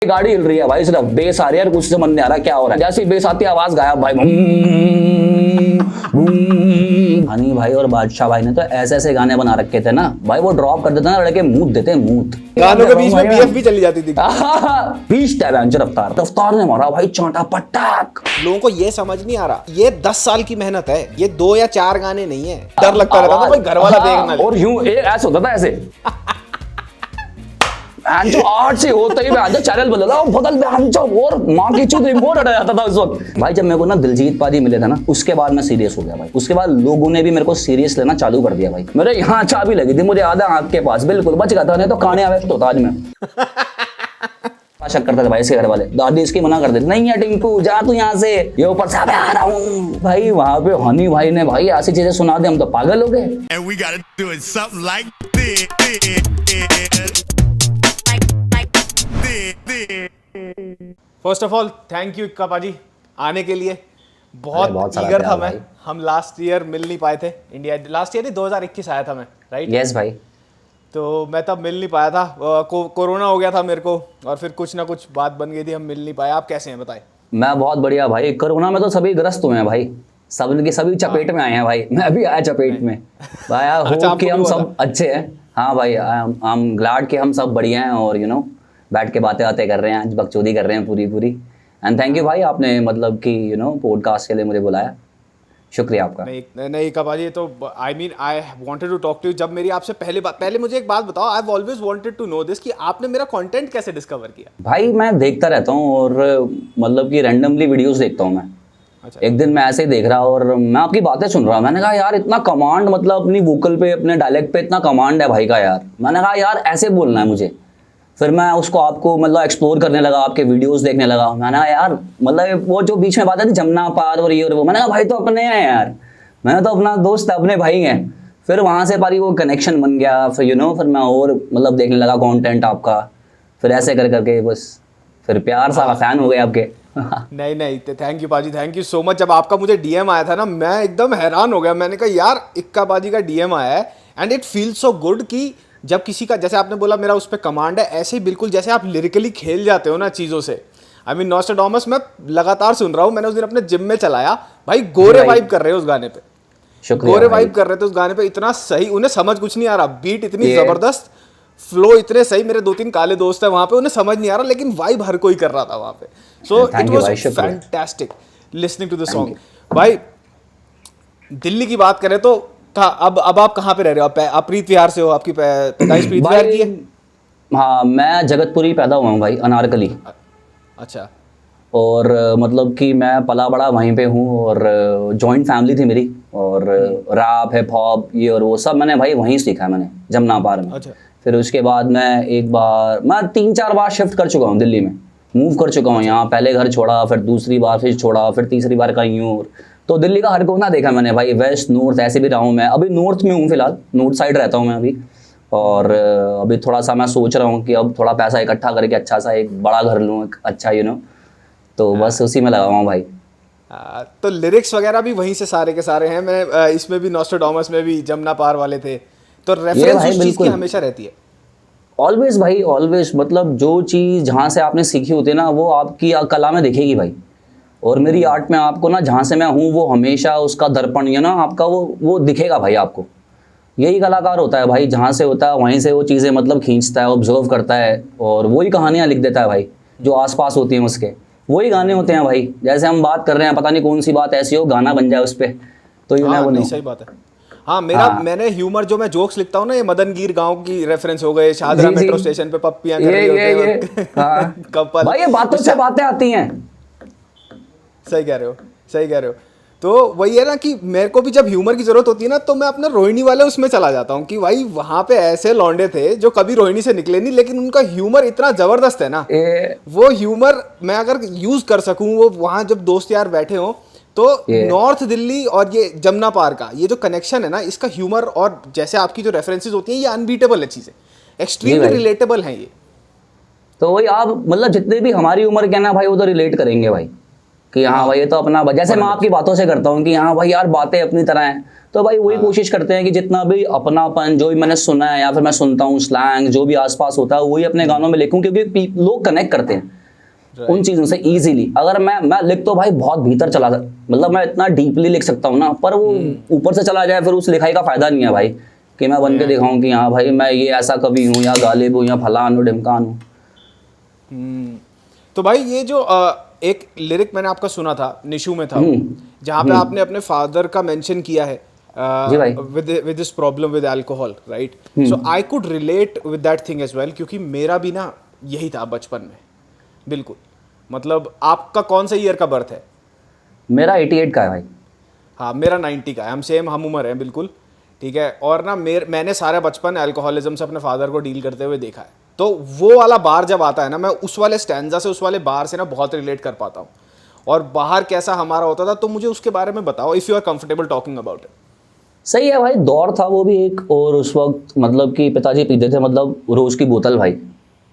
गाड़ी हिल रही है भाई, सिर्फ बेस आ रही है, कुछ समझ नहीं आ रहा क्या हो रहा है। जैसे बेस आती है आवाज गायब भाई। हनी भाई और बादशाह भाई ने तो ऐसे ऐसे गाने बना रखे थे ना भाई, वो ड्रॉप कर देते ना लड़के मूत देते मूत। गानों के बीच में बीएफ भी चली जाती थी। बीच रफ्तार ने मारा भाई चांटा पटाक। लोगों को ये समझ नहीं आ रहा, ये 10 साल की मेहनत है, ये 2 या 4 गाने नहीं है। डर लगता रहता था भाई घर वाला देखना। और यूं ऐसे होता था ऐसे आठ से होता ही चैनल बदल और माँ की चुत रिमोट हटा जाता था उस वक्त भाई। जब मेरे को ना दिलजीत पाजी मिले थे ना, उसके बाद मैं सीरियस हो गया भाई। उसके बाद लोगों ने भी मेरे को सीरियस लेना चालू कर दिया भाई। मेरे यहाँ चाबी लगी थी, मुझे याद है आँख के पास, बिल्कुल बच गया था, नहीं तो काने अवेस्ट होता आज मैं। शक करते थे भाई इसके घर वाले, दादी इसकी मना कर देती, नहीं है टिंकू जा तू यहाँ से, ये ऊपर से आ रहा हूँ भाई। वहां पे हनी भाई ने भाई ऐसी चीजें सुना दी, हम तो पागल हो गए। First of all thank you इक्का पाजी आने के लिए, बहुत ईगर था मैं। हम लास्ट ईयर मिल नहीं पाए थे, इंडिया लास्ट ईयर नहीं 2021 आया था मैं, राइट? यस भाई। तो मैं तब मिल नहीं पाया था, कोरोना हो गया था मेरे को, और फिर कुछ ना कुछ बात बन गई थी, हम मिल नहीं पाए। आप कैसे हैं बताएं? मैं बहुत बढ़िया भाई। कोरोना में तो सभी ग्रस्त हुए हैं भाई, सभी चपेट में आए हैं भाई। मैं भी आया चपेट में भाई। होप कि हम सब अच्छे हैं। हाँ भाई, आई एम ग्लैड कि हम सब बढ़िया हैं और बैठ के बातें कर रहे हैं, आज बकचोदी कर रहे हैं पूरी। एंड थैंक यू भाई, आपने मतलब कि पॉडकास्ट के लिए मुझे बुलाया, शुक्रिया आपका। नहीं कबाजी, तो I wanted to talk to you. जब मेरी आपसे पहले मुझे एक बात बताओ, I have always wanted to know this कि आपने मेरा कंटेंट कैसे डिस्कवर किया? भाई मैं देखता रहता हूँ और मतलब कि रैंडमली वीडियोस देखता हूँ मैं। अच्छा। एक दिन मैं ऐसे ही देख रहा और मैं आपकी बातें सुन रहा, मैंने कहा यार इतना कमांड, मतलब अपनी वोकल पे अपने डायलेक्ट पे इतना कमांड है भाई का यार। मैंने कहा यार ऐसे बोलना है मुझे। फिर मैं उसको आपको मतलब एक्सप्लोर करने लगा, आपके वीडियोस देखने लगा। मैंने कहा यार मतलब वो जो बीच में बात थी जमुना पार और ये और वो, मैंने कहा भाई तो अपने हैं यार, मैंने तो अपना दोस्त अपने भाई हैं। फिर वहाँ से पारी वो कनेक्शन बन गया। फिर फिर मैं और मतलब देखने लगा कंटेंट आपका। फिर ऐसे करके बस फिर प्यार सा फैन हो गए आपके। नहीं थैंक यू पाजी, थैंक यू सो मच। जब आपका मुझे डीएम आया था ना, मैं एकदम हैरान हो गया। मैंने कहा यार इक्का बाजी का डीएम आया है and it feel so good कि जब किसी का, जैसे आपने बोला मेरा उस पर कमांड है, ऐसे ही बिल्कुल जैसे आप लिरिकली खेल जाते हो ना चीज़ों से। आई मीन नॉस्ट्राडामस मैं लगातार सुन रहा हूँ, मैंने उस दिन अपने जिम में चलाया भाई। गोरे वाइब कर रहे हो उस गाने पे, गोरे वाइब कर रहे थे उस गाने पे, इतना सही। उन्हें समझ कुछ नहीं आ रहा, बीट इतनी जबरदस्त, फ्लो इतने सही। मेरे 2-3 काले दोस्त है वहाँ पे, उन्हें समझ नहीं आ रहा, लेकिन वाइब हर कोई कर रहा था वहाँ पे। So it was fantastic listening to the song. भाई दिल्ली की बात करें तो अब आप कहाँ पे रह रहे हो? आप प्रीत विहार से हो, आपकी पैदाइश प्रीत विहार की है? हाँ, मैं जगतपुरी पैदा हुआ हूँ भाई, अनारकली। अच्छा। और मतलब कि मैं पला बड़ा वहीं पे हूँ और जॉइंट फैमिली थी मेरी, और रैप हिप हॉप ये और वो सब मैंने भाई वहीं सीखा है मैंने, जमुना पार में। अच्छा। फिर उसके बाद मैं 3-4 बार शिफ्ट कर चुका हूँ दिल्ली में, मूव कर चुका हूँ यहाँ। पहले घर छोड़ा, फिर दूसरी बार फिर छोड़ा, फिर तीसरी बार कहीं और। तो दिल्ली का हर कोना देखा मैंने भाई, वेस्ट नॉर्थ ऐसे भी रहा हूँ मैं। अभी नॉर्थ में हूँ फिलहाल, नॉर्थ साइड रहता हूँ मैं अभी। और अभी थोड़ा सा मैं सोच रहा हूँ कि अब थोड़ा पैसा इकट्ठा करके अच्छा सा एक बड़ा घर लूँ, एक अच्छा तो बस उसी में लगा हुआ हूँ भाई। तो लिरिक्स वगैरह भी वहीं से सारे के सारे हैं। मैं इसमें भी नॉस्ट्राडामस में भी जमुना पार वाले थे, तो रेफरेंस उस चीज़ की हमेशा रहती है। ऑलवेज भाई, ऑलवेज। मतलब जो चीज़ जहाँ से आपने सीखी होती है ना, वो आपकी कला में दिखेगी भाई। और मेरी आर्ट में आपको ना, जहाँ से मैं हूँ वो हमेशा उसका दर्पण आपका वो दिखेगा भाई आपको। यही कलाकार होता है भाई, जहाँ से होता है वहीं से वो चीज़ें मतलब खींचता है, ऑब्जर्व करता है और वही कहानियाँ लिख देता है भाई, जो आसपास होती हैं उसके वही गाने होते हैं भाई। जैसे हम बात कर रहे हैं, पता नहीं कौन सी बात ऐसी हो गाना बन जाए उस पर, तो नहीं सही बात है। हाँ मैंने ह्यूमर जो मैं जोक्स लिखता हूँ ना, ये मदनगीर गांव की रेफरेंस हो गए, शाहदरा मेट्रो स्टेशन पे पप्पियां कर रही होती हैं कपल, भाई ये बातों से बातें आती हैं। सही कह रहे हो। तो वही है ना कि मेरे को भी जब ह्यूमर की जरूरत होती है ना, तो मैं अपने रोहिणी वाले उसमें चला जाता हूँ कि भाई वहाँ पे ऐसे लौंडे थे जो कभी रोहिणी से निकले नहीं, लेकिन उनका ह्यूमर इतना जबरदस्त है ना, वो ह्यूमर मैं अगर यूज कर सकूँ, वो वहाँ जब दोस्त यार बैठे हों, तो नॉर्थ दिल्ली और ये जमुना पार का ये जो कनेक्शन है ना, इसका ह्यूमर और जैसे आपकी जो रेफरेंसेस होती हैं, ये अनबीटेबल है चीज़ें, एक्सट्रीमली रिलेटेबल हैं ये। तो वही आप मतलब जितने भी हमारी उम्र के ना भाई, वो तो रिलेट करेंगे भाई। कि हाँ भाई ये तो अपना, जैसे मैं आपकी बातों से करता हूँ कि हाँ भाई यार बातें अपनी तरह हैं, तो भाई वही कोशिश करते हैं कि जितना भी अपनापन जो भी मैंने सुना है या फिर मैं सुनता हूँ स्लैंग जो भी आसपास होता है वही अपने गानों में लिखूं, क्योंकि लोग कनेक्ट करते हैं उन चीज़ों से इजीली। अगर मैं लिख तो भाई बहुत भीतर चला, मतलब मैं इतना डीपली लिख सकता हूँ ना, पर वो ऊपर से चला जाए फिर उस लिखाई का फायदा नहीं है भाई, कि मैं बन के दिखाऊं कि हाँ भाई मैं ये ऐसा कवि हूँ या गालिब हूँ या फलान हूँ ढिमकान हूँ। तो भाई ये जो एक लिरिक मैंने आपका सुना था, निशु में था, जहाँ पे आपने अपने फादर का मेंशन किया है जी भाई। with this problem with alcohol, right? So I could relate with that thing as well, क्योंकि मेरा भी ना यही था बचपन में, बिल्कुल। मतलब आपका कौन सा ईयर का बर्थ है? मेरा 88 का है भाई। हाँ, मेरा 90 का है, हम उम्र हैं बिल्कुल, ठीक है। और ना मैंने सारा बचपन अल्कोहलिज्म से अपने फादर को डील करते हुए देखा है, तो वो वाला बार जब आता है ना, मैं उस वाले स्टैंजा से, उस वाले बार से ना बहुत रिलेट कर पाता हूँ। और बाहर कैसा हमारा होता था, तो मुझे उसके बारे में बताओ, if you are comfortable talking about it. सही है भाई, दौर था वो भी एक, और उस वक्त मतलब कि पिताजी पीते थे, मतलब रोज़ की बोतल भाई,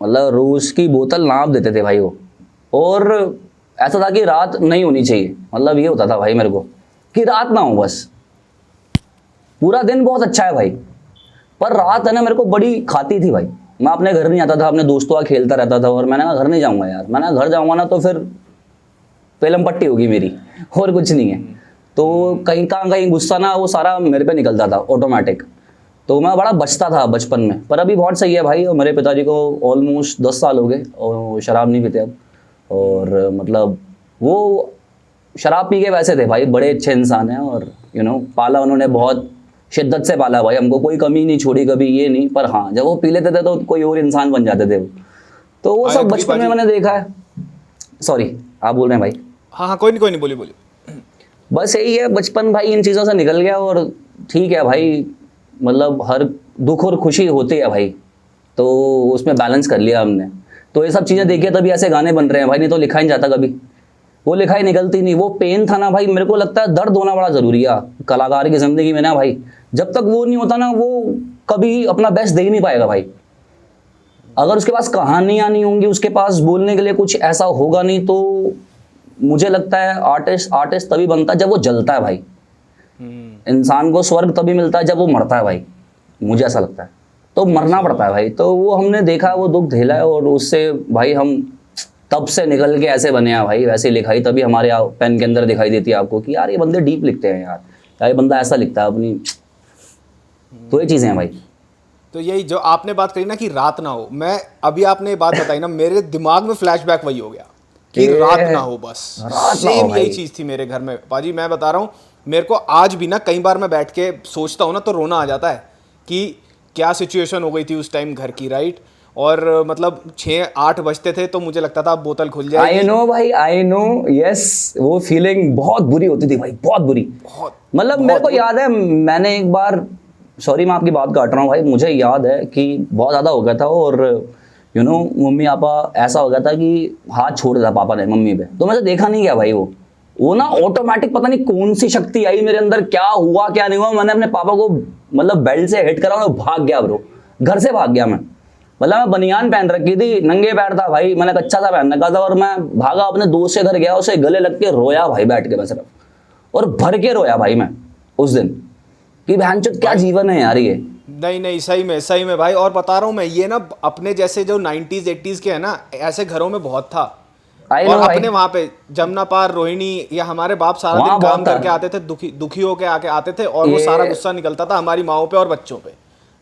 मतलब रोज़ की बोतल नाप देते थे भाई वो। और ऐसा था कि रात नहीं होनी चाहिए, मतलब ये होता था भाई मेरे को कि रात ना हो बस। पूरा दिन बहुत अच्छा है भाई, पर रात है ना मेरे को बड़ी खाती थी भाई। मैं अपने घर नहीं आता था, अपने दोस्तों का खेलता रहता था, और मैंने कहा घर नहीं जाऊँगा यार, मैंने घर जाऊँगा ना तो फिर फिल्म पट्टी होगी मेरी, और कुछ नहीं है। तो कहीं गुस्सा ना वो सारा मेरे पे निकलता था ऑटोमेटिक। तो मैं बड़ा बचता था बचपन में, पर अभी बहुत सही है भाई। और मेरे पिताजी को ऑलमोस्ट 10 साल हो गए और शराब नहीं पीते अब। और मतलब वो शराब पी के वैसे थे भाई, बड़े अच्छे इंसान हैं, और पाला उन्होंने बहुत शिद्दत से पाला भाई हमको, कोई कमी नहीं छोड़ी कभी, ये नहीं। पर हाँ, जब वो पी लेते थे तो कोई और इंसान बन जाते थे वो। तो वो सब बचपन में मैंने देखा है। सॉरी, आप बोल रहे हैं भाई? हाँ, कोई नहीं, बोलिए। बस यही है, बचपन भाई इन चीज़ों से निकल गया, और ठीक है भाई, मतलब हर दुख और खुशी होती है भाई, तो उसमें बैलेंस कर लिया हमने। तो ये सब चीज़ें देखिए तभी ऐसे गाने बन रहे हैं भाई, नहीं तो लिखा ही नहीं जाता कभी, वो लिखाई निकलती नहीं। वो पेन था ना भाई, मेरे को लगता है दर्द होना बड़ा ज़रूरी है कलाकार की ज़िंदगी में ना भाई। जब तक वो नहीं होता ना, वो कभी अपना बेस्ट दे ही नहीं पाएगा भाई। अगर उसके पास कहानियाँ नहीं होंगी, उसके पास बोलने के लिए कुछ ऐसा होगा नहीं, तो मुझे लगता है आर्टिस्ट तभी बनता है जब वो जलता है भाई। इंसान को स्वर्ग तभी मिलता है जब वो मरता है भाई, मुझे ऐसा लगता है। तो मरना पड़ता है भाई, तो वो हमने देखा, वो दुख झेला है, और उससे भाई हम तब से निकल के ऐसे बने हैं भाई। वैसे लिखाई तभी हमारे पेन के अंदर दिखाई देती है आपको कि यार ये बंदे डीप लिखते हैं यार, ये बंदा ऐसा लिखता है अपनी। तो ये चीज़ें हैं भाई। तो यही जो आपने बात करी ना कि रात ना हो, मैं अभी आपने ये बात बताई ना, मेरे दिमाग में फ्लैशबैक वही हो गया कि रात ना हो बस। सेम यही चीज़ थी मेरे घर में पाजी। मैं बता रहा हूँ, मेरे को आज भी ना कई बार मैं बैठ के सोचता हूँ ना तो रोना आ जाता है कि क्या सिचुएशन हो गई थी उस टाइम घर की, राइट। और मतलब 6-8 बजते थे तो मुझे लगता था अब बोतल खुल जाएगी। आई नो भाई, आई नो, यस, वो फीलिंग बहुत बुरी होती थी भाई, बहुत बुरी। बहुत मतलब मेरे को याद है, मैंने एक बार, सॉरी मैं आपकी बात काट रहा हूँ भाई, मुझे याद है कि बहुत ज़्यादा हो गया था, और मम्मी पापा ऐसा हो गया था कि हाथ छोड़ दिया पापा ने मम्मी पे, तो मैंने देखा नहीं गया भाई। वो ना ऑटोमेटिक पता नहीं कौन सी शक्ति आई मेरे अंदर, क्या हुआ क्या नहीं हुआ, मैंने अपने पापा को मतलब बेल्ट से हिट करा और भाग गया ब्रो, घर से भाग गया मैं। मतलब मैं बनियान पहन रखी थी, नंगे पैर था भाई, मैंने कच्चा सा पहन रखा था, और मैं भागा अपने दोस्त के घर गया, उसे गले लग के रोया भाई बैठ के मैं सिर्फ, और भर के रोया भाई मैं उस दिन कि बहनचोद क्या जीवन है यार ये। नहीं, सही में भाई। और बता रहा हूँ मैं, ये ना अपने जैसे जो 90s 80s के है ना, ऐसे घरों में बहुत था। और अपने वहाँ पे जमुना पार, रोहिणी, या हमारे बाप सारा दिन काम करके आते थे, दुखी होके आते थे, और वो सारा गुस्सा निकलता था हमारी माओ पे और बच्चों पे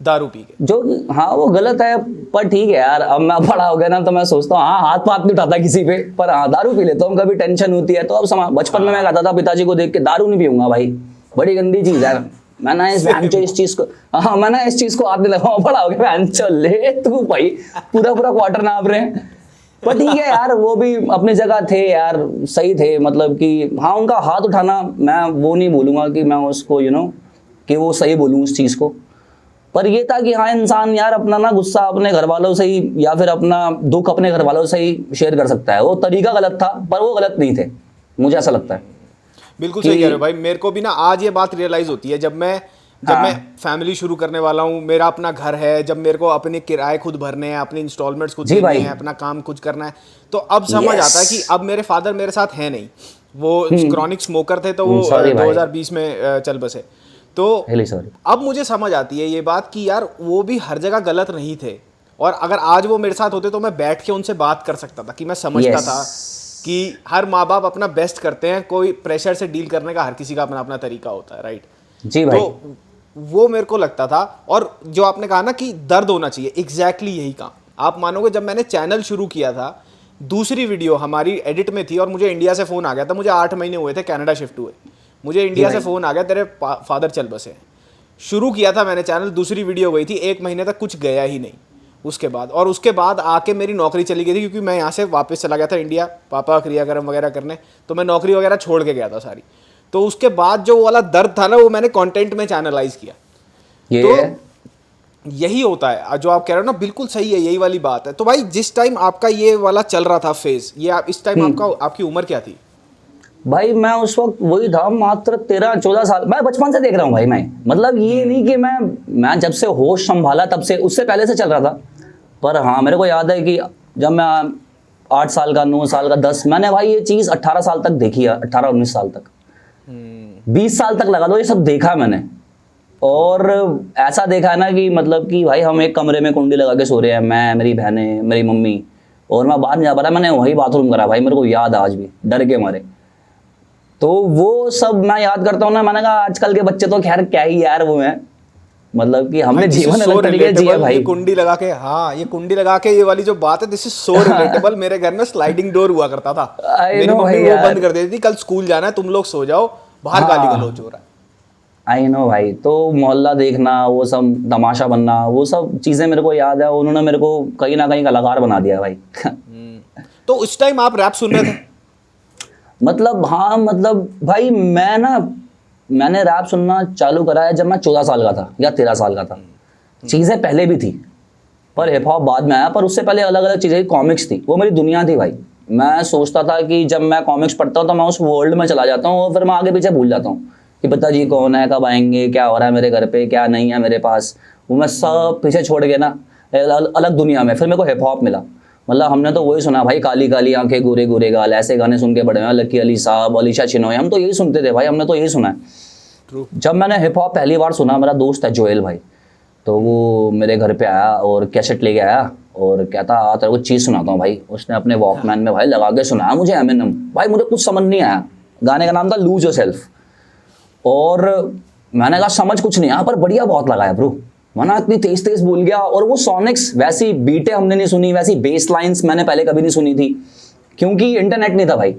दारू पी के। जो हाँ वो गलत है, पर ठीक है यार, अब मैं बड़ा हो गया ना तो मैं सोचता हूँ हाँ, हाथ पाथ नहीं उठाता किसी पे, पर हाँ दारू पी लेता हूँ, कभी टेंशन होती है तो। अब बचपन में मैं कहता था पिताजी को देख के, दारू नहीं पीऊंगा भाई, बड़ी गंदी चीज है। मैंने इस चीज को, हाँ मैंने इस चीज को हाथ नहीं लगाऊंगा, बड़ा हो गया चल ले तू भाई, पूरा क्वार्टर नाप रहे हैं। पर ठीक है यार, वो भी अपनी जगह थे यार, सही थे। मतलब कि हाँ उनका हाथ उठाना, मैं वो नहीं बोलूँगा कि मैं उसको कि वो सही बोलूँ उस चीज़ को, पर ये था कि हाँ इंसान यार अपना ना गुस्सा अपने घर वालों से ही, या फिर अपना दुख अपने घर वालों से ही शेयर कर सकता है। वो तरीका गलत था, पर वो गलत नहीं थे, मुझे ऐसा लगता है। बिल्कुल सही कह रहे हो भाई। मेरे को भी ना आज ये बात रियलाइज होती है, जब मैं फैमिली शुरू करने वाला हूँ, मेरा अपना घर है, जब मेरे को अपने किराए खुद भरने हैं, अपने इंस्टॉलमेंट्स खुद देने हैं, अपना काम खुद करना है, तो अब समझ आता है कि अब मेरे फादर मेरे साथ है नहीं, वो क्रॉनिक स्मोकर थे, तो वो sorry भाई। 2020 में चल बसे। तो रियली सॉरी। अब मुझे समझ आती है ये बात कि यार वो भी हर जगह गलत नहीं थे, और अगर आज वो मेरे साथ होते तो मैं बैठ के उनसे बात कर सकता था, कि मैं समझता था कि हर माँ बाप अपना बेस्ट करते हैं, कोई प्रेशर से डील करने का हर किसी का अपना अपना तरीका होता है, राइट। जी भाई। तो वो मेरे को लगता था। और जो आपने कहा ना कि दर्द होना चाहिए, एग्जैक्टली यही काम। आप मानोगे जब मैंने चैनल शुरू किया था, दूसरी वीडियो हमारी एडिट में थी और मुझे इंडिया से फ़ोन आ गया था, मुझे 8 महीने हुए थे कनाडा शिफ्ट हुए, मुझे इंडिया से फ़ोन आ गया, तेरे फादर चल बसे। शुरू किया था मैंने चैनल, दूसरी वीडियो गई थी, 1 महीने तक कुछ गया ही नहीं उसके बाद। और उसके बाद आके मेरी नौकरी चली गई थी, क्योंकि मैं यहाँ से वापस चला गया था इंडिया, पापा क्रियाक्रम वगैरह करने, तो मैं नौकरी वगैरह छोड़ के गया था सारी। तो उसके बाद जो वाला दर्द था ना, वो मैंने कंटेंट में चैनलाइज किया। ये तो यही होता है जो आप कह रहे हो ना, बिल्कुल सही है, यही वाली बात है। तो भाई जिस टाइम आपका ये वाला चल रहा था फेज, ये आप इस टाइम आपकी उम्र क्या थी? भाई मैं उस वक्त वही था, मात्र 13-14 साल। मैं बचपन से देख रहा हूँ भाई, मैं मतलब ये नहीं कि मैं जब से होश संभाला तब से, उससे पहले से चल रहा था। पर हाँ मेरे को याद है कि जब मैं 8 साल का, 9 साल का, 10, मैंने भाई ये चीज़ 18 साल तक देखी है, 18-19 साल तक, 20 साल तक लगा दो, ये सब देखा मैंने। और ऐसा देखा है ना कि मतलब कि भाई हम एक कमरे में कुंडी लगा के सो रहे हैं, मैं, मेरी बहनें, मेरी मम्मी, और मैं बाहर नहीं जा पा रहा, मैंने वही बाथरूम करा भाई, मेरे को याद है आज भी, डर के मारे। तो वो सब मैं याद करता हूँ ना, मैंने कहा आजकल के बच्चे तो खैर क्या ही यार वो हैं, मतलब कि हमने जीवन अलग तरीके से जिया भाई। ये कुंडी लगा के, हाँ ये कुंडी लगा के, ये वाली जो बात है, दिस इज सो रिलेटेबल। मेरे घर में स्लाइडिंग डोर हुआ करता था, मेरी मम्मी वो बंद कर देती थी, कल स्कूल जाना है, तुम लोग सो जाओ, बाहर गाली गलौज हो रहा है। आई नो भाई। तो मोहल्ला देखना, वो सब तमाशा बनना, वो सब चीज़ें मेरे को याद है, उन्होंने मेरे को कहीं ना कहीं कलाकार बना दिया भाई। तो उस टाइम आप रैप सुन रहे थे? मतलब हाँ, मतलब भाई मैंने रैप सुनना चालू करा है जब मैं 14 साल का था या 13 साल का था। चीज़ें पहले भी थी, पर हिप हॉप बाद में आया। पर उससे पहले अलग अलग चीज़ें, कॉमिक्स थी, वो मेरी दुनिया थी भाई। मैं सोचता था कि जब मैं कॉमिक्स पढ़ता हूँ तो मैं उस वर्ल्ड में चला जाता हूँ, और फिर मैं आगे पीछे भूल जाता हूँ कि पिताजी कौन है, कब आएंगे, क्या हो रहा है मेरे घर पे, क्या नहीं है मेरे पास, वो मैं सब पीछे छोड़ के ना अलग दुनिया में फिर मेरे को हिप हॉप मिला। मतलब हमने तो वही सुना भाई, काली काली आंखें, गोरे गोरे गाल, ऐसे गाने सुन के बड़े हैं, लकी अली साहब, अलीशा चिनोय, हम तो यही सुनते थे भाई, हमने तो यही सुना है। True. जब मैंने हिप हॉप पहली बार सुना, मेरा दोस्त है जोएल भाई, तो वो मेरे घर पे आया और कैसेट लेके आया और कहता तेरे को चीज़ सुनाता हूँ भाई। उसने अपने वॉकमैन में भाई लगा के सुनाया मुझे एमिनेम। भाई मुझे कुछ समझ नहीं आया, गाने का नाम था लूज योरसेल्फ, और मैंने कहा समझ कुछ नहीं आया, पर बढ़िया बहुत लगा है ब्रो। वरना इतनी तेज तेज बोल गया, और वो सोनिक्स, वैसी बीटें हमने नहीं सुनी, वैसी बेस लाइन्स मैंने पहले कभी नहीं सुनी थी, क्योंकि इंटरनेट नहीं था भाई।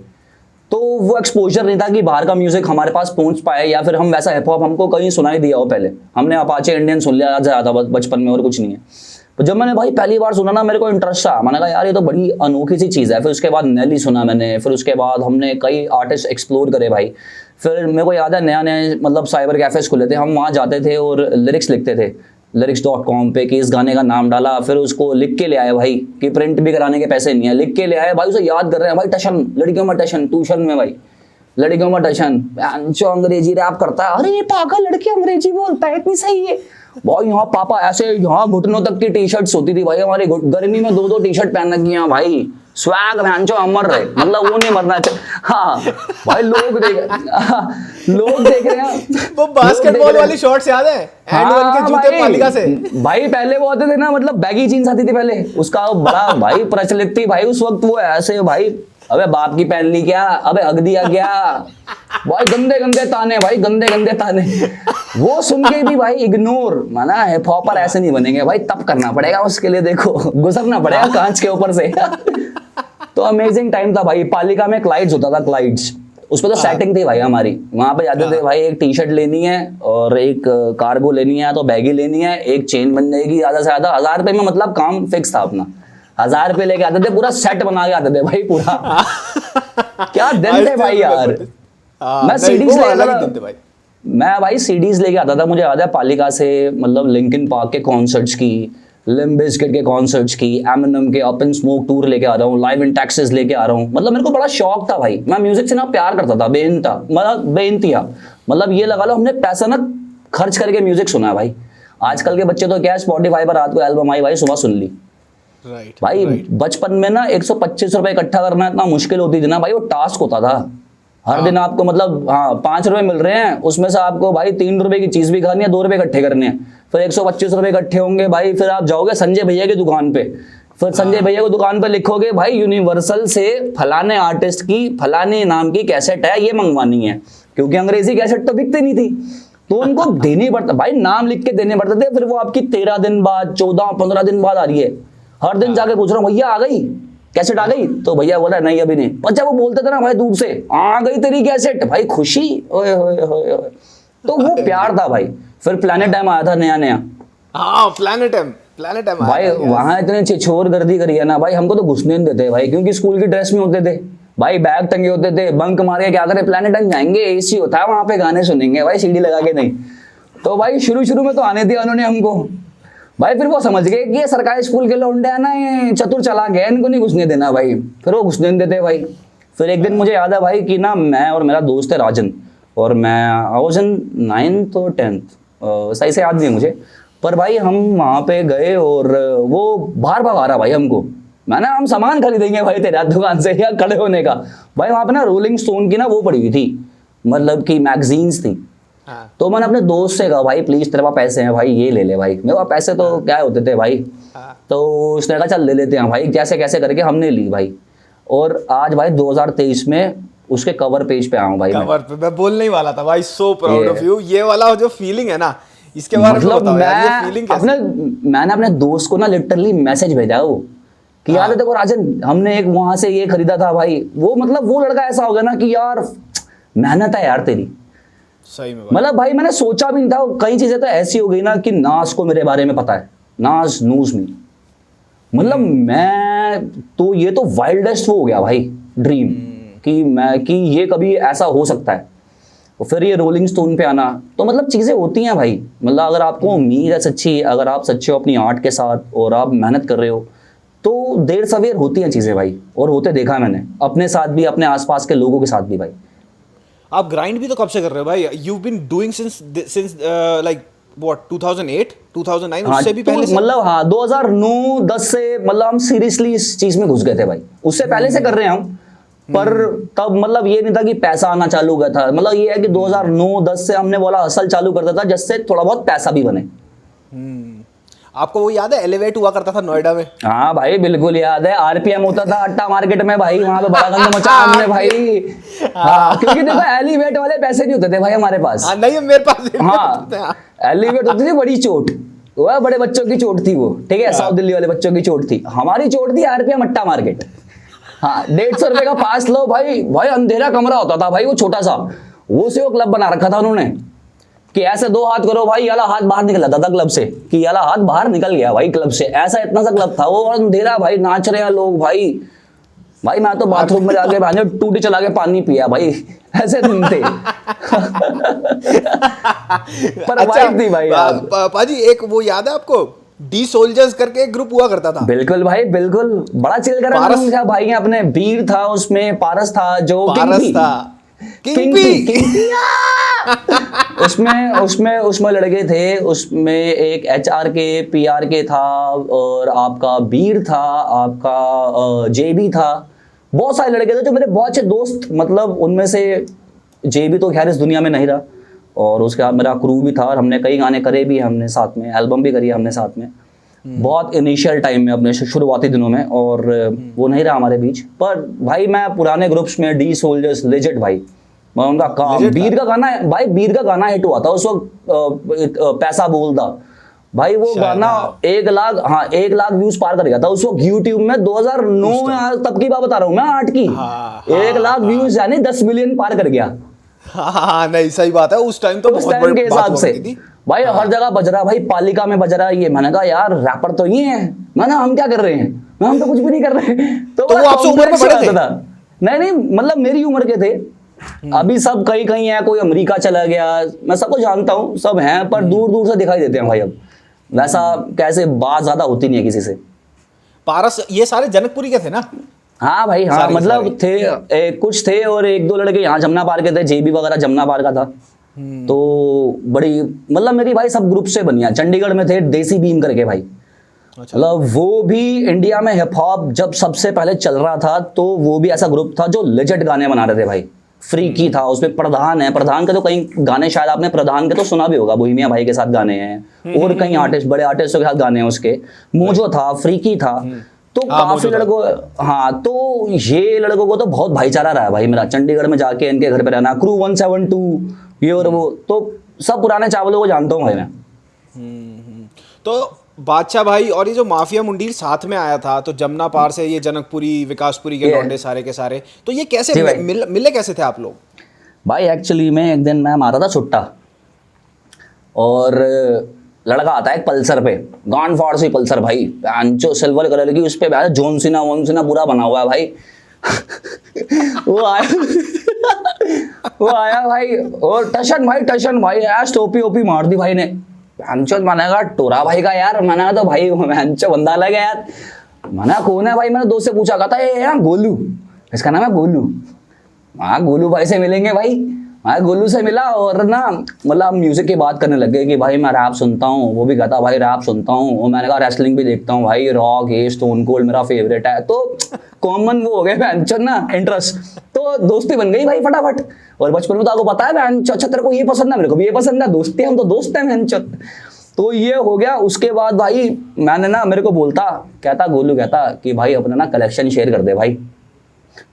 तो वो एक्सपोजर नहीं था कि बाहर का म्यूजिक हमारे पास पहुंच पाए, या फिर हम वैसा हिप हॉप हमको कहीं सुनाई दिया हो। पहले हमने अपाचे इंडियन सुन लिया ज़्यादा बचपन में, और कुछ नहीं है। तो जब मैंने भाई पहली बार सुना ना, मेरे को इंटरेस्ट आया, मैंने कहा यार ये तो बड़ी अनोखी सी चीज़ है। फिर उसके बाद नेली सुना मैंने, फिर उसके बाद हमने कई आर्टिस्ट एक्सप्लोर करे भाई। फिर मेरे को याद है नया नया मतलब साइबर कैफेज खुले थे, हम वहाँ जाते थे और लिरिक्स लिखते थे lyrics.com पे कि इस गाने का नाम डाला, फिर उसको लिख के ले आए भाई, कि प्रिंट भी कराने के पैसे नहीं है, लिख के ले आए भाई, उसे याद कर रहे हैं भाई। टशन, लड़कियों में टशन, ट्यूशन में भाई लड़कियों में टशन, जो अंग्रेजी रैप करता है, अरे ये पागल लड़की अंग्रेजी बोलता है, इतनी सही है भाई। यहाँ पापा ऐसे, यहाँ घुटनों तक की टी शर्ट्स होती थी भाई हमारी, गर्मी में 2-2 टी शर्ट पहन रखी हैं भाई, स्वैग भैंचो अमर रहे, मतलब वो नहीं मरना चाहिए। हाँ भाई लोग देख रहे हैं। वो बास्केटबॉल वाली शॉट्स याद है, एंड वन के जूते पालिका से भाई, पहले वो होते थे ना, मतलब बैगी जीन्स आती थी पहले, उसका बड़ा भाई प्रचलित थी भाई उस वक्त। वो ऐसे भाई, अबे बाप की पहन ली क्या, अबे हक दिया क्या भाई, गंदे गंदे ताने भाई, गंदे गंदे ताने। वो सुन के भी भाई इग्नोर, माना हिप हॉपर ऐसे नहीं बनेंगे भाई, तब करना पड़ेगा उसके लिए, देखो गुजरना पड़ेगा कांच के ऊपर से। तो अमेजिंग टाइम था भाई। पालिका में क्लाइड्स होता था, क्लाइड्स, उस पर तो सेटिंग थी भाई हमारी। वहां पे जाते थे भाई, एक टी शर्ट लेनी है और एक कार्गो लेनी है, तो बैगी लेनी है, एक चेन बन जाएगी, ज्यादा से ज्यादा 1000 रुपए में, मतलब काम फिक्स था अपना। 1000 रुपए लेके आते थे, पूरा सेट बना के आते थे भाई पूरा। क्या दिन थे भाई यार। मैं सीडीज लेके आता था, मुझे याद है पालिका से, मतलब लिंकिन पार्क के कॉन्सर्ट्स की, लिम्ब बिज़किट के कॉन्सर्ट्स की, एमिनेम के अप इन स्मोक टूर लेके आ रहा हूँ, लाइव इन टेक्सास लेके आ रहा हूँ। मतलब मेरे को बड़ा शौक था भाई, मैं म्यूजिक से ना प्यार करता था बेइंतहा। मतलब ये लगा लो हमने पैसा ना खर्च करके म्यूजिक सुना है भाई। आजकल के बच्चे तो क्या है, स्पॉटिफाई पर रात को एल्बम आई भाई, सुबह सुन ली। भाई बचपन में ना 125 रुपए इकट्ठा करना इतना मुश्किल होती थी ना भाई, वो टास्क होता था। हर दिन आपको मतलब हाँ 5 रुपए मिल रहे हैं, उसमें से आपको भाई 3 रुपए की चीज भी खानी है, 2 रुपए इकट्ठे करने हैं, फिर 125 रुपए इकट्ठे होंगे भाई, फिर आप जाओगे संजय भैया की दुकान पे, फिर संजय भैया की दुकान पे लिखोगे भाई यूनिवर्सल से फलाने आर्टिस्ट की फलाने नाम की कैसेट है ये मंगवानी है, क्योंकि अंग्रेजी कैसेट तो बिकती नहीं थी, तो उनको देनी पड़ता भाई, नाम लिख के देने पड़ते थे, फिर वो आपकी 13 दिन बाद 14-15 दिन बाद आ रही है। हर दिन जाके पूछ रहा हूँ भैया आ गई कैसेट, आ गई? तो भैया बोला नहीं अभी नहीं। पर जब वो बोलते थे ना भाई दूर से आ गई तेरी कैसेट, भाई खुशी ओए होए होए होए, तो वो प्यार था भाई। फिर प्लैनेट टाइम आया था नया नया, हाँ प्लैनेट टाइम भाई वहां इतने छिछोर गर्दी करी है ना भाई, हमको तो घुसने नहीं देते भाई, क्योंकि स्कूल की ड्रेस में होते थे भाई, बैग टंगे होते थे, बंक मार के क्या करे प्लैनेट टाइम जाएंगे, एसी होता है वहां पे, गाने सुनेंगे भाई सीडी लगा के नहीं। तो भाई शुरू में तो आने दिया उन्होंने हमको भाई, फिर वो समझ गए कि ये सरकारी स्कूल के लौंडे है ना, ये चतुर चला गया, इनको नहीं घुसने देना भाई, फिर वो घुसने नहीं देते भाई। फिर एक दिन मुझे याद है भाई कि ना मैं और मेरा दोस्त है राजन, और मैं आई वाज इन 9th और 10th, सही से याद नहीं है मुझे, पर भाई हम वहाँ पे गए और वो बाहर भगा रहा भाई हमको, मैंने हम सामान खरीदेंगे भाई तेरा दुकान से या खड़े होने का। भाई वहाँ पे ना रोलिंग स्टोन की ना वो पड़ी हुई थी, मतलब कि मैगजीन्स थी। हाँ। तो मैंने अपने दोस्त से कहा भाई प्लीज तेरे पास पैसे हैं भाई ये ले ले भाई, मेरे पास पैसे तो क्या होते थे भाई। हाँ। तो उसने कहा चल ले लेते हैं भाई, कैसे कैसे करके हमने ली भाई, और आज भाई 2023 में उसके कवर पेज पे आया हूँ भाई। कवर पे मैं बोलने ही वाला था भाई, सो प्राउड ऑफ यू। ये वाला जो फीलिंग है ना, इसके बारे में मतलब बताओ यार, ये फीलिंग कैसी? मैंने अपने दोस्त को ना लिटरली मैसेज भेजा वो कि यार देखो राजन हमने एक वहां से ये खरीदा था भाई, वो मतलब वो लड़का ऐसा हो गया ना कि यार मेहनत है यार तेरी, सही में मतलब भाई मैंने सोचा भी नहीं था। कई चीजें तो ऐसी हो गई ना कि नाज को मेरे बारे में पता है, नाज नूज मी, मतलब मैं तो ये तो वाइल्डेस्ट वो हो गया भाई ड्रीम कि ये कभी ऐसा हो सकता है। और फिर ये रोलिंग स्टोन पे आना, तो मतलब चीज़ें होती हैं भाई, मतलब अगर आपको उम्मीद है सच्ची, अगर आप सच्चे हो अपनी आर्ट के साथ और आप मेहनत कर रहे हो, तो देर सवेर होती हैं चीज़ें भाई, और होते देखा है मैंने अपने साथ भी, अपने आसपास के लोगों के साथ भी भाई। आप ग्राइंड भी तो कब से कर रहे हो भाई? You been doing since like what 2008 2009, उससे भी पहले से? मतलब हाँ 2009-10 से मतलब हम सीरियसली इस चीज में घुस गए थे भाई, उससे पहले से कर रहे हैं हम, पर तब मतलब ये नहीं था कि पैसा आना चालू हुआ था, मतलब ये है कि 2009-10 से हमने बोला हसल चालू कर दिया था, जिससे थोड़ा बहुत पैसा भी बने। आपको वो याद है एलिवेट हुआ करता था नोएडा में? हाँ भाई बिल्कुल याद है, आरपीएम होता था अट्टा मार्केट में भाई, वहां पे बड़ा गंद मचा हमने भाई। हाँ क्योंकि देखो एलिवेट वाले पैसे नहीं होते थे भाई हमारे पास। हाँ नहीं मेरे पास। हाँ एलिवेट होती थी बड़ी चोट, वह बड़े बच्चों की चोट थी वो, ठीक है, साउथ दिल्ली वाले बच्चों की चोट थी, हमारी चोट थी आरपीएम अट्टा मार्केट। हाँ 150 रुपए का पास लो भाई, भाई अंधेरा कमरा होता था भाई वो छोटा सा, वो से वो क्लब बना रखा था उन्होंने कि ऐसे 2 हाथ करो भाई, याला हाथ बाहर निकल जाता था क्लब से, कि याला हाथ बाहर निकल गया भाई क्लब से, ऐसा इतना सा क्लब था वो, और अंधेरा भाई, नाच रहे हैं लोग भाई। भाई मैं तो बाथरूम में जाके भाई टूटी चला के पानी पिया भाई, ऐसे दिन थे। पर वाइब थी भाई यार। पाजी एक वो याद है आपको, डी सोल्जर्स करके एक ग्रुप हुआ करता था? बिल्कुल भाई बिल्कुल, बड़ा चिल करा भाई अपने, बीर था उसमें, पारस था, जो पारस था, उसमें लड़के थे, उसमें एक एचआर के पीआर के था, और आपका बीर था, आपका जेबी था, बहुत सारे लड़के थे जो मेरे बहुत अच्छे दोस्त, मतलब उनमें से जेबी तो खैर इस दुनिया में नहीं रहा, और उसके बाद मेरा क्रू भी था, और हमने कई गाने करे भी हमने साथ में, एल्बम भी करी हमने साथ में, बहुत इनिशियल टाइम में अपने शुरुआती दिनों में, और वो नहीं रहा हमारे बीच। पर भाई मैं पुराने ग्रुप्स में डी सोल्जर्स लेजेंड भाई, मैं उनका काम, बीर का गाना भाई, बीर का गाना हिट हुआ था उस वक्त, पैसा बोलता भाई, वो गाना 1 लाख, हाँ 1 लाख व्यूज पार कर गया था उस वक्त यूट्यूब में, 2009 तब की बात बता रहा हूँ मैं, 8 की। 1 लाख व्यूज यानी 10 मिलियन पार कर गया। हाँ नहीं सही बात है, उस टाइम तो उस टाइम के हिसाब से भाई हर जगह बज रहा भाई, पालिका में बज रहा है ये, मैंने कहा यार रैपर तो ये है, मैंने हम क्या कर रहे हैं, हम तो कुछ भी नहीं कर रहे। तो वो आपसे उम्र में बड़े थे? नहीं मतलब मेरी उम्र के थे, अभी सब कहीं कहीं है, कोई अमेरिका चला गया, मैं सबको जानता हूँ, सब हैं, पर दूर दूर से दिखाई देते हैं भाई, अब वैसा कैसे बात ज्यादा होती नहीं है किसी से। पारस ये सारे जनकपुरी के थे ना? हाँ भाई हाँ, मतलब थे कुछ थे, और 1-2 लड़के यहाँ जमुना पार के थे, जेबी वगैरह जमुना पार का था। तो बड़ी मतलब मेरी भाई सब ग्रुप से बनिया, चंडीगढ़ में थे देसी बीम करके भाई, मतलब वो भी इंडिया में हिप हॉप जब सबसे पहले चल रहा था, तो वो भी ऐसा ग्रुप था जो लेजेंड गाने बना रहे थे भाई, फ्रीकी था, उसमें प्रधान है, प्रधान के तो कई गाने शायद आपने प्रधान के तो सुना भी होगा, बोहेमिया भाई के साथ गाने हैं, और कई आर्टिस्ट, बड़े आर्टिस्टों के साथ गाने हैं उसके। मोजो था, फ्रीकी था, तो काफी लड़कों, हाँ, तो ये लड़कों को तो बहुत भाईचारा रहा है भाई मेरा, चंडीगढ़ में जाके इनके घर पे रहना, क्रू 172 ये और वो, तो सब पुराने चावलों को जानता हूँ भाई मैं। तो बादशाह भाई और ये जो माफिया मुंडीर साथ में आया था, तो जमुना पार से ये जनकपुरी विकासपुरी के लौंडे सारे के सारे, तो ये कैसे मिले कैसे थे आप लोग? भाई एक्चुअली में एक दिन मैं मारा था छुट्टा, और लड़का आता है एक पल्सर पे, गांड फाड़ सी पल्सर भाई, जो सिल्वर कलर की, उस पे जॉन सीना पूरा बना हुआ है भाई। वो आया भाई, और टशन भाई ऐश टोपी ओपी मार दी भाई ने। मैंने कहा टोरा भाई का यार, मैंने कहा तो भाई बंदा लग गया यार। मैंने कौन है भाई, मैंने दोस्त से पूछा, कहता है यार गोलू, इसका नाम है गोलू। हाँ गोलू भाई से मिलेंगे भाई। हाँ गोलू से मिला, और ना मतलब म्यूजिक की बात करने लग गए कि भाई मैं रैप सुनता हूँ, वो भी कहता भाई रैप सुनता हूँ, और मैंने कहा रेसलिंग भी देखता हूँ भाई, रॉक ये स्टोन कोल्ड मेरा फेवरेट है, तो कॉमन वो हो गए भैंचोद ना इंटरेस्ट, तो दोस्ती बन गई भाई फटाफट। और बचपन में तो आपको पता है भैंचोद, अच्छा तेरे को ये पसंद है, मेरे को भी ये पसंद है, दोस्ती हम तो दोस्त हैं भैंचोद। तो ये हो गया। उसके बाद भाई मैंने ना, मेरे को बोलता, कहता गोलू कहता कि भाई अपना ना कलेक्शन शेयर कर दे भाई,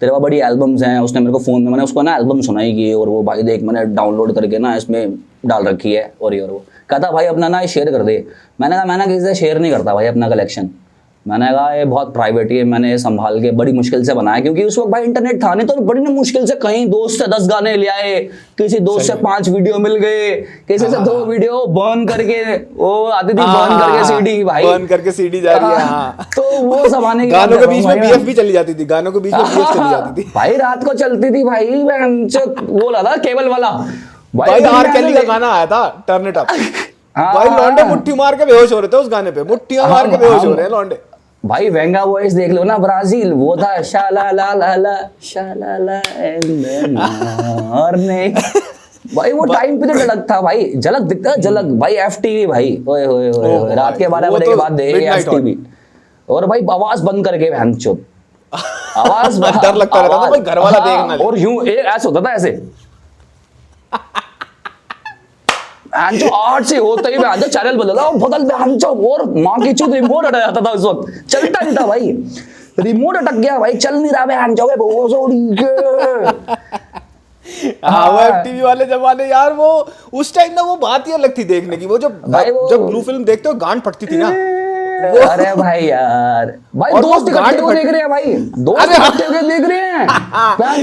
तेरे पास बड़ी एल्बम्स हैं। उसने मेरे को फ़ोन में, मैंने उसको ना एल्बम सुनाई की, और वो भाई देख मैंने डाउनलोड करके ना इसमें डाल रखी है, और ये और वो कहता भाई अपना ना शेयर कर दे। मैंने कहा मैंने किसी से शेयर नहीं करता भाई अपना कलेक्शन, मैंने कहा ये बहुत प्राइवेट है, मैंने ये संभाल के बड़ी मुश्किल से बनाया, क्योंकि उस वक्त भाई इंटरनेट था नहीं, तो बड़ी मुश्किल से कहीं दोस्त से 10 गाने ले आए, किसी दोस्त से 5 वीडियो मिल गए, किसी से 2 वीडियो बर्न करके, वो आती थी बर्न करके सीडी भाई, बर्न करके सीडी जा रही है। हाँ। तो वो जमाने गानों के बीच में बीएफ भी चली जाती थी, गानों के बीच में बीएफ चली जाती थी भाई, रात को चलती थी भाई, वो लगा केबल वाला भाई, आर केली का गाना आया था टर्न इट अप भाई, लौंडे मुट्ठी मार के बेहोश हो रहे थे उस गाने पे, मुट्ठियां मार के बेहोश हो रहे हैं लौंडे भाई। वेंगा वॉइस देख लो ना, ब्राजील, वो था शाला ला ला ला शाला ला और नहीं भाई, वो टाइम पे तो झलक था भाई, झलक दिखता है, झलक भाई, एफटीवी भाई, ओए होए होए, रात के 12 बजे के बाद देखे एफटीवी, और भाई आवाज बंद करके भैंचोद, आवाज डर लगता रहता था भाई, घर वाला देखना, और यूं ऐसे होता था, ऐसे जो 8 से होता ही मैं चैनल बदला बदल और माँ की चूत रिमोट हटा जाता था उस वक्त, चलता नहीं था भाई, रिमोट अटक गया भाई, चल नहीं रहा भाई, वो एफटीवी वाले जमाने यार, वो उस टाइम ना वो बात ही अलग थी देखने की, वो जब ब्लू फिल्म देखते हो गांड फटती थी ना। अरे भाई यार, भाई दोस्त इकट्ठे हो देख रहे हैं भाई, दोस्त इकट्ठे होकर देख रहे हैं,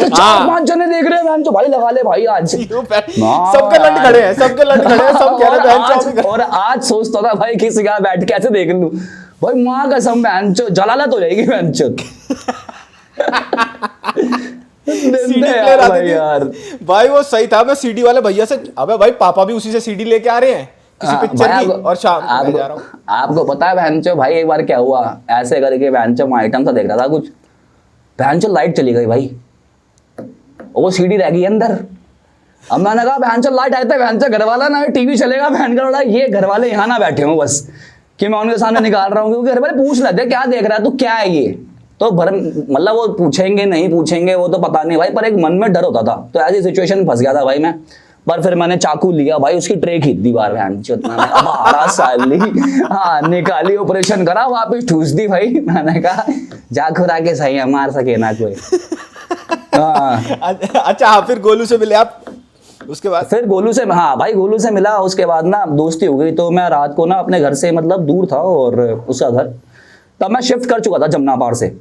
4-5 जने देख रहे हैं, भाई लगा ले भाई आज, सबके लंड खड़े हैं, सब कह रहे हैं, और आज सोचता था भाई किसी का बैठ के ऐसे देख लूं भाई, माँ कसम भैंचो जलालत हो जाएगी भैंचो। सीडी प्लेयर आती थी भाई, वो सही था। मैं सीडी वाले भैया से, अबे भाई पापा भी उसी से सीडी लेके आ रहे हैं किसी पिक्चर की, और शाम को जा रहा हूं। आपको पता है भैंचो भाई, एक बार क्या हुआ, ऐसे करके भैंचो मैं आइटम सा देख रहा था कुछ, भैंचो लाइट चली गई भाई, वो सीडी रह गई अंदर। अब मैंने कहा भैंचो लाइट आते भैंचो घर वाला ना टीवी चलेगा, भैन का ये घर वाले यहाँ ना बैठे हो बस, कि मैं उनके सामने निकाल रहा हूँ, क्योंकि घर वाले पूछ रहे थे क्या देख रहा है तू, क्या है ये, तो मतलब वो पूछेंगे नहीं पूछेंगे वो तो पता नहीं भाई, पर एक मन में डर होता था, तो ऐसी सिचुएशन फंस गया था भाई मैं। पर फिर मैंने चाकू लिया भाई, उसकी ट्रे खींच दी बार, 12 साल ली, हाँ निकाली, ऑपरेशन करा, वापस ठूस दी भाई। मैंने कहा जा खुरा के सही है, मार सके ना कोई। अच्छा फिर गोलू से मिले आप उसके बाद? फिर गोलू से, हाँ भाई गोलू से मिला, उसके बाद ना दोस्ती हो गई। तो मैं रात को ना अपने घर से मतलब दूर था, और उसका घर तब मैं शिफ्ट कर चुका था जमुना पार से।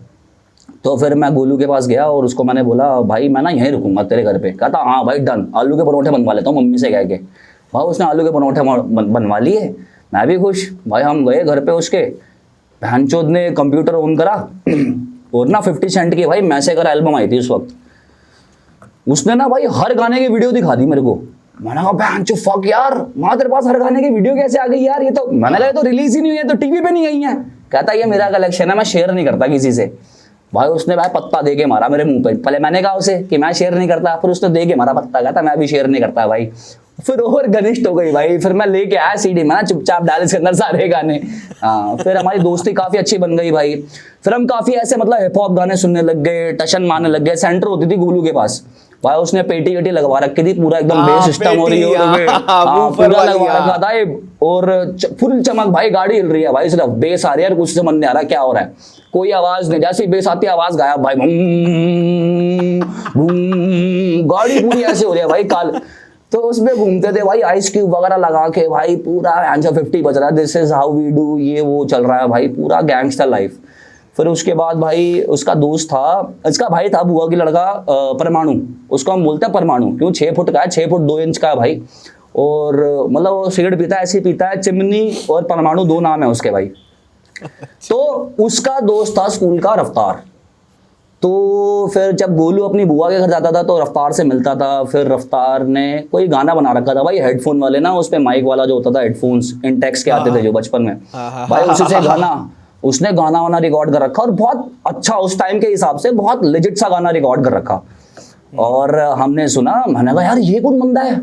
तो फिर मैं गोलू के पास गया और उसको मैंने बोला भाई मैं ना यहीं रुकूंगा तेरे घर पे। कहता हाँ भाई डन, आलू के परोठे बनवा लेता हूँ मम्मी से कह के। भाई उसने आलू के परोठे बनवा लिए, मैं भी खुश। भाई हम गए घर पे उसके, बहनचोद ने कंप्यूटर ऑन करा और ना 50 सेंट की भाई मैसे कर एल्बम आई थी उस वक्त। उसने ना भाई हर गाने की वीडियो दिखा दी मेरे को। मैंने कहा बहनचोद फक यार, माँ तेरे पास हर गाने की वीडियो कैसे आ गई यार, ये तो मैंने कहा तो रिलीज ही नहीं हुई है, तो टीवी पे नहीं आई है। कहता ये मेरा कलेक्शन है, मैं शेयर नहीं करता किसी से। भाई उसने भाई पत्ता दे के मारा मेरे मुंह पे। पहले मैंने कहा उसे कि मैं शेयर नहीं करता, फिर उसने दे के मारा पत्ता, कहता मैं भी शेयर नहीं करता भाई। फिर और घनिष्ठ हो गई भाई। फिर मैं लेके आया सीडी, मैं चुपचाप डाल इसके अंदर सारे गाने। हाँ फिर हमारी दोस्ती काफी अच्छी बन गई भाई। फिर हम काफी ऐसे मतलब हिप हॉप गाने सुनने लग गए, टशन मारने लग गए। सेंटर होती थी गोलू के पास, भाई उसने पेटी वेटी लगवा रखी थी, पूरा एकदम बेस सिस्टम हो रही पेटी, हाँ, पूरा लगवा रखा था ये, और फुल चमक भाई, गाड़ी हिल रही है भाई, सिर्फ बेस आ रही है, कुछ समझ नहीं आ रहा क्या हो रहा है, कोई आवाज नहीं, जैसे ही बेस आती है आवाज गायब भाई, गाड़ी पूरी ऐसे हो रही है भाई काल। तो उसमें घूमते थे भाई, आइस क्यूब वगैरह लगा के भाई, पूरा आंसर 50 बज रहा है, this is how we do, ये वो चल रहा है भाई, पूरा गैंगस्टर लाइफ। फिर उसके बाद भाई उसका दोस्त था, इसका भाई था बुआ की लड़का, परमाणु, उसको हम बोलते हैं परमाणु, क्यों 6 फुट का है, 6 फुट 2 इंच का है भाई, और मतलब वो सिगरेट पीता है, ऐसे ही पीता है, चिमनी और परमाणु 2 नाम है उसके भाई। तो उसका दोस्त था स्कूल का रफ्तार। तो फिर जब गोलू अपनी बुआ के घर जाता था तो रफ्तार से मिलता था, फिर रफ्तार ने कोई गाना बना रखा था भाई, हेडफोन वाले ना, उस पे माइक वाला जो होता था, हेडफोन्स इंटेक्स के आते थे जो बचपन में भाई, उसी से गाना, उसने गाना वाना रिकॉर्ड कर रखा, और बहुत अच्छा उस टाइम के हिसाब से बहुत लेजिट सा गाना रिकॉर्ड कर रखा। और हमने सुना, मैंने कहा यार ये कौन बंदा है,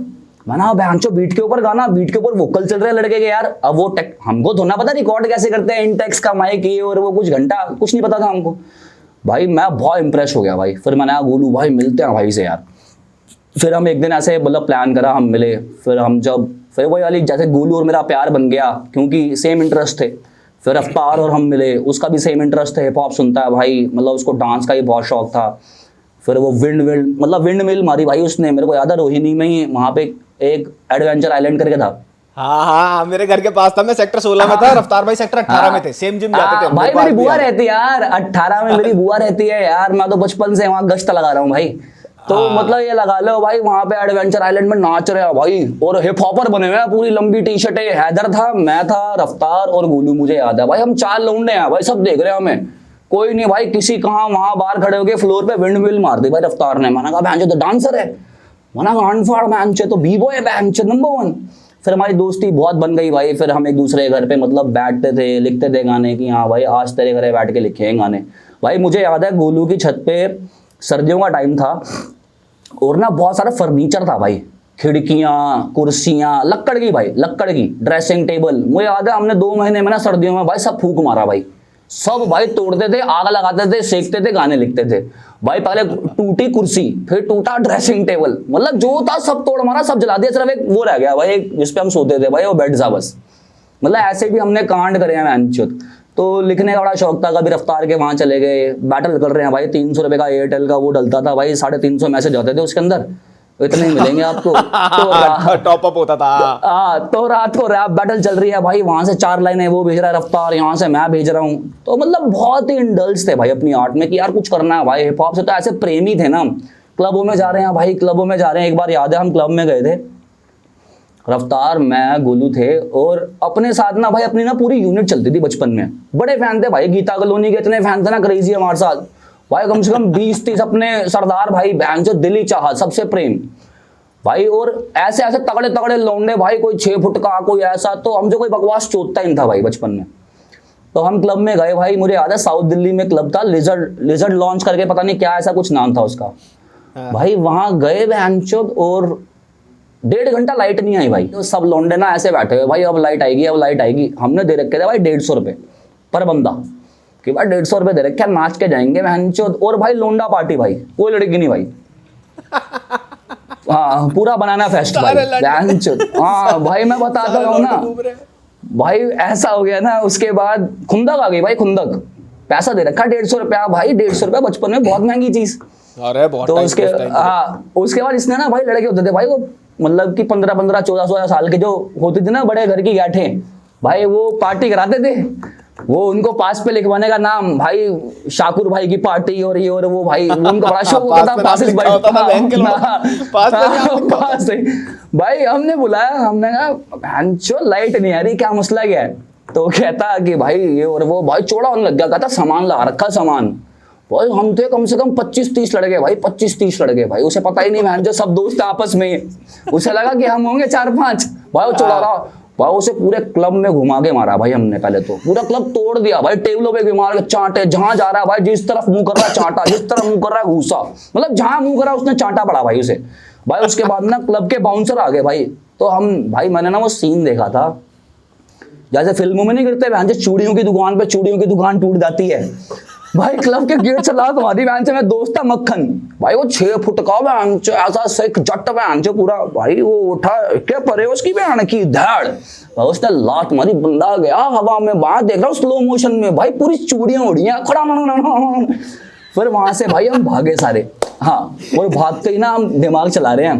मैंने बहनचो बीट के ऊपर गाना, बीट के ऊपर वोकल चल रहे हैं लड़के के यार। अब वो हमको तो ना पता रिकॉर्ड कैसे करते हैं, इंटेक्स का माइक ये और वो, कुछ घंटा कुछ नहीं पता था हमको भाई। मैं बहुत इंप्रेस हो गया भाई। फिर मैंने कहा गोलू भाई मिलते हैं भाई से यार। फिर हम एक दिन ऐसे मतलब प्लान करा, हम मिले, फिर हम जब फिर वही वाली जैसे गोलू और मेरा प्यार बन गया, क्योंकि सेम इंटरेस्ट थे। फिर रफ्तार और हम मिले, उसका भी सेम इंटरेस्ट है, हिप हॉप सुनता है भाई, मतलब उसको डांस का ही बहुत शौक था। फिर वो विंड मिल मारी भाई उसने, मेरे को याद है रोहिणी में ही, वहाँ पे एक एडवेंचर आइलैंड करके था। हाँ, मेरे घर के पास था, मैं सेक्टर 16 में था, रफ्तार भाई सेक्टर 18 में थे, सेम जिम जाते थे भाई। मेरी बुआ रहती है यार 18 में, मेरी बुआ रहती है यार, मैं तो बचपन से वहाँ गश्त लगा रहा हूँ भाई। तो मतलब ये लगा लो भाई, वहाँ पे एडवेंचर आइलैंड में नाच रहे हैं भाई, और हिप हॉपर बने हुए हैं, पूरी लंबी टी शर्ट है। हैदर था, मैं था, रफ्तार और गोलू, मुझे याद है भाई, हम 4 लौंडे हैं भाई, सब देख रहे हैं हमें, कोई नहीं भाई, किसी कहाँ वहाँ बाहर खड़े होके फ्लोर पे विंड मिल मार दी भाई रफ्तार ने। मैंने कहा बहन तो डांसर है, मैंने कहा अनफाड़ बहन तो बी बॉय है बहन नंबर 1। फिर हमारी दोस्ती बहुत बन गई भाई। फिर हम एक दूसरे घर पे मतलब बैठते थे, लिखते थे गाने कि हाँ भाई आज तेरे घरे बैठ के लिखे हैं गाने भाई। मुझे याद है गोलू की छत पे सर्दियों का टाइम था, और ना बहुत सारा फर्नीचर था भाई, खिड़कियाँ, कुर्सियाँ, लक्कड़ की भाई, लक्कड़ की ड्रेसिंग टेबल। मुझे याद है हमने 2 महीने में ना सर्दियों में भाई सब फूंक मारा भाई, सब भाई तोड़ते थे, आग लगाते थे, सेकते थे, गाने लिखते थे भाई। पहले टूटी कुर्सी, फिर टूटा ड्रेसिंग टेबल, मतलब जो था सब तोड़ मारा, सब जला दिया, सिर्फ एक वो रह गया भाई जिसपे हम सोते थे भाई, वो बेड था बस। मतलब ऐसे भी हमने कांड करे हैं मैंचुत। तो लिखने का बड़ा शौक था, कभी रफ्तार के वहाँ चले गए, बैटल कर रहे हैं भाई, 300 रुपये का एयरटेल का वो डलता था भाई, 350 मैसेज होते थे उसके अंदर, इतने ही मिलेंगे आपको। तो टॉप अप होता था। तो रात को रैप बैटल चल रही है भाई, वहां से 4 लाइनें वो भेज रहा है रफ्तार, यहाँ से मैं भेज रहा हूँ। तो मतलब बहुत ही इंडल्ज थे भाई अपनी आर्ट में कि यार कुछ करना है भाई। हिप हॉप से तो ऐसे प्रेमी थे ना, क्लबों में जा रहे हैं भाई, क्लबों में जा रहे हैं। एक बार याद है हम क्लब में गए थे, रफ्तार, मैं, गोलू थे, और अपने साथ ना भाई अपनी ना पूरी यूनिट चलती थी बचपन में। बड़े फैन थे भाई, गीता कॉलोनी के इतने फैन थे ना, क्रेजी हमारे साथ भाई, कम से कम 20-30 अपने सरदार भाई, बहन जो दिली चाहत, सबसे प्रेम भाई। और ऐसे ऐसे तगड़े तगड़े लौंडे भाई, कोई 6 फुट का, कोई ऐसा। तो हमसे कोई बकवास चोटता ही नहीं था भाई बचपन में। तो हम क्लब में गए भाई, मुझे याद है साउथ दिल्ली में क्लब था, लिजर्ड लॉन्च करके, पता नहीं क्या ऐसा कुछ नाम था उसका भाई। वहां गए बहनचोद, और 1.5 घंटा लाइट नहीं आई भाई। तो सब लौंडे ना ऐसे बैठे हुए भाई, अब लाइट आएगी, अब लाइट आएगी। हमने दे रखे थे भाई 150 रुपये पर बंदा, कि भाई 150 रुपये दे रखे, नाच के जाएंगे बहनचोद। और भाई लोंडा पार्टी भाई, कोई लड़की नहीं भाई। हाँ, पूरा बनाना फेस्ट भाई, हाँ भाई, मैं बताता हूँ ना भाई, ऐसा हो गया ना। उसके बाद खुंदक आ गई भाई, खुंदक, पैसा दे रखा 150 रुपया भाई। 150 रुपया बचपन में बहुत महंगी चीज। अरे बहुत। तो उसके बाद इसने ना भाई, लड़के होते थे भाई वो, मतलब कि 15-15, 14-16 साल के जो होते थे ना, बड़े घर की गाठे भाई, वो पार्टी कराते थे। वो उनको पास पे लिखवाने का नाम भाई, शाकुर भाई की पार्टी, और ये और वो भाई, उनको बड़ा शौक होता था पासेस भाई। हमने बुलाया, हमने कहा लाइट नहीं आ रही, क्या मसला क्या है? तो कहता कि भाई ये और वो, भाई चौड़ा होने लग गया, कहता सामान ला रखा सामान भाई। हम थे कम से कम 25-30 लड़के भाई, 25-30 लड़के भाई। उसे पता ही नहीं बहन जो सब दोस्त आपस में, उसे लगा कि हम होंगे 4-5 भाई। वो चौड़ा रहा भाई, उसे पूरे क्लब में घुमा के मारा भाई हमने। पहले तो पूरा क्लब तोड़ दिया भाई, टेबलों पे भी मार के चांटे, जहां जा रहा है भाई, जिस तरफ मुंह कर रहा है चांटा, जिस तरफ मुंह कर रहा है घूसा, मतलब जहां मुंह कर रहा है उसने चांटा पड़ा भाई उसे भाई। उसके बाद ना क्लब के बाउंसर आ गए भाई। तो हम भाई, मैंने ना वो सीन देखा था जैसे फिल्मों में नहीं करते, चूड़ियों की दुकान पे चूड़ियों की दुकान टूट जाती है भाई क्लब के गेट से लात मारी बहन से, मैं दोस्त था मक्खन भाई, वो 6 फुट का बहन से ऐसा सिक जट बहन से पूरा भाई, वो उठा क्या परे उसकी बहन की धड़ भाई, उसने लात मारी, बंदा गया हवा में, बाहर देख रहा हूँ स्लो मोशन में भाई, पूरी चूड़ियां उड़ी हैं खड़ा। फिर वहां से भाई हम भागे सारे, हाँ और भागते ही ना हम दिमाग चला रहे हैं,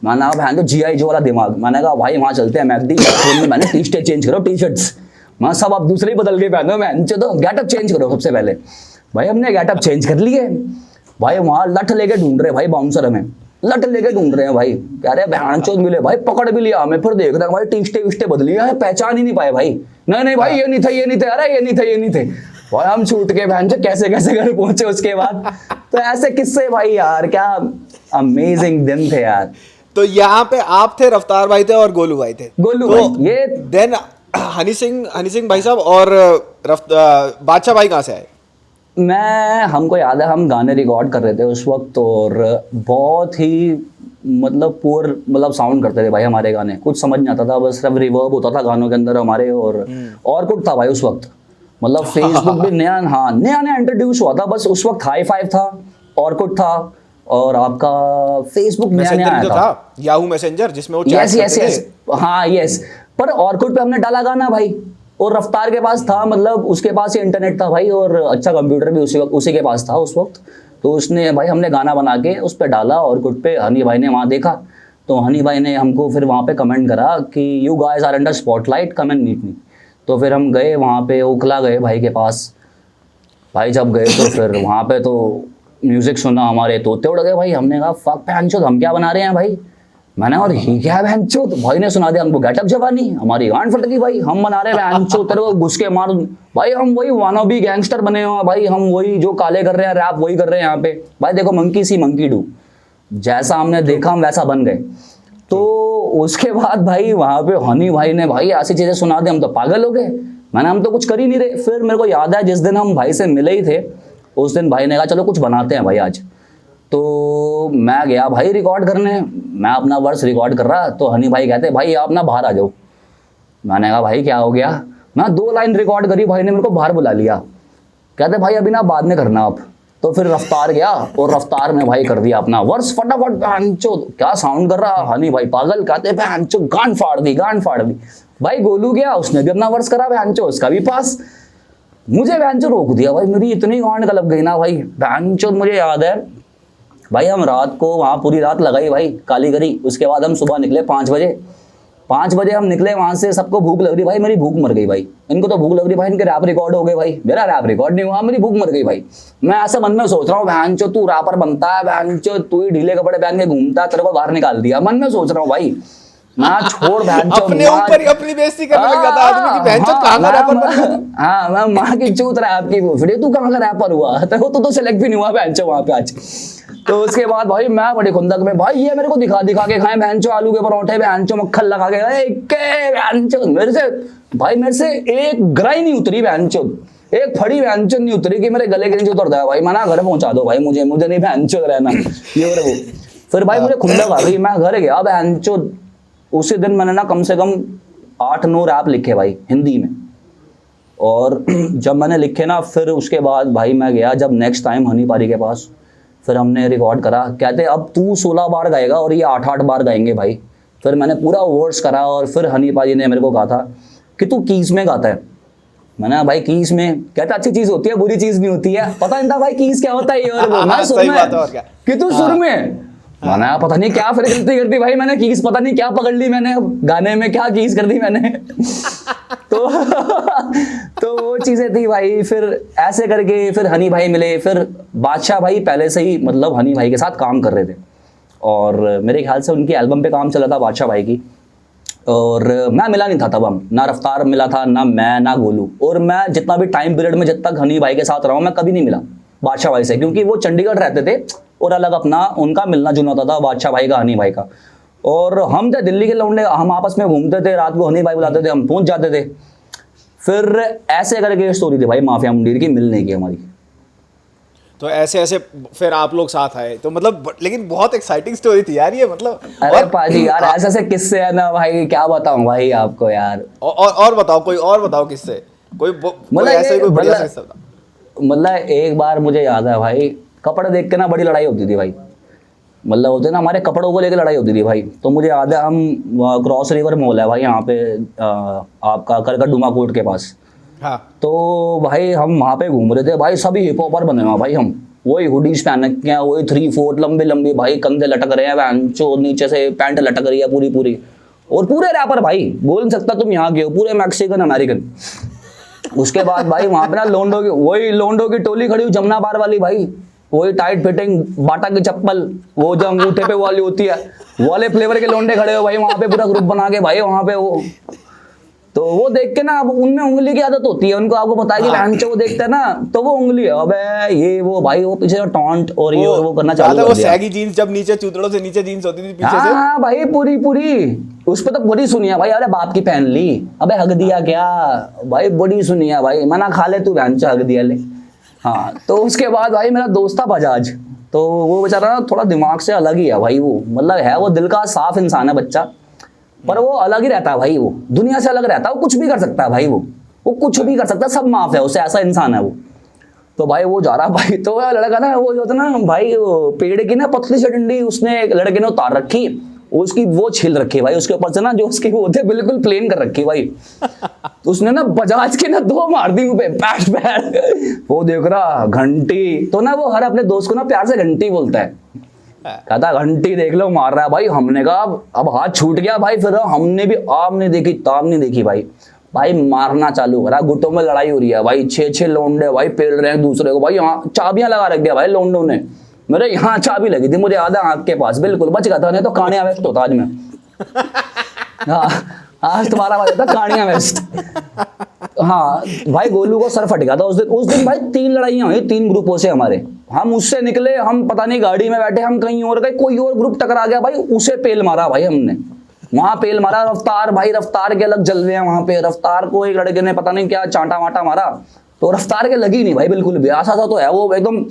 मैंने कहा बहन तो GI जो वाला दिमाग, मैंने कहा भाई वहां चलते हैं मैकडी में, मैंने टी-शर्ट चेंज करो, टी-शर्ट्स मैं सब आप दूसरे ही बदल के पहनो, मैं तो गेटअप चेंज करो सबसे पहले। भाई हमने गेटअप चेंज कर लिए भाई, वहां लठ लेके ढूंढ रहे भाई, बाउंसर हमें लठ लेके ढूंढ रहे हैं भाई, कह रहे बहन चोद मिले भाई, पकड़ भी लिया हमें, फिर देख रहे हैं भाई टी-शर्टे विष्टे बदली है, पहचान ही नहीं पाए भाई, नहीं भाई ये नहीं थे, ये नहीं थे, अरे ये नहीं थे, ये नहीं थे भाई, हम छूट के बहन से कैसे कैसे घर पहुंचे उसके बाद। तो ऐसे किस्से भाई यार, क्या अमेजिंग दिन थे यार। तो यहाँ पे आप थे, रफ्तार भाई थे और गोलू भाई थे। गोलू तो भाई ये देन हनी सिंह भाई साहब और बादशाह भाई कहाँ से आए? हमको याद है हम गाने रिकॉर्ड कर रहे थे उस वक्त, और बहुत ही मतलब पुअर मतलब साउंड करते थे भाई हमारे गाने, कुछ समझ नहीं आता था, बस सिर्फ रिवर्ब होता था गानों के अंदर हमारे, और कुछ था भाई उस वक्त, मतलब फेसबुक भी नया, हाँ नया इंट्रोड्यूस हुआ था, बस उस वक्त हाई फाइव था, और कुछ था, और आपका फेसबुक नया आया था, याहू मैसेंजर जिसमें वो यस यस यस, हाँ यस, पर ऑर्कुट पे हमने डाला गाना भाई, और रफ्तार के पास था, मतलब उसके पास ही इंटरनेट था भाई, और अच्छा कंप्यूटर भी उसी के पास था उस वक्त, तो उसने भाई हमने गाना बना के उस पर डाला ऑर्कुट पे, हनी भाई ने वहाँ देखा, तो हनी भाई ने हमको फिर वहाँ पे कमेंट करा कि you guys are under spotlight, come and meet me. तो फिर हम गए वहाँ पे, ओखला गए भाई के पास, भाई जब गए तो फिर वहाँ पे तो म्यूजिक सुना, हमारे तोते उड़ गए भाई, हमने कहा फक बहनचोद हम क्या बना रहे हैं भाई, मैंने और ही क्या बहनचोद, भाई ने सुना दिया हमको गेटअप जवानी, हमारी गांड फट गई भाई, हम बना रहे बहनचोद तेरे को घुस के मार भाई, हम वही वानोबी गैंगस्टर बने हुए हैं भाई, हम वही जो काले कर रहे हैं रैप वही कर रहे हैं यहाँ पे भाई, देखो मंकी सी मंकी डू, जैसा हमने देखा हम वैसा बन गए। तो उसके बाद भाई वहाँ पे हनी भाई ने भाई ऐसी चीजें सुना दी, हम तो पागल हो गए, मैंने हम तो कुछ कर ही नहीं रहे। फिर मेरे को याद है जिस दिन हम भाई से मिले ही थे, उस दिन भाई ने कहा चलो कुछ बनाते हैं भाई आज, तो मैं गया भाई रिकॉर्ड करने, मैं अपना वर्स रिकॉर्ड कर रहा, तो हनी भाई कहते भाई आप ना बाहर आ जाओ, मैंने कहा भाई क्या हो गया, मैं 2 लाइन रिकॉर्ड करी, भाई ने मेरे को बाहर बुला लिया, कहते भाई अभी ना बाद में करना आप, तो फिर रफ्तार गया और रफ्तार में भाई कर दिया अपना वर्स फटाफट, बहनचोद क्या साउंड कर रहा हनी भाई पागल, कहते बहनचोद गांड फाड़ दी भाई। गोलू गया उसने भी अपना वर्स करा, बहनचोद उसका भी पास, मुझे बहनचोद रोक दिया भाई, मेरी इतनी गांड गलब गई ना भाई बहनचोद। मुझे याद है भाई हम रात को वहाँ पूरी रात लगाई भाई कालीगरी, उसके बाद हम सुबह निकले 5 बजे हम निकले वहाँ से, सबको भूख लग रही भाई, मेरी भूख मर गई भाई, इनको तो भूख लग रही भाई, इनके रैप रिकॉर्ड हो गए भाई, मेरा रैप रिकॉर्ड नहीं हुआ, मेरी भूख मर गई भाई। मैं ऐसा मन में सोच रहा हूँ बहनचोद तू रैपर बनता है, बहनचोद तू ही ढीले कपड़े पहन के घूमता है, तेरे को बाहर निकाल दिया, मन में सोच रहा हूँ भाई, ना छोड़ बहनचोद, अपने ऊपर ही अपनी बेइज्जती करने लग जाता आदमी की, बहनचोद कहां का रैपर बन गया। हां मैं मां की चूत रैप की वीडियो, तू कहां का रैपर हुआ, तेरे को तो सेलेक्ट भी नहीं हुआ बहनचोद वहां पे आज। तो उसके बाद भाई मैं बड़े खुंदक में, भाई ये मेरे को दिखा के खाए बहनचोद आलू के परोठे, बहनचोद मक्खन लगा के, बहनचोद मेरे से एक ग्राई नहीं उतरी बहनचोद, एक फड़ी बहनचोद नहीं उतरी कि मेरे गले के नीचे उतर जाए भाई, मना घर पहुंचा दो भाई, मुझे नहीं बहनचोद रहना ये और वो। फिर भाई मुझे खुंदक आ गई, मैं घर गया बहनचोद, उसी दिन मैंने ना कम से कम 8-9 रैप लिखे भाई हिंदी में, और जब मैंने लिखे ना फिर उसके बाद भाई मैं गया जब नेक्स्ट टाइम हनी पारी के पास, फिर हमने रिकॉर्ड करा, कहते अब तू 16 बार गाएगा और ये 8-8 बार गाएंगे भाई। फिर मैंने पूरा वर्ड्स करा, और फिर हनी पारी ने मेरे को कहा था कि तू कीज में गाता है, मैंने भाई कीज में, कहता अच्छी चीज होती है बुरी चीज नहीं होती है, पता नहीं था भाई कीज क्या होता है ये और वो, मैं सुर में कि तू सुर में, मैंने पता नहीं क्या फिर गलती कर दी भाई, मैंने कीज पता नहीं क्या पकड़ ली मैंने गाने में, क्या कीज कर दी मैंने तो वो चीजें थी भाई। फिर ऐसे करके फिर हनी भाई मिले, फिर बादशाह भाई पहले से ही मतलब हनी भाई के साथ काम कर रहे थे, और मेरे ख्याल से उनकी एल्बम पे काम चला था बादशाह भाई की, और मैं मिला नहीं था तब, हम ना रफ्तार मिला था, ना मैं, ना गोलू, और मैं जितना भी टाइम पीरियड में जब तक हनी भाई के साथ रहा हूँ मैं कभी नहीं मिला बादशाह भाई से, क्योंकि वो चंडीगढ़ रहते थे और अलग अपना उनका मिलना जुलना होता था बादशाह भाई का हनी भाई का, और हम थे दिल्ली के लौंडे, हम आपस में घूमते थे, रात को हनी भाई बुलाते थे, हम पहुंच जाते थे। फिर ऐसे करके स्टोरी थी भाई माफिया मुंडीर की मिलने की हमारी। तो ऐसे फिर आप लोग साथ आए, तो मतलब लेकिन बहुत एक्साइटिंग स्टोरी थी यार ये, मतलब अरे पाजी यार ऐसे किस्से है ना भाई, क्या बताऊं भाई आपको यार, और बताओ, कोई और बताओ किस्से, कोई ऐसा ही कोई बढ़िया सा किस्सा। मतलब एक बार मुझे याद है भाई, कपड़े देख के ना बड़ी लड़ाई होती थी भाई। मतलब होते ना हमारे कपड़ों को लेकर लड़ाई होती थी भाई। तो मुझे याद है हम क्रॉस रिवर मॉल है भाई यहाँ पे आपका करकट डुमा कोर्ट के पास। हाँ तो भाई हम वहाँ पे घूम रहे थे भाई, सभी हिप हॉपर बने हुए भाई। हम वही हुडीज पहन के हैं, वही 3/4 लंबे लंबे भाई, कंधे लटक रहे हैं जो नीचे से पैंट लटक रही है पूरी पूरी, और पूरे रैपर भाई, बोल नहीं सकता तुम यहाँ के हो, पूरे मैक्सिकन अमेरिकन। उसके बाद भाई वहाँ पे ना लोंडो की टोली खड़ी हुई, जमुना पार वाली भाई, वही टाइट फिटिंग बाटा की चप्पल, वो जो अंगूठे पे वाली होती है, वाले फ्लेवर के लोंडे खड़े हो भाई वहाँ पे, पूरा ग्रुप बना के भाई वहाँ पे। वो तो वो देख के ना, अब उनमें उंगली की आदत होती है उनको, आपको पता है कि लहंचे वो देखते हैं ना, तो वो उंगली है, अबे ये वो भाई, वो पीछे टॉन्ट और ये और वो करना चालू कर वो दिया। सैगी जीन्स, जब नीचे चूतड़ों से नीचे जीन्स होती थी पीछे से। हाँ भाई पूरी पूरी, उस पर तो बड़ी सुनी है भाई, अरे बाप की पहन ली, अबे हक दिया क्या भाई, बड़ी सुनी है भाई, मना खा ले तू बहन हक दिया ले। हाँ तो उसके बाद भाई मेरा दोस्त था बजाज, तो वो बेचारा ना थोड़ा दिमाग से अलग ही है भाई, वो मतलब है, वो दिल का साफ इंसान है बच्चा, पर वो अलग ही रहता है भाई, वो दुनिया से अलग रहता है, वो कुछ भी कर सकता है भाई, वो कुछ भी कर सकता है, सब माफ है उसे, ऐसा इंसान है वो। तो भाई वो जा रहा भाई, तो लड़का ना वो जो था ना भाई, वो पेड़ की ना पतली सी डंडी उसने एक लड़के ने उतार रखी, उसकी वो छिल रखी भाई, उसके ऊपर से ना जो उसकी वो थे बिल्कुल प्लेन कर रखी भाई। तो उसने ना बजाज के ना 2 मार दी मुंह पे, पैट पैट। वो देख रहा घंटी, तो ना वो हर अपने दोस्त को ना प्यार से घंटी बोलता है, कहता घंटी देख लो मार रहा है भाई। हमने कहा अब हाथ छूट गया भाई, फिर हमने भी आम नहीं देखी ताम नहीं देखी भाई, भाई मारना चालू करा, गुटों में लड़ाई हो रही है भाई, 6 लोंडे भाई पेल रहे हैं दूसरे को भाई, यहाँ चाबियां लगा रख दिया भाई लोंडों ने, मेरे यहाँ चाबी लगी थी, मुझे याद है आँख के पास, बिल्कुल बच गया था, नहीं तो कानिया वेस्ट होता आज में। हाँ आज तुम्हारा बात था कानिया वेस्ट। हाँ भाई गोलू को सर फट गया था उस दिन भाई, 3 लड़ाइयाँ हुई 3 ग्रुपों से हमारे, हम उससे निकले, हम पता नहीं गाड़ी में बैठे, हम कहीं और गए, कोई और ग्रुप टकरा गया भाई, उसे पेल मारा भाई हमने, वहां पेल मारा। रफ्तार भाई, रफ्तार के अलग जलवे हैं वहां पे, रफ्तार को एक लड़के ने पता नहीं क्या चांटा वाटा मारा, तो रफ्तार के लगी नहीं भाई बिल्कुल भी, आशा सा तो है वो एकदम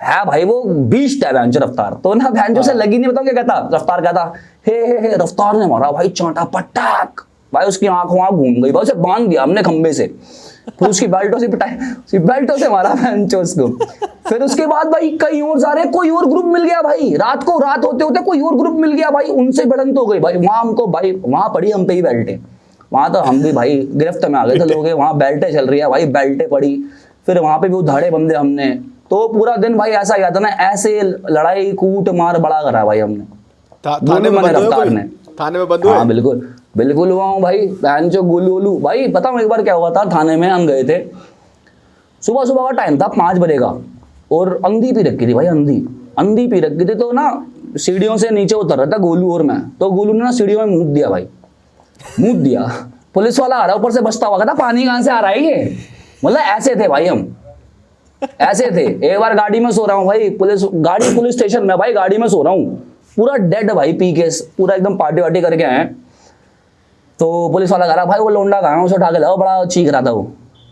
है भाई, वो बीस्ट है भैंचो रफ्तार, तो ना भैंचो से लगी नहीं, बताओ क्या कहता रफ्तार, कहता हे रफ्तार ने मारा भाई चांटा पटाक भाई, उसकी आंख वहां घूम गई भाई, उसे बांध दिया हमने खंबे से, फिर उसकी बेल्टों से पिटाई, उसकी बेल्टों से मारा भैंचो उसको। फिर उसके बाद भाई कहीं और जा रहे, कोई और ग्रुप मिल गया भाई, रात होते होते कोई और ग्रुप मिल गया भाई, उनसे भिड़ंत हो गई भाई, वहां हमको भाई, वहां पड़ी हम पे ही बेल्टें, वहां तो हम भी भाई गिरफ्त में आ गए थे लोग, वहां बेल्टें चल रही है भाई, बेल्टें पड़ी, फिर वहां पे भी उधाड़े बंदे हमने, तो पूरा दिन भाई ऐसा गया था ना, ऐसे लड़ाई कूट मार बड़ा करा भाई हमने। थाने में रफ्तार ने, थाने में बंद हुए? हाँ बिल्कुल हुआ हूँ भाई, बहन जो गोलू भाई, बताऊँ एक बार क्या हुआ था, थाने में हम गए थे, सुबह का टाइम था 5 बजे का, और अंधी पी रखी थी भाई, अंधी पी रखी थी, तो ना सीढ़ियों से नीचे उतर रहा था गोलू और मैं, तो गोलू ने ना सीढ़ियों में मूत दिया भाई, मूत दिया, पुलिस वाला आ रहा ऊपर से बचता हुआ, कहता पानी कहाँ से आ रहा है ये, मतलब ऐसे थे भाई हम, ऐसे थे। एक बार गाड़ी में सो रहा हूँ भाई, पुलिस स्टेशन में भाई, गाड़ी में सो रहा हूँ, पूरा डेड भाई, पी के पूरा एकदम पार्टी वार्टी करके आए, तो पुलिस वाला कह रहा भाई वो लोंडा कहाँ है, उसे उठा के लाओ, बड़ा चीख रहा था वो,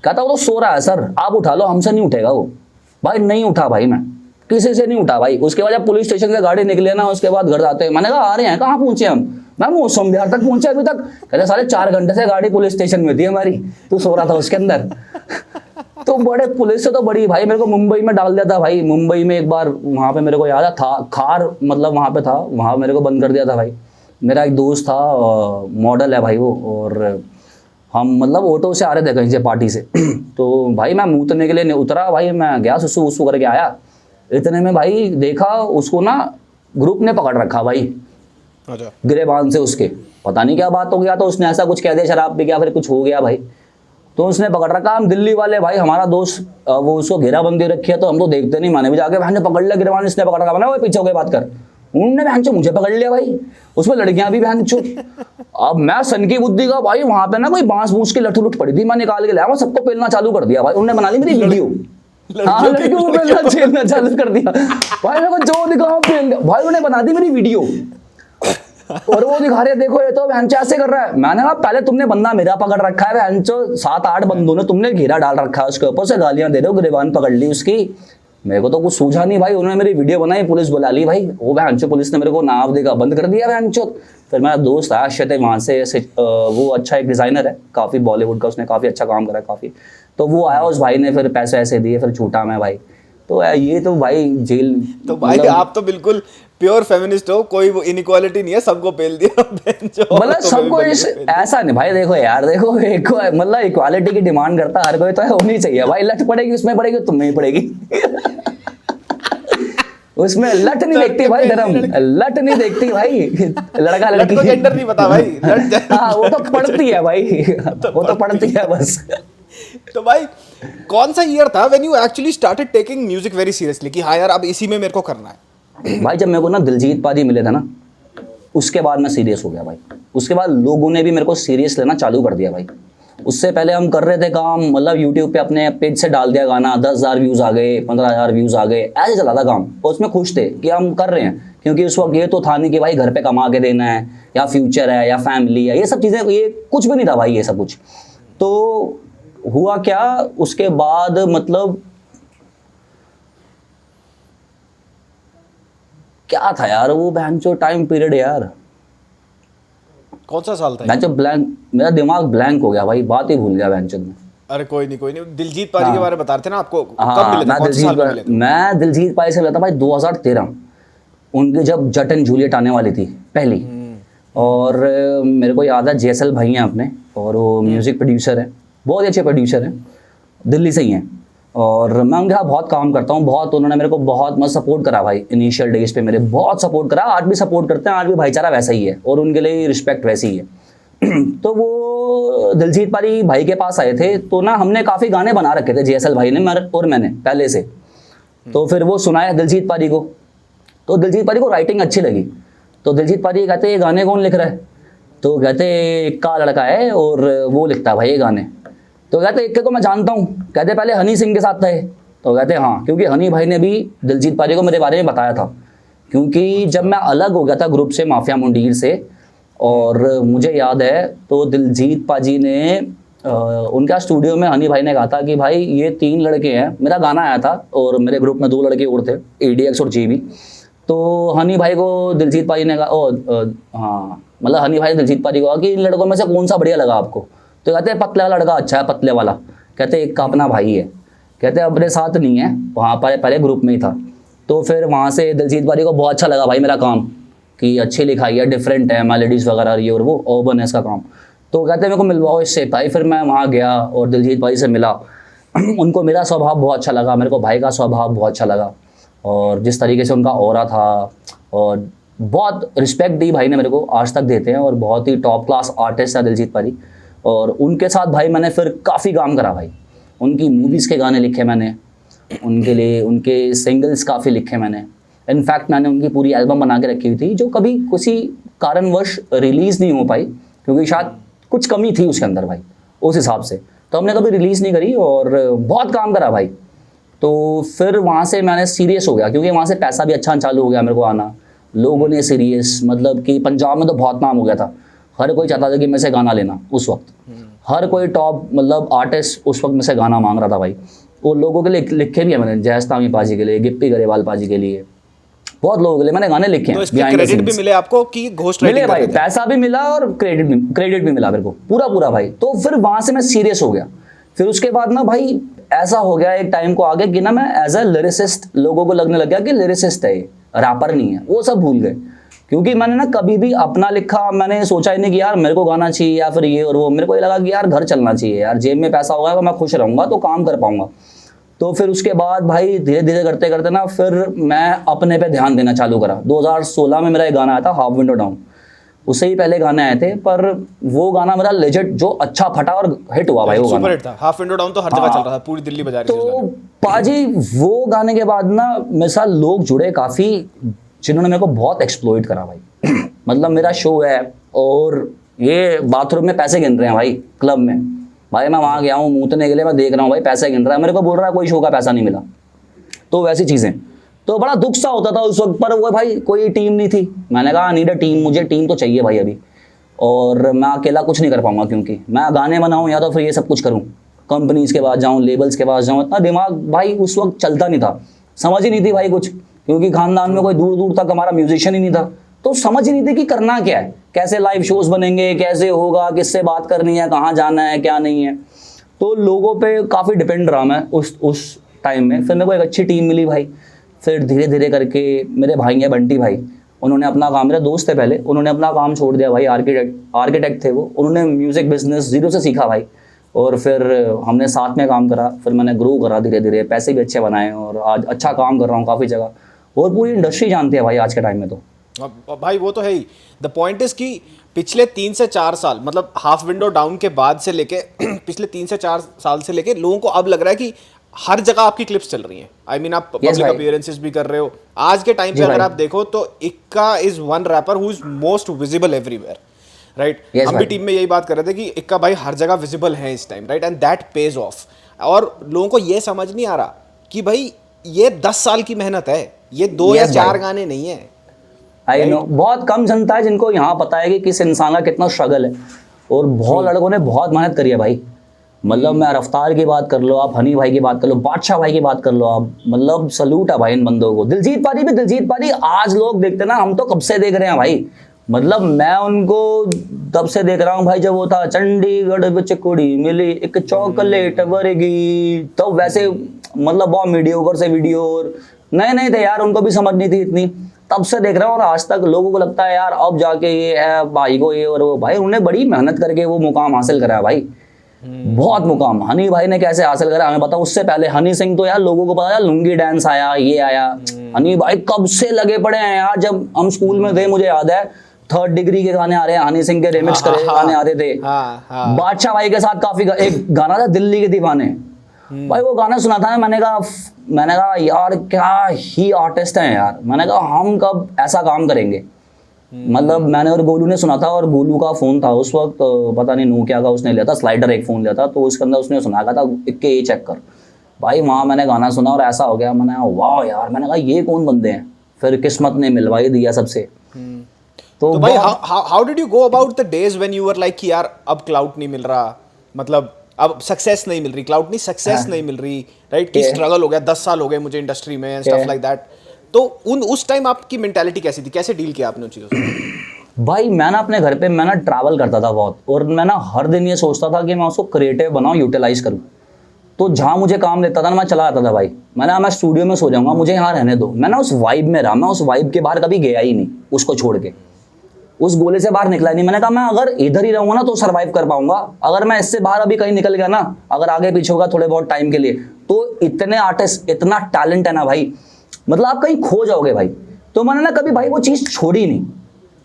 कहता वो तो सो रहा है सर, आप उठा लो, हमसे नहीं उठेगा वो। भाई नहीं उठा भाई, मैं किसी से नहीं उठा भाई। उसके बाद जब पुलिस स्टेशन से गाड़ी निकले ना, उसके बाद घर जाते, मैंने कहा आ रहे हैं, कहाँ पहुंचे हम, मैं मौसम बिहार तक पहुंचे अभी तक, कहते साढ़े 4 घंटे से गाड़ी पुलिस स्टेशन में थी हमारी, तू सो रहा था उसके अंदर। तो बड़े पुलिस से तो बड़ी भाई, मेरे को मुंबई में डाल दिया था भाई, मुंबई में एक बार वहाँ पे मेरे को याद था, खार मतलब वहाँ पे था, वहाँ मेरे को बंद कर दिया था भाई। मेरा एक दोस्त था, मॉडल है भाई वो, और हम मतलब ऑटो से आ रहे थे कहीं से पार्टी से, तो भाई मैं मूतने के लिए उतरा भाई, मैं गया सुसु वसु करके आया, इतने में भाई देखा उसको ना ग्रुप ने पकड़ रखा भाई, अच्छा गिरेबान से उसके, पता नहीं क्या बात हो गया, तो उसने ऐसा कुछ कह दिया, शराब पी गया, फिर कुछ हो गया भाई, तो उसने पकड़ रखा। हम दिल्ली वाले भाई, हमारा दोस्त वो उसको घेराबंदी रखी है, तो हम तो देखते नहीं, मैंने भी जाके बहन ने पकड़ लिया, गिरेबान इसने पकड़ रखा, मैंने पीछे होकर बात कर, उन्होंने बहन चो मुझे पकड़ लिया भाई, उसमें लड़कियां भी बहन चो। अब मैं सन की बुद्धि का भाई, वहां पे ना कोई बांस बूस की लठुलुट पड़ी थी, मैं निकाल के लाया, मैं सबको पेलना चालू कर दिया भाई, उन्होंने बना ली मेरी वीडियो, हाँ लड़कियों को पेलना चालू कर दिया भाई, मेरे को जो दिखा पेल दिया भाई, उन्होंने बना दी मेरी वीडियो, और वो दिखा रहे देखो ये तो बहनचो ऐसे कर रहा है। मैंने कहा पहले तुमने बंदा मेरा पकड़ रखा है बहनचो, 7-8 बंदों ने तुमने घेरा डाल रखा है उसके ऊपर से, गालियां दे रहे हो, गिरेबान पकड़ ली उसकी, मेरे को तो कुछ सूझा नहीं भाई, उन्होंने मेरी वीडियो बनाई, पुलिस बुला ली भाई, वो बहनचो पुलिस ने मेरे को नाव देगा बंद कर दिया बहनचो। फिर मेरा दोस्त आया अक्षय, वहाँ से वो अच्छा एक डिज़ाइनर है काफ़ी, बॉलीवुड का, उसने काफ़ी अच्छा काम करा है काफ़ी, तो वो आया, उस भाई ने फिर पैसे ऐसे दिए, फिर छूटा मैं भाई। तो ये तो भाई जेल। तो भाई आप तो बिल्कुल प्योर फेमिनिस्ट हो, कोई वो इनइक्वालिटी नहीं है, सबको पेल दिया मतलब सबको ऐसा नहीं भाई, देखो यार, देखो एक मतलब इक्वालिटी की डिमांड करता हर कोई, तो होनी चाहिए भाई। लट पड़ेगी उसमें पड़ेगी, तुम में ही पड़ेगी। उसमें लट नहीं देखती भाई, धर्म लट नहीं देखती भाई, लड़का लड़की को जेंडर नहीं पता भाई, हाँ वो तो पढ़ती है भाई, वो तो पढ़ती है बस। तो भाई कौन सा ईयर था when you actually started taking music very seriously कि हाँ यार अब इसी में मेरे को करना है? भाई जब मेरे को ना दिलजीत पाजी मिले थे ना, उसके बाद मैं सीरियस हो गया भाई। उसके बाद लोगों ने भी मेरे को सीरियस लेना चालू कर दिया भाई। उससे पहले हम कर रहे थे काम, मतलब यूट्यूब पे अपने पेज से डाल दिया गाना, 10,000 व्यूज़ आ गए, 15,000 व्यूज़ आ गए, ऐसे चला था काम। और उसमें खुश थे कि हम कर रहे हैं, क्योंकि उस वक्त ये तो था नहीं कि भाई घर पे कमा के देना है, या फ्यूचर है, या फैमिली है, ये सब चीज़ें, ये कुछ भी नहीं था भाई ये सब कुछ। तो हुआ क्या उसके बाद, मतलब क्या था यार वो बहनचो टाइम पीरियड यार। कौन सा साल था? बहनचो ब्लैंक, मेरा दिमाग ब्लैंक हो गया भाई, बात ही भूल गया बहनचो में। अरे कोई नहीं। दिलजीत पाजी के बारे में बता रहे थे ना आपको, हाँ, कब मिले थे, कौन से साल में मिले थे? मैं दिलजीत पाजी से मिला था भाई 2013, उनकी जब जट एंड जूलियट आने वाली थी पहली। और मेरे को याद है जेसल भाई हैं अपने, और वो म्यूज़िक प्रोड्यूसर हैं, बहुत अच्छे प्रोड्यूसर हैं, दिल्ली से ही हैं। और मैं उनके साथ बहुत काम करता हूँ, बहुत उन्होंने मेरे को बहुत मस्त सपोर्ट करा भाई। इनिशियल डेज पे मेरे बहुत सपोर्ट करा, आज भी सपोर्ट करते हैं, आज भी भाईचारा वैसा ही है और उनके लिए रिस्पेक्ट वैसी ही है। तो वो दिलजीत पाजी भाई के पास आए थे, तो ना हमने काफ़ी गाने बना रखे थे जेएसएल भाई ने और मैंने पहले से। तो फिर वो सुनाया दिलजीत पाजी को, तो दिलजीत पाजी को राइटिंग अच्छी लगी। तो दिलजीत पाजी कहते ये गाने कौन लिख रहा है? तो कहते एक का लड़का है और वो लिखता है भाई ये गाने। तो कहते एक को मैं जानता हूँ। कहते पहले हनी सिंह के साथ थे। तो कहते हाँ, क्योंकि हनी भाई ने भी दिलजीत पाजी को मेरे बारे में बताया था, क्योंकि जब मैं अलग हो गया था ग्रुप से, माफिया मुंडीर से, और मुझे याद है तो दिलजीत पाजी ने उनका स्टूडियो में हनी भाई ने कहा था कि भाई ये 3 लड़के हैं, मेरा गाना आया था और मेरे ग्रुप में 2 लड़के और थे, ADX और GB। तो हनी भाई को दिलजीत पाजी ने कहा हाँ, मतलब हनी भाई ने दिलजीत पाजी को कहा कि इन लड़कों में से कौन सा बढ़िया लगा आपको? तो कहते हैं पतला लड़का अच्छा है, पतले वाला। कहते एक का अपना भाई है। कहते अपने साथ नहीं है, वहाँ पर पहले ग्रुप में ही था। तो फिर वहाँ से दिलजीत पाजी को बहुत अच्छा लगा भाई मेरा काम, कि अच्छी लिखाई है, डिफरेंट है, मेलोडीज वगैरह ये और वो, ओपन है इसका काम। तो कहते मेरे को मिलवाओ इससे भाई। फिर मैं वहाँ गया और दिलजीत पाजी से मिला। उनको मेरा स्वभाव बहुत अच्छा लगा, मेरे को भाई का स्वभाव बहुत अच्छा लगा, और जिस तरीके से उनका ऑरा था, और बहुत रिस्पेक्ट दी भाई ने मेरे को, आज तक देते हैं, और बहुत ही टॉप क्लास आर्टिस्ट है दिलजीत पाजी। और उनके साथ भाई मैंने फिर काफ़ी काम करा भाई, उनकी मूवीज़ के गाने लिखे मैंने उनके लिए, उनके सिंगल्स काफ़ी लिखे मैंने। इनफैक्ट मैंने उनकी पूरी एल्बम बना के रखी हुई थी, जो कभी किसी कारणवश रिलीज़ नहीं हो पाई, क्योंकि शायद कुछ कमी थी उसके अंदर भाई, उस हिसाब से तो हमने कभी रिलीज़ नहीं करी, और बहुत काम करा भाई। तो फिर वहाँ से मैंने सीरियस हो गया, क्योंकि वहाँ से पैसा भी अच्छा चालू हो गया मेरे को आना। लोगों ने सीरियस, मतलब कि पंजाब में तो बहुत नाम हो गया था, हर कोई चाहता था कि मैं से गाना लेना। उस वक्त हर कोई टॉप मतलब आर्टिस्ट उस वक्त में से गाना मांग रहा था भाई। वो लोगों के लिए लिखे भी है मैंने, जयस्तामी पाजी के लिए, गिप्पी गरेवाल पाजी के लिए, बहुत लोगों के लिए मैंने गाने लिखे हैं। तो इसमें क्रेडिट भी मिले आपको कि घोस्ट राइटिंग? मिले भाई, पैसा भी मिला और क्रेडिट भी मिला मेरे को पूरा भाई। तो फिर वहाँ से मैं सीरियस हो गया। फिर उसके बाद ना भाई ऐसा हो गया एक टाइम को आगे कि ना मैं एज अ लिरिसिस्ट, लोगों को लगने लग गया कि लिरिसिस्ट है ये, रैपर नहीं है, वो सब भूल गए। क्योंकि मैंने ना कभी भी अपना लिखा, मैंने सोचा ही नहीं कि यार मेरे को गाना चाहिए या फिर ये और वो। मेरे को ये लगा कि यार घर चलना चाहिए यार, जेब में पैसा होगा तो मैं खुश रहूँगा, तो काम कर पाऊँगा। तो फिर उसके बाद भाई धीरे धीरे करते करते ना फिर मैं अपने पे ध्यान देना चालू करा। 2016 में मेरा एक गाना आया था हाफ विंडो डाउन, उससे ही पहले गाने आए थे, पर वो गाना मेरा लेजेंड जो अच्छा फटा और हिट हुआ भाई। वो गाना सुपर हिट था, हाफ विंडो डाउन तो हर जगह चल रहा था, पूरी दिल्ली बजा रही थी। तो पाजी वो गाने के बाद ना मेरे साथ लोग जुड़े काफ़ी, जिन्होंने मेरे को बहुत एक्सप्लॉइट करा भाई। मतलब मेरा शो है और ये बाथरूम में पैसे गिन रहे हैं भाई, क्लब में भाई, मैं वहाँ गया हूँ मूतने के लिए, मैं देख रहा हूँ भाई पैसे गिन रहा है, मेरे को बोल रहा है कोई शो का पैसा नहीं मिला। तो वैसी चीज़ें, तो बड़ा दुख सा होता था उस वक्त। पर वो भाई कोई टीम नहीं थी, मैंने कहा नीड अ टीम, मुझे टीम तो चाहिए भाई अभी, और मैं अकेला कुछ नहीं कर पाऊंगा, क्योंकि मैं गाने बनाऊँ या तो फिर ये सब कुछ करूँ, कंपनीज़ के पास जाऊँ, लेबल्स के पास जाऊँ। इतना दिमाग भाई उस वक्त चलता नहीं था, समझ ही नहीं थी भाई कुछ, क्योंकि खानदान में कोई दूर दूर तक हमारा म्यूजिशियन ही नहीं था। तो समझ ही नहीं थी कि करना क्या है, कैसे लाइव शोज़ बनेंगे, कैसे होगा, किससे बात करनी है, कहाँ जाना है, क्या नहीं है। तो लोगों पे काफ़ी डिपेंड रहा मैं उस टाइम में। फिर मेरे को एक अच्छी टीम मिली भाई, फिर धीरे धीरे करके मेरे भाई हैं बंटी भाई, उन्होंने अपना काम, मेरे दोस्त थे पहले, उन्होंने अपना काम छोड़ दिया भाई, आर्किटेक्ट थे वो, उन्होंने म्यूज़िक बिजनेस ज़ीरो से सीखा भाई, और फिर हमने साथ में काम करा, फिर मैंने ग्रो करा धीरे धीरे, पैसे भी अच्छे बनाए और आज अच्छा काम कर रहा हूँ काफ़ी जगह, और पूरी इंडस्ट्री जानती है भाई आज के टाइम में। तो भाई वो तो है ही। द पॉइंट इज कि पिछले 3 से 4 साल, मतलब हाफ विंडो डाउन के बाद से लेके पिछले 3 से 4 साल से लेके लोगों को अब लग रहा है कि हर जगह आपकी क्लिप्स चल रही हैं। आई मीन आप पब्लिक अपीयरेंसेस भी कर रहे हो। आज के टाइम पे अगर आप देखो तो Ikka is one rapper who is most visible everywhere, right. हम भी टीम में यही बात कर रहे थे कि इक्का भाई हर जगह विजिबल है इस time, right, and that page of. और लोगों को ये समझ नहीं आ रहा कि भाई ये 10 साल की मेहनत है, ये 2 या 4 गाने नहीं है। आई नो, बहुत कम जनता है जिनको यहाँ पता है कि किस इंसान का कितना स्ट्रगल है, और बहुत लड़कों ने बहुत मेहनत करी है भाई। मतलब मैं रफ्तार की बात कर लो, आप हनी भाई की बात कर लो, बादशाह भाई की बात कर लो आप, मतलब सलूट है भाई इन बंदों को। दिलजीत पारी आज लोग देखते ना, हम तो कब से देख रहे हैं भाई, मतलब मैं उनको तब से देख रहा हूँ भाई जब वो था चंडीगढ़ विच कुड़ी मिली एक चॉकलेट वर्गी, तो वैसे मतलब बहुत मीडियोकर से वीडियो, और नए थे यार, उनको भी समझ नहीं थी इतनी, तब से देख रहा हूँ। और आज तक लोगों को लगता है यार अब जाके ये है भाई को ये और वो, भाई उन्हें बड़ी मेहनत करके वो मुकाम हासिल करा है भाई, बहुत मुकाम। हनी भाई ने कैसे हासिल करा हमें पता, उससे पहले हनी सिंह तो यार लोगों को पता है, लुंगी डांस आया, ये आया, हनी भाई कब से लगे पड़े हैं यार। जब हम स्कूल में थे मुझे याद है 3rd डिग्री के गाने आ रहे हैं, हनी सिंह के रिमिक्स करे गाने आते थे। बादशाह भाई के साथ काफी एक गाना था दिल्ली के दीवाने, भाई वो गाना सुना था, मैंने कहा यार क्या ही आर्टिस्ट हैं यार, मैंने कहा हम कब ऐसा काम करेंगे। मतलब मैंने और गोलू ने सुना था, और गोलू का फ़ोन था उस वक्त, पता नहीं नोकिया का उसने लिया था, स्लाइडर एक फ़ोन लिया था, तो उसके अंदर उसने सुना था इक्के ये चेक कर भाई। वहाँ मैंने गाना सुना और ऐसा हो गया, मैंने कहा वाह यार, मैंने कहा ये कौन बंदे हैं। फिर किस्मत ने मिलवाई दिया सबसे। तो भाई how did you go about the days when you were like कि यार अब क्लाउड नहीं मिल रहा, मतलब अब सक्सेस नहीं मिल रही, क्लाउड नहीं सक्सेस नहीं मिल रही, राइट, कि स्ट्रगल हो गया, 10 साल हो गए मुझे इंडस्ट्री में एंड स्टफ लाइक दैट। तो उस टाइम आपकी मेंटालिटी कैसी थी, कैसे डील किया आपने उन चीज़ों से? भाई मैं ना अपने घर पे मैं ना ट्रैवल करता था बहुत, और मैं ना हर दिन ये सोचता था कि मैं उसको क्रिएटिव बनाऊँ, यूटिलाइज करूँ। तो जहाँ मुझे काम लेता था ना मैं चला जाता था भाई, मैं स्टूडियो में सो जाऊँगा, मुझे यहाँ रहने दो। मैं ना उस वाइब में रहा, मैं उस वाइब के बाहर कभी गया ही नहीं, उसको छोड़ के उस गोले से बाहर निकला नहीं। मैंने कहा मैं अगर इधर ही रहूँगा ना तो सर्वाइव कर पाऊंगा, अगर मैं इससे बाहर अभी कहीं निकल गया ना, अगर आगे पीछे होगा थोड़े बहुत टाइम के लिए, तो इतने आर्टिस्ट, इतना टैलेंट है ना भाई, मतलब आप कहीं खो जाओगे भाई। तो मैंने ना कभी भाई वो चीज़ छोड़ी नहीं,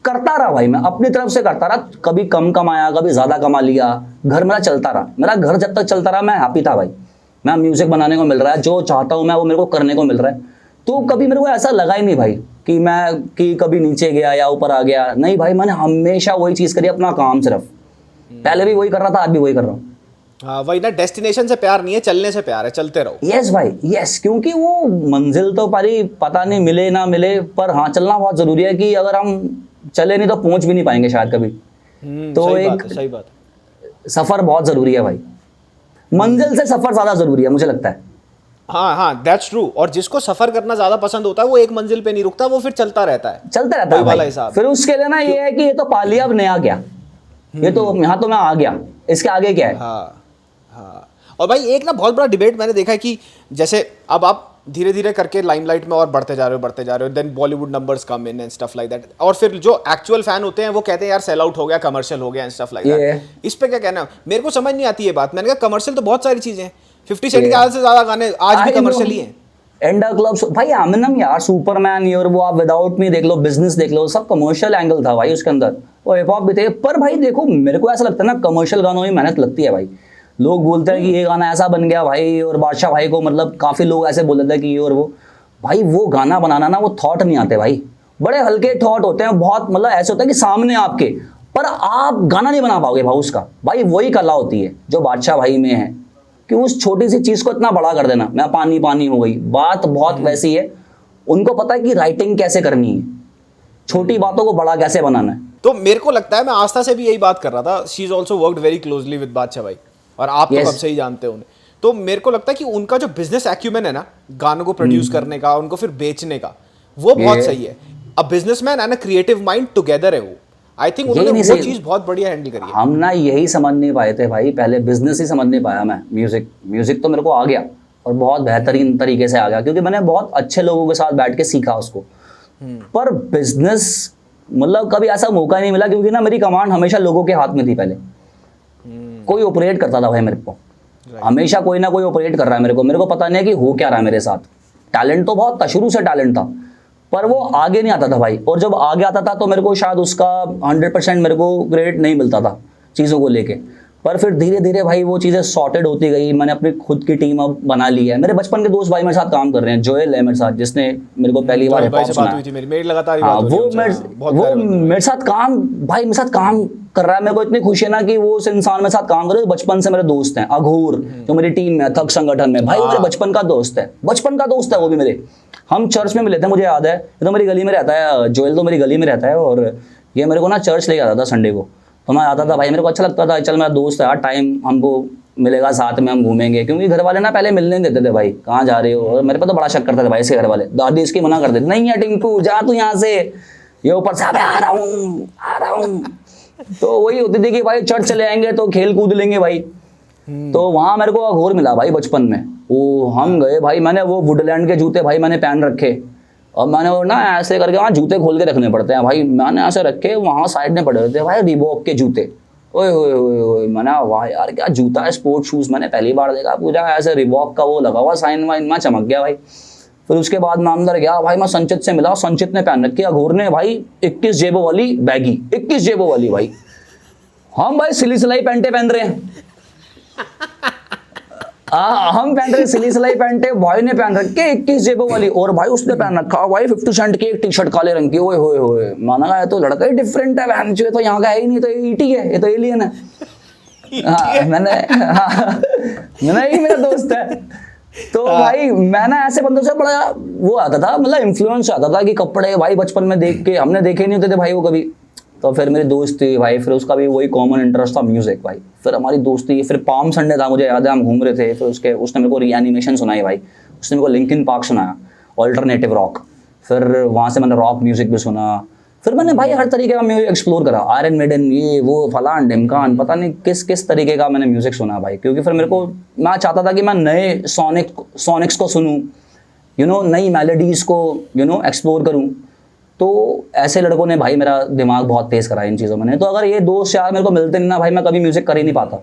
करता रहा भाई, मैं अपनी तरफ से करता रहा, कभी कम कमाया कभी ज़्यादा कमा लिया, घर मेरा चलता रहा, मेरा घर जब तक चलता रहा मैं हैप्पी था भाई। मैं म्यूज़िक बनाने को मिल रहा है, जो चाहता हूँ मैं वो मेरे को करने को मिल रहा है, तो कभी मेरे को ऐसा लगा ही नहीं भाई कि कभी नीचे गया या ऊपर आ गया, नहीं भाई, मैंने हमेशा वही चीज़ करी, अपना काम सिर्फ, पहले भी वही कर रहा था, आज भी वही कर रहा हूँ। हाँ वही ना, डेस्टिनेशन से प्यार नहीं है, चलने से प्यार है, चलते रहो। यस भाई यस, क्योंकि वो मंजिल तो पारी पता नहीं मिले ना मिले, पर हाँ चलना बहुत ज़रूरी है, कि अगर हम चले नहीं तो पहुँच भी नहीं पाएंगे शायद कभी। तो सही बात है, सफ़र बहुत ज़रूरी है भाई, मंजिल से सफ़र ज़्यादा ज़रूरी है मुझे लगता है। हाँ दैट्स ट्रू। और जिसको सफ़र करना ज़्यादा पसंद होता है वो एक मंजिल पे नहीं रुकता, वो फिर चलता रहता है भाई। फिर उसके लिए ना ये है कि ये तो पा लिया, अब नया क्या, ये तो यहाँ तो मैं आ गया, इसके आगे क्या है। हाँ। और भाई एक ना बहुत बड़ा डिबेट मैंने देखा है कि जैसे अब आप धीरे धीरे करके लाइमलाइट में और बढ़ते जा रहे हो, then Bollywood numbers come in and stuff like that, और फिर जो एक्चुअल फैन होते हैं वो कहते हैं यार सेल आउट हो गया, कमर्शियल हो गया एंड स्टफ लाइक दैट। इस पे क्या कहना है? मेरे को समझ नहीं आती ये बात। मैंने कहा कमर्शियल तो बहुत सारी चीजें हैं, 50 सेंट के आधे से ज्यादा गाने आज भी कमर्शियल ही हैं। एंडर क्लब्स भाई, एमिनेम यार, सुपरमैन, और वो आप विदाउट मी देख लो, बिजनेस देख लो, सब कमर्शियल एंगल था भाई उसके अंदर, वो हिप हॉप भी थे। पर भाई देखो मेरे को ऐसा लगता है ना, कमर्शियल गानों में मेहनत लगती है भाई। लोग बोलते हैं कि ये गाना ऐसा बन गया भाई, और बादशाह भाई को मतलब काफ़ी लोग ऐसे बोल देते हैं कि ये और वो, भाई वो गाना बनाना ना, वो थॉट नहीं आते भाई, बड़े हल्के थॉट होते हैं, बहुत मतलब ऐसे होता है कि सामने आपके, पर आप गाना नहीं बना पाओगे भाई उसका। भाई वही कला होती है जो बादशाह भाई में है, कि उस छोटी सी चीज़ को इतना बड़ा कर देना। मैं पानी हो गई, बात बहुत वैसी है, उनको पता है कि राइटिंग कैसे करनी है, छोटी बातों को बड़ा कैसे बनाना है। तो मेरे को लगता है, मैं आस्था से भी यही बात कर रहा था, she is also worked very closely with बादशाह भाई, और आप तो कब से ही जानते हो उन्हें। तो मेरे को लगता है कि उनका जो बिजनेस एक्यूमेन है ना, गानों को प्रोड्यूस करने का, उनको फिर बेचने का, वो बहुत सही है। A businessman and a creative mind together है वो। आई थिंक उन्होंने वो चीज़ बहुत बढ़िया हैंडल करी है। हम ना यही समझ नहीं पाए थे भाई, पहले बिजनेस ही समझ नहीं पाया मैं। म्यूजिक तो मेरे को आ गया और बहुत बेहतरीन तरीके से आ गया, क्योंकि मैंने बहुत अच्छे लोगों के साथ बैठ के सीखा उसको। पर बिजनेस मतलब कभी ऐसा मौका नहीं मिला, क्योंकि ना मेरी कमांड हमेशा लोगों के हाथ में थी। पहले कोई ऑपरेट करता था भाई मेरे को, हमेशा कोई ना कोई ऑपरेट कर रहा है मेरे को पता नहीं है कि हो क्या रहा है मेरे साथ। टैलेंट तो बहुत था, शुरू से टैलेंट था, पर वो आगे नहीं आता था भाई। और जब आगे आता था तो मेरे को शायद उसका 100% मेरे को क्रेडिट नहीं मिलता था चीज़ों को लेके। पर फिर धीरे धीरे भाई वो चीज़ें सॉर्टेड होती गई। मैंने अपनी खुद की टीम अब बना ली है। मेरे बचपन के दोस्त भाई मेरे साथ काम कर रहे हैं। जोएल है मेरे साथ, जिसने मेरे को पहली बार हिप हॉप सुना। वो मेरे साथ काम कर रहा है। मेरे को इतनी खुशी है ना कि वो उस इंसान मेरे साथ काम करे, बचपन से मेरे दोस्त हैं। अघोर जो मेरी टीम में, थक संगठन में, भाई वो मेरे बचपन का दोस्त है। वो भी मेरे, हम चर्च में मिले थे, मुझे याद है। ये तो मेरी गली में रहता है, जोएल तो मेरी गली में रहता है। और ये मेरे को ना चर्च लेके आता था संडे को, तो मैं आता था भाई, मेरे को अच्छा लगता था, चल मेरा दोस्त है यार, टाइम हमको मिलेगा, साथ में हम घूमेंगे। क्योंकि घर वाले ना पहले मिलने नहीं देते थे भाई, कहाँ जा रहे हो। और मेरे पे तो बड़ा शक करते थे भाई इसके घर वाले। दादी इसकी मना कर देती, नहीं है टिंकू जा तू यहाँ से, ये ऊपर से आ रहा हूँ। तो वही होती थी कि भाई चर्च चले आएंगे तो खेल कूद लेंगे भाई। तो वहाँ मेरे को अघोर मिला भाई बचपन में। वो हम गए भाई, मैंने वो वुडलैंड के जूते भाई मैंने पहन रखे, और मैंने वो ना ऐसे करके वहाँ जूते खोल के रखने पड़ते हैं भाई। मैंने ऐसे रखे, वहाँ साइड में पड़े होते भाई रिबॉक के जूते। ओए होए होए होए, मैंने वाह यार क्या जूता है, स्पोर्ट शूज़ मैंने पहली बार देखा। पूरा ऐसे रिबॉक का वो लगा हुआ साइन वाइन, मैं चमक गया भाई। फिर उसके बाद मैं अंदर गया भाई, मैं संचित से मिला, संचित ने पहन रखी अघोर ने भाई 21 जेबों वाली बैगी, 21 जेबों वाली भाई। हम भाई सिली सिलाई पैंटे पहन रहे हैं, हम पहन रहे सिली सिलाई पैंटे, भाई ने पहन रखे 21 जेबों वाली। और भाई उसने पहन रखा भाई 50 सेंट की एक टी शर्ट काले रंग की। ओए होए होए, माना गया तो लड़का ही डिफरेंट है, बहन चो तो यहाँ का है ही नहीं, तो ये ईटी है, ये तो एलियन है। मैंने ही मेरा दोस्त है। तो भाई मैं ना ऐसे बंदों से बड़ा वो आता था, मतलब इन्फ्लुएंस आता था कि कपड़े भाई बचपन में देख के हमने देखे नहीं होते थे भाई वो कभी। तो फिर मेरी दोस्ती भाई, फिर उसका भी वही कॉमन इंटरेस्ट था म्यूजिक भाई। फिर हमारी दोस्ती, फिर पाम संडे था मुझे याद है, हम घूम रहे थे, फिर उसने मेरे को रीएनिमेशन सुनाई भाई, उसने मेरे को लिंकिन पार्क सुनाया, ऑल्टरनेटिव रॉक। फिर वहाँ से मैंने रॉक म्यूजिक भी सुना। फिर मैंने भाई हर तरीके का म्यूजिक एक्सप्लोर करा, आयरन मेडन, ये वो फलान ढिमकान, पता नहीं किस तरीके का मैंने म्यूजिक सुना भाई। क्योंकि फिर मेरे को, मैं चाहता था कि मैं नए सोनिक्स को सुनूँ, नई मेलोडीज़ को एक्सप्लोर करूँ। तो ऐसे लड़कों ने भाई मेरा दिमाग बहुत तेज करा इन चीज़ों में। तो अगर ये दोस्त यार मेरे को मिलते नहीं ना भाई, मैं कभी म्यूजिक कर ही नहीं पाता।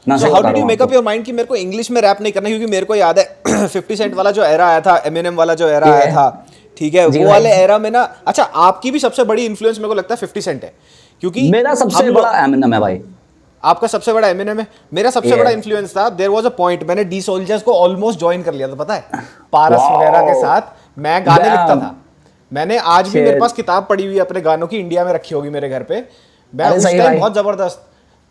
How did you make up your mind कि मेरे को इंग्लिश में रैप नहीं करना? क्योंकि मेरे को याद है 50 सेंट वाला जो एरा आया था, एमिनेम वाला जो एरा आया था, ठीक है, वो वाले एरा में ना, अच्छा आपकी भी सबसे बड़ी इन्फ्लुएंस मेरे को लगता है 50 सेंट है, क्योंकि मेरा सबसे बड़ा एमिनेम है भाई। आपका सबसे बड़ा एमिनेम है, मेरा सबसे बड़ा इन्फ्लुएंस था। देयर वाज अ पॉइंट, मैंने डी सोल्जर्स को ऑलमोस्ट ज्वाइन कर लिया था, पता है, पारस वगैरह के साथ मैं गाने लिखता था। मैंने आज भी मेरे पास किताब पड़ी हुई है अपने गानों की, इंडिया में रखी होगी मेरे घर पे। मैं उस टाइम बहुत जबरदस्त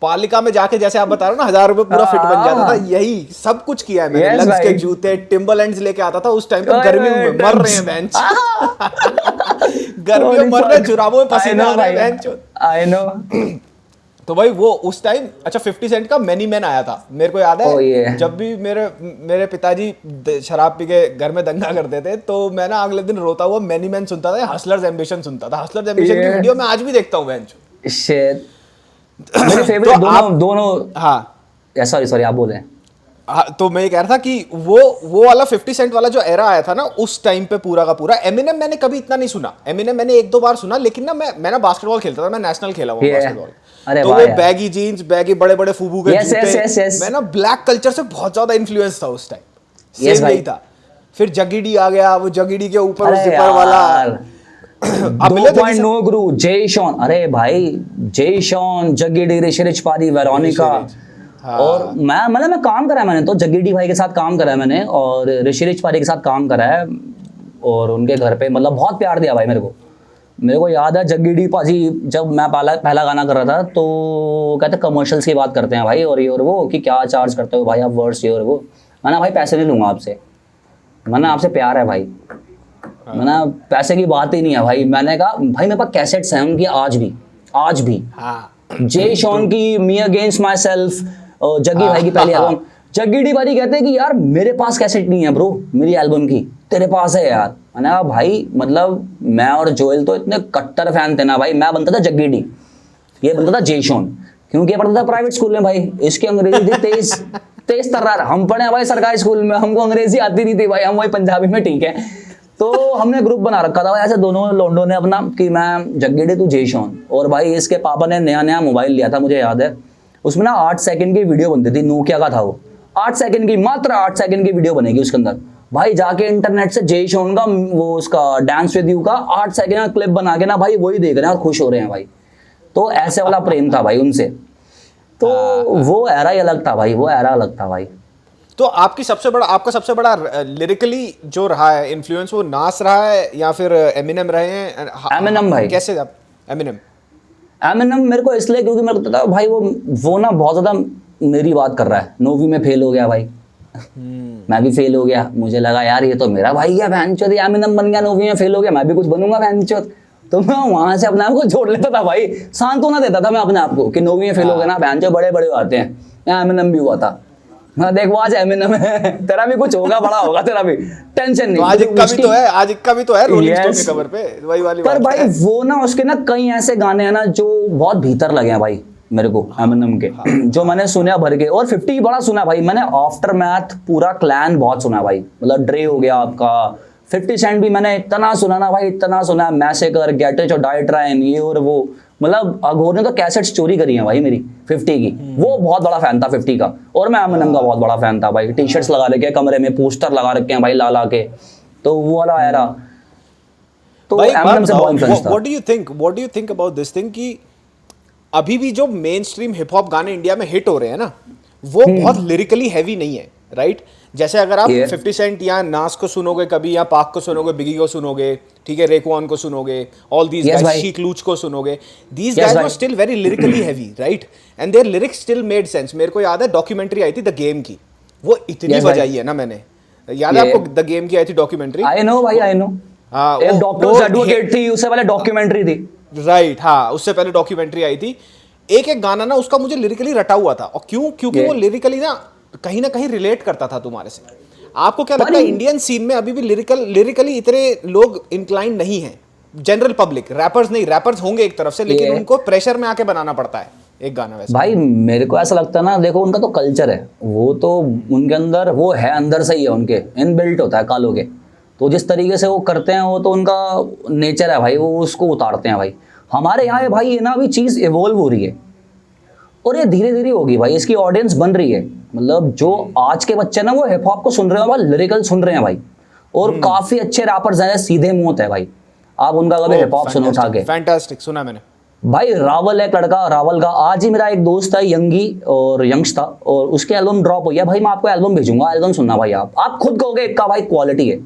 पालिका में जाके, जैसे आप बता रहे हो ना, 1000 रुपए पूरा फिट बन जाता था, यही सब कुछ किया है मैंने। लग्स के जूते, टिम्बरलैंड्स लेके आता था उस टाइम पे। गर्मियों में मर रहे हैं बेंच, गर्मियों में मर रहे, जुराबों में पसीना आ रहा है बेंच। I know. तो भाई वो उस टाइम, अच्छा 50 सेंट का मैनी मैन आया था, मेरे को याद है। जब भी मेरे पिताजी शराब पी के घर में दंगा करते थे, तो मैं ना अगले दिन रोता हुआ मैनी मैन सुनता था, हसलर्स एम्बिशन सुनता था। हसलर्स एम्बिशन की वीडियो मैं आज भी देखता हूँ बेंच। मेरे फेवरेट दोनों। हाँ सॉरी आप बोले। हाँ, तो मैं ये कह रहा था कि वो वाला 50 सेंट वाला जो एरा आया था ना, उस टाइम पे पूरा का पूरा। एमिनेम मैंने कभी इतना नहीं सुना, एमिनेम मैंने 1-2 बार सुना, लेकिन ना मैं ना बास्केटबॉल खेलता था, मैं नेशनल खेला हुआ बास्केटबॉल। तो वो बैगी जीन्स, बैगी बड़े फूबू के जूते, मैं ना ब्लैक कल्चर से बहुत ज्यादा इन्फ्लुएंस था उस टाइम, सेम यही था। फिर जगीडी आ गया, वो जगीडी के ऊपर जिपर वाला 2.0 गुरु जय शॉन, अरे भाई जय शॉन, जगीडी, ऋषि पारी, वेरोनिका। और मैं काम करा है मैंने, तो जगीडी भाई के साथ काम करा है मैंने, और ऋषि पारी के साथ काम करा है, और उनके घर पे मतलब बहुत प्यार दिया भाई मेरे को याद है जगीडी पाजी, जब मैं पहला गाना कर रहा था, तो कहते कमर्शियल्स की बात करते हैं भाई, और ये और वो, कि क्या चार्ज करते हो भाई आप वर्ड्स, ये और वो। मैंने भाई पैसे नहीं लूँगा आपसे, मैंने आपसे प्यार है भाई, मैंने पैसे की बात ही नहीं है भाई। मैंने कहा भाई मेरे पास कैसेट्स हैं उनकी आज भी। जय शॉन की me against my self, Jaggi भाई की पहली एल्बम। जग्गी डी भाई कहते हैं कि यार मेरे पास कैसेट नहीं है ब्रो मेरी एल्बम की, तेरे पास है यार। मैंने कहा भाई मतलब मैं और जोएल तो इतने कट्टर फैन थे ना भाई, मैं बनता था जग्गी डी, ये बनता था जेशोन, क्योंकि ये पढ़ता था प्राइवेट स्कूल में भाई, इसकी अंग्रेजी थी तेज तेज तर्रार, हम पढ़े हैं भाई सरकारी स्कूल में, हमको अंग्रेजी आती नहीं थी भाई, हम वही पंजाबी में ठीक है। तो हमने ग्रुप बना रखा था ऐसे दोनों लोंडो ने अपना कि मैं जग्गी डी तू जेशोन, और भाई इसके पापा ने नया नया मोबाइल लिया था मुझे याद है, उसमें ना 8 सेकंड की वीडियो बनती थी, नोकिया का था वो, 8 सेकंड की, मात्र 8 सेकंड की वीडियो बनेगी उसके अंदर, भाई जाके इंटरनेट से जय शोन का वो उसका डांस विद यू का 8 सेकंड का क्लिप बना के ना भाई वही देख रहे हैं और खुश हो रहे हैं भाई। तो ऐसे वाला प्रेम था भाई उनसे, तो वो एरा ही अलग था भाई, वो एरा अलग था भाई। तो आपका सबसे बड़ा लिरिकली जो रहा है इन्फ्लुएंस, वो नास रहा है या फिर एमिनेम रहे हैं? एमिनेम भाई। कैसे आप एमिनेम? एमिनेम मेरे को इसलिए क्योंकि मेरे को पता भाई वो ना बहुत ज़्यादा मेरी बात कर रहा है, 9वीं में फेल हो गया भाई, मैं भी फेल हो गया, मुझे लगा यार ये तो मेरा भाई है बहनचोद, एमिनेम बन गया 9वीं में फेल हो गया, मैं भी कुछ बनूंगा बहनचोद, तो मैं वहां से अपने आप को जोड़ लेता था भाई, सांत्वना देता था मैं अपने आप को कि 9वीं में फेल हो गया ना बहनचोद, बड़े बड़े आते हैं, यहाँ एमिनेम भी हुआ था, हाँ देख वो आज एमिनेम है, तेरा भी कुछ होगा, बड़ा होगा तेरा भी, टेंशन नहीं। आज इक्का भी तो है रोलिंग स्टोन के कवर पे, वही वाली पर बात भाई है। वो ना उसके ना कई ऐसे गाने हैं ना जो बहुत भीतर लगे हैं भाई मेरे को, एमिनेम के, जो मैंने सुना भर के, और 50 बड़ा सुना भाई मैंने, आफ्टर मैथ पूरा क्लैन बहुत सुना भाई, मतलब ड्रे हो गया आपका, 50 सेंट भी मैंने इतना सुना ना भाई, इतना सुना, मैसेकर, गेट रिच और डाई ट्राइन, ये और वो, मतलब अघोर ने तो कैसेट्स चोरी करी है भाई मेरी 50 की, वो बहुत बड़ा फैन था 50 का, और मैं एमिनेम का बहुत बड़ा फैन था भाई, टी शर्ट्स लगा रखे हैं कमरे में, पोस्टर लगा रखे हैं भाई ला ला के, तो वो वाला एरा, तो एमिनेम से बहुत इन्फ्लुएंस था। What do you think about this thing कि अभी भी जो मेन स्ट्रीम हिप हॉप गाने इंडिया में हिट हो रहे हैं ना, वो बहुत लिरिकली हैवी नहीं है, राइट? जैसे अगर आप 50 सेंट या नास को सुनोगे कभी, या पाक को सुनोगे, बिगी को सुनोगे, ठीक है, रेकॉन को सुनोगे, ऑल दीज गाइस, शीक लूच को सुनोगे, these guys were still very lyrically heavy, right? And their lyrics still made sense. मेरे को याद है डॉक्यूमेंट्री आई थी द गेम की, वो इतनी बजाई है ना मैंने, याद है आपको द गेम की आई थी डॉक्यूमेंट्री? आई नो भाई, आई नो, एक डॉक्टर्स एडवोकेट थी, उससे पहले डॉक्यूमेंट्री थी, राइट? हाँ, उससे पहले डॉक्यूमेंट्री आई थी। एक एक गाना ना उसका मुझे लिरिकली रटा हुआ था, और क्योंकि वो लिरिकली ना कहीं रिलेट करता था तुम्हारे से। आपको क्या लगता है इंडियन सीन में अभी भी लिरिकली इतने लोग इंक्लाइन नहीं हैं? जनरल पब्लिक, रैपर्स नहीं, रैपर्स होंगे एक तरफ से, लेकिन उनको प्रेशर में आके बनाना पड़ता है एक गाना। वैसे भाई मेरे को ऐसा लगता है ना, देखो उनका तो कल्चर है, वो तो उनके अंदर वो है, अंदर से ही है, उनके इनबिल्ट होता है कालों के, तो जिस तरीके से वो करते हैं वो तो उनका नेचर है भाई, वो उसको उतारते हैं भाई। हमारे यहाँ है भाई ये ना अभी चीज़ इवॉल्व हो रही है, और ये धीरे धीरे होगी भाई, इसकी ऑडियंस बन रही है, मतलब जो आज के बच्चे ना वो हिप हॉप को सुन रहे हैं भाई, लिरिकल सुन रहे हैं भाई, और काफी अच्छे रैपर्स हैं, सीधे मुंह है भाई, आप उनका कभी हिप हॉप सुनो उठा के, फैंटास्टिक सुना मैंने भाई। रावल एक लड़का, रावल का आज ही मेरा एक दोस्त है यंगी और यंग्स था, और उसके एल्बम ड्रॉप हो गया भाई, मैं आपको एल्बम भेजूंगा, एल्बम सुनना भाई, आप खुद कहोगे इक्का भाई क्वालिटी है,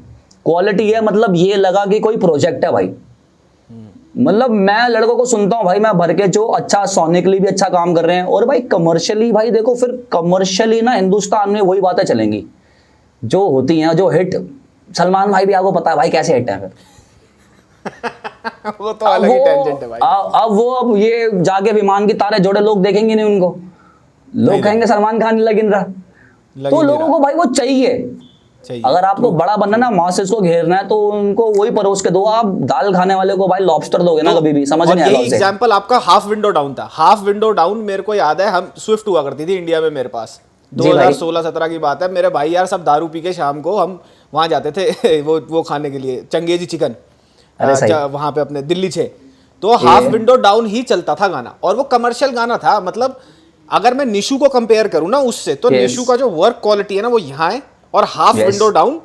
क्वालिटी है, मतलब ये लगा कि कोई प्रोजेक्ट है भाई, मतलब मैं लड़कों को सुनता हूँ भाई मैं भर के, जो अच्छा सोनिकली भी अच्छा काम कर रहे हैं, और भाई कमर्शियली भाई देखो, फिर कमर्शियली ना हिंदुस्तान में वही बातें चलेंगी जो होती हैं, जो हिट, सलमान भाई भी आपको पता है भाई कैसे हिट है फिर वो तो अलग ही टेंजेंट है भाई। अब ये जाके विमान की तारे जोड़े लोग देखेंगे नहीं उनको, लोग कहेंगे सलमान खान लगिन रहा, तो लोगों को भाई वो चाहिए। अगर आपको बड़ा बनना ना, मासेस को घेरना है, तो उनको वही परोस के दो, आप दाल खाने वाले को भाई लॉबस्टर दोगे ना कभी भी, समझ नहीं आएगा उसे। एग्जांपल आपका हाफ विंडो डाउन था, हाफ विंडो डाउन मेरे को याद है, हम स्विफ्ट हुआ करती थी इंडिया में मेरे पास, 2016-17 की बात है। मेरे भाई यार सब दारू पी के शाम को हम वहां जाते थे वो खाने के लिए, चंगेजी चिकन, वहां पे अपने दिल्ली 6, तो हाफ विंडो डाउन ही चलता था गाना, और वो कमर्शियल गाना था। मतलब अगर मैं निशु को कंपेयर करूं ना उससे, तो निशु का जो वर्क क्वालिटी है ना वो यहाँ है, और half window down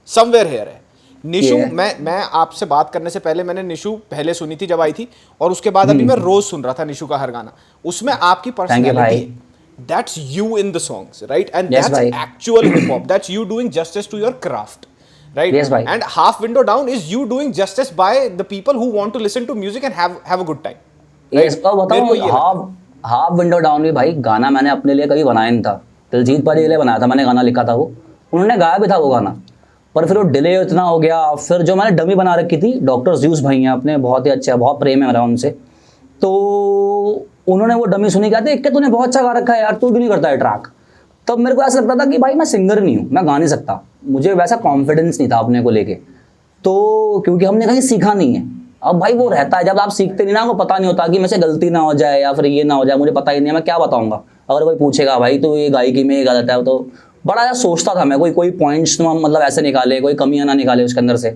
somewhere here है। निशु मैं आपसे बात करने से पहले मैंने निशु पहले सुनी थी जब आई थी, और उसके बाद अभी मैं रोज सुन रहा था निशु का हर गाना, उसमें आपकी पर्सनालिटी है, that's you in the songs, right? And that's actual hip hop, that's you doing justice to your craft, right? Yes, bhai. And half window down is you doing justice by the people who want to listen to music and have a good time, right? Yes, बताओ half window down भी भाई गाना मैंने अपने लिए कभी बनाया नहीं था, दिलजीत पाजी के लिए बनाया था मैंने, गाना लिखा था वो, उन्होंने गाया भी था वो गाना, पर फिर वो डिले इतना हो गया। फिर जो मैंने डमी बना रखी थी, डॉक्टर ज्यूस भाई हैं अपने, बहुत ही अच्छा, बहुत प्रेम है मेरा उनसे, तो उन्होंने वो डमी सुनी, कहते एक तूने बहुत अच्छा गा रखा है यार, तू क्यों नहीं करता है ट्रैक। तब मेरे को ऐसा लगता था कि भाई मैं सिंगर नहीं हूँ, मैं गा नहीं सकता, मुझे वैसा कॉन्फिडेंस नहीं था अपने को लेके, तो क्योंकि हमने कहीं सीखा नहीं है। अब भाई वो रहता है, जब आप सीखते नहीं ना, आपको पता नहीं होता कि मेरे से गलती ना हो जाए या फिर ये ना हो जाए, मुझे पता ही नहीं है, मैं क्या बताऊंगा। अगर कोई पूछेगा भाई तो ये गायकी में ये गलत है, तो बड़ा यार सोचता था मैं, कोई पॉइंट्स मतलब ऐसे निकाले, कोई कमियां ना निकाले उसके अंदर से।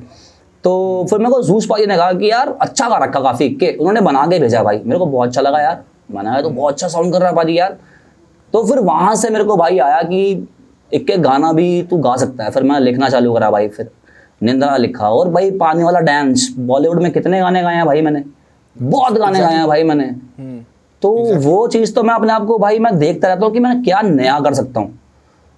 तो फिर मेरे को जूस पाजी ने कहा कि यार अच्छा गा रखा काफ़ी, के उन्होंने बना के भेजा भाई, मेरे को बहुत अच्छा लगा यार, बनाया तो बहुत अच्छा साउंड कर रहा है पाजी यार। तो फिर वहाँ से मेरे को भाई आया कि एक गाना भी तू गा सकता है। फिर मैं लिखना चालू करा भाई, फिर निंद्रा लिखा, और भाई पानी वाला डांस, बॉलीवुड में कितने गाने गाए हैं भाई मैंने, बहुत गाने गाए हैं भाई मैंने। तो वो चीज़ तो मैं अपने आप को भाई मैं देखता रहता हूँ कि मैं क्या नया कर सकता हूँ।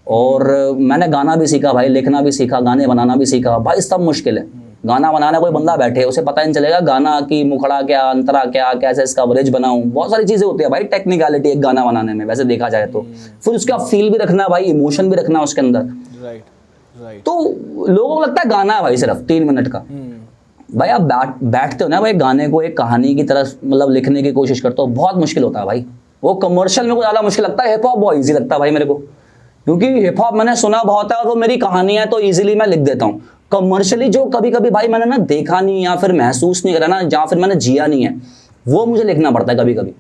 और मैंने गाना भी सीखा भाई, लिखना भी सीखा, गाने बनाना भी सीखा भाई। सब मुश्किल है, गाना बनाना कोई बंदा बैठे उसे पता ही नहीं चलेगा गाना की मुखड़ा क्या, अंतरा क्या, कैसे इसका ब्रिज बनाऊं, बहुत सारी चीज़ें होती है भाई टेक्निकलिटी एक गाना बनाने में वैसे देखा जाए तो। फिर उसका फील भी रखना भाई, इमोशन भी रखना उसके अंदर। राइट। तो लोगों को लगता है गाना है भाई सिर्फ 3 मिनट का। भाई आप बैठते हो ना भाई, गाने को एक कहानी की तरह मतलब लिखने की कोशिश करते हो, बहुत मुश्किल होता है भाई। वो कमर्शियल मेरे को ज़्यादा मुश्किल लगता है, हिप हॉप बहुत ईजी लगता है भाई मेरे को, क्योंकि हिप हॉप मैंने सुना बहुत है और वो मेरी कहानी है तो ईजिली मैं लिख देता हूँ। कमर्शियली जो कभी कभी भाई मैंने ना देखा नहीं या फिर महसूस नहीं करा ना, या फिर मैंने जिया नहीं है, वो मुझे लिखना पड़ता है कभी कभी।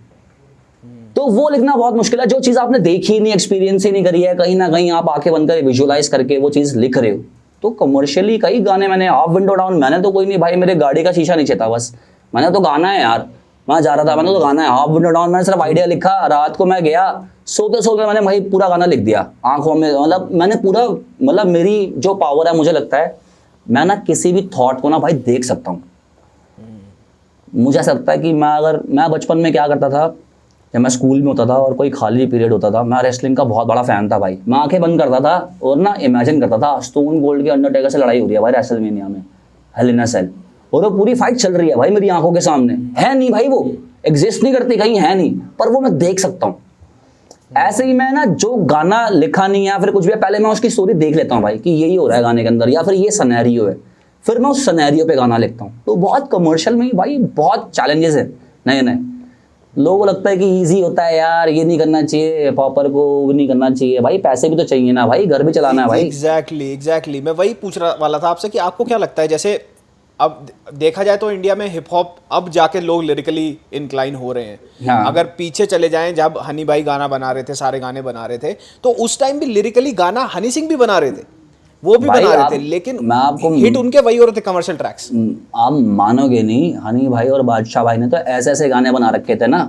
तो वो लिखना बहुत मुश्किल है, जो चीज़ आपने देखी नहीं, एक्सपीरियंस ही नहीं करी है, कहीं ना कहीं आप आंखें बंद कर विजुअलाइज करके वो चीज़ लिख रहे हो। तो कमर्शियली कई गाने मैंने, ऑफ विंडो डाउन मैंने तो कोई नहीं भाई, मेरे गाड़ी का शीशा नीचे था बस, मैंने तो गाना है यार, मैं जा रहा था मैंने तो गाना है। ऑफ विंडो डाउन मैंने सिर्फ आइडिया लिखा, रात को मैं गया सोते सोते मैंने भाई पूरा गाना लिख दिया आंखों में, मतलब मैंने पूरा, मतलब मेरी जो पावर है मुझे लगता है मैं ना किसी भी थॉट को ना भाई देख सकता हूँ। मुझे ऐसा लगता है कि मैं बचपन में क्या करता था, जब मैं स्कूल में होता था और कोई खाली पीरियड होता था, मैं रेसलिंग का बहुत बड़ा फैन था भाई। मैं आंखें बंद करता था और ना इमेजिन करता था स्टोन कोल्ड के अंडरटेकर से लड़ाई हो रही है भाई रेसलमेनिया में, हेल इन अ सेल, और वो पूरी फाइट चल रही है भाई मेरी आंखों के सामने। है नहीं भाई, वो एग्जिस्ट नहीं करती कहीं, है नहीं, पर वो मैं देख सकता हूँ। ऐसे ही मैं ना जो गाना लिखा नहीं है फिर कुछ भी, पहले मैं उसकी स्टोरी देख लेता हूँ भाई कि यही हो रहा है गाने के अंदर, या फिर ये सिनेरियो है, फिर मैं उस सिनेरियो पे गाना लिखता हूँ। तो बहुत कमर्शियल में ही भाई बहुत चैलेंजेस है नए नए। लोगों को लगता है कि इजी होता है यार, ये नहीं करना चाहिए, पॉपर को वो नहीं करना चाहिए, भाई पैसे भी तो चाहिए ना भाई, घर भी चलाना है भाई। एग्जैक्टली मैं वही पूछ रहा वाला था आपसे कि आपको क्या लगता है, जैसे अब देखा जाए तो इंडिया में हिप हॉप अब जाके लोग लिरिकली इंक्लाइन हो रहे हैं। हाँ। अगर पीछे चले जाएं जब हनी भाई गाना बना रहे थे, सारे गाने बना रहे थे, तो उस टाइम भी लिरिकली गाना हनी सिंह भी बना रहे थे, वो भी बना रहे थे, लेकिन मैं आपको हिट उनके वही हो रहे थे कमर्शियल ट्रैक्स। आप मानोगे नहीं, हनी भाई और बादशाह भाई ने तो ऐसे ऐसे गाने बना रखे थे ना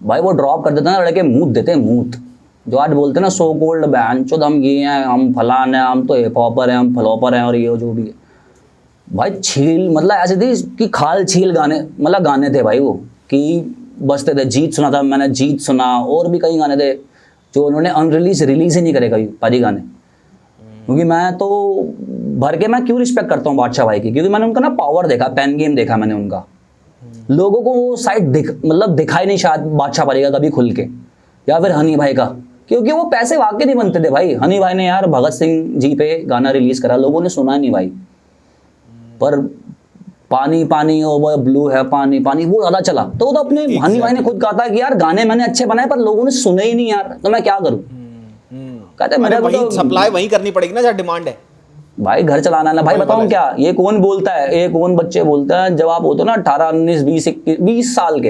भाई, वो ड्रॉप कर देते ना लड़के मूत देते, मूत जो आज बोलते ना सो कोल्ड बैन चो, हम ये हैं, हम फलान हैं, हम तो हिप हॉपर हैं, हम फ्लॉपर हैं और ये जो भी है भाई, छील मतलब ऐसे थे कि खाल छील गाने, मतलब गाने थे भाई वो कि बजते थे। जीत सुना था मैंने, जीत सुना, और भी कई गाने थे जो उन्होंने अनरिलीज रिलीज ही नहीं करे कभी पाजी गाने। क्योंकि मैं तो भर के मैं क्यों रिस्पेक्ट करता हूँ बादशाह भाई की, क्योंकि मैंने उनका ना पावर देखा, पेन गेम देखा मैंने उनका। लोगों को वो साइड मतलब दिखाई नहीं शायद बादशाह भाई का कभी खुल के, या फिर हनी भाई का, क्योंकि वो पैसे वाकई नहीं बनते थे भाई। हनी भाई ने यार भगत सिंह जी पे गाना रिलीज करा, लोगों ने सुना नहीं भाई, पर पानी पानी ओवर ब्लू है पानी पानी वो ज़्यादा चला। तो वो तो अपने हनी भाई ने खुद कहा था कि यार गाने मैंने अच्छे बनाए पर लोगों ने सुने ही नहीं यार, तो मैं क्या करूँ। कहते मेरे वही सप्लाई वही करनी पड़ेगी ना जहाँ डिमांड है भाई, घर चलाना है भाई। बताऊँ क्या, ये कौन बोलता है, ये कौन बच्चे बोलते हैं जब आप होते हो ना 18 19 20 साल के,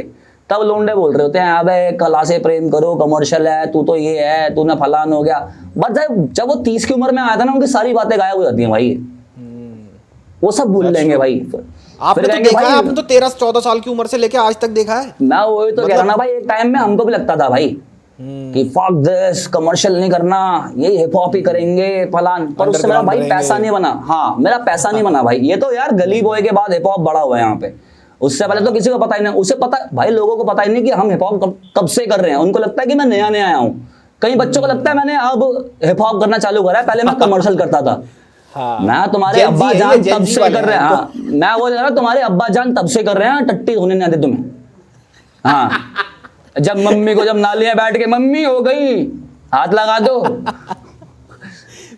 तब लोंडे बोल रहे होते हैं अबे कला से प्रेम करो, कमर्शियल है, तू तो ये है, तूने फलान हो गया। बट जब वो 30 की उम्र में आया था ना, उनकी सारी बातें गायब हो जाती हैं भाई, वो सब भूल लेंगे भाई। आपने तो देखा है, आपने तो 13-14 साल की उम्र से लेके आज तक देखा है। मैं वही तो कह रहा ना भाई, एक टाइम में हमको भी लगता था भाई कि फक दिस, कमर्शियल नहीं करना, ये हिप हॉप ही करेंगे फलान, पर उससे मेरा भाई पैसा नहीं बना। हाँ, मेरा पैसा नहीं बना भाई। ये तो यार गली बॉय के बाद हिप हॉप बड़ा हुआ है यहाँ पे, उससे पहले तो किसी को पता ही नहीं। उसे पता भाई, लोगों को पता ही नहीं कि हम हिप हॉप कब से कर रहे हैं। उनको लगता है कि मैं नया नया आया हूँ। कई बच्चों को लगता है मैंने अब हिप हॉप करना चालू करा है, पहले मैं कमर्शियल करता था। हाँ, मैं तुम्हारे अब्बा जान तब से कर रहे हैं। हाँ, मैं वो रहा तुम्हारे अब्बा जान तब से कर रहे हैं, टट्टी होने नहीं आती तुम्हें। हाँ, जब मम्मी को जब नालियां बैठ के मम्मी हो गई हाथ लगा दो।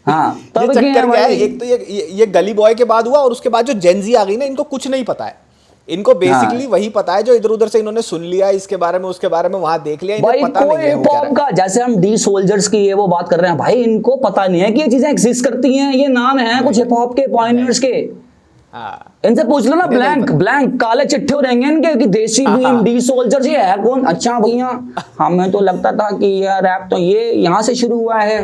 हाँ, तब चक्कर क्या है, एक तो ये गली बॉय के बाद हुआ, और उसके बाद जो जेनजी आ गई ना, इनको कुछ नहीं पता है। इनको बेसिकली वही पता है जो इधर उधर से इन्होंने सुन लिया, इसके बारे में उसके बारे में वहां देख लिया, इन्हें पता नहीं है वो का। जैसे हम डी सोल्जर्स की ये वो बात कर रहे हैं भाई, इनको पता नहीं है कि ये चीजें एग्जिस्ट करती हैं, ये नाम है कुछ हिप हॉप के पॉइनियर्स के। हाँ। इनसे पूछ लो ना, ब्लैंक ब्लैंक काले चिट्ठे रहेंगे इनके कि देसी भीम, डी सोल्जर, ये है कौन? अच्छा भैया हमें तो लगता था कि यार रैप तो ये यहाँ से शुरू हुआ है।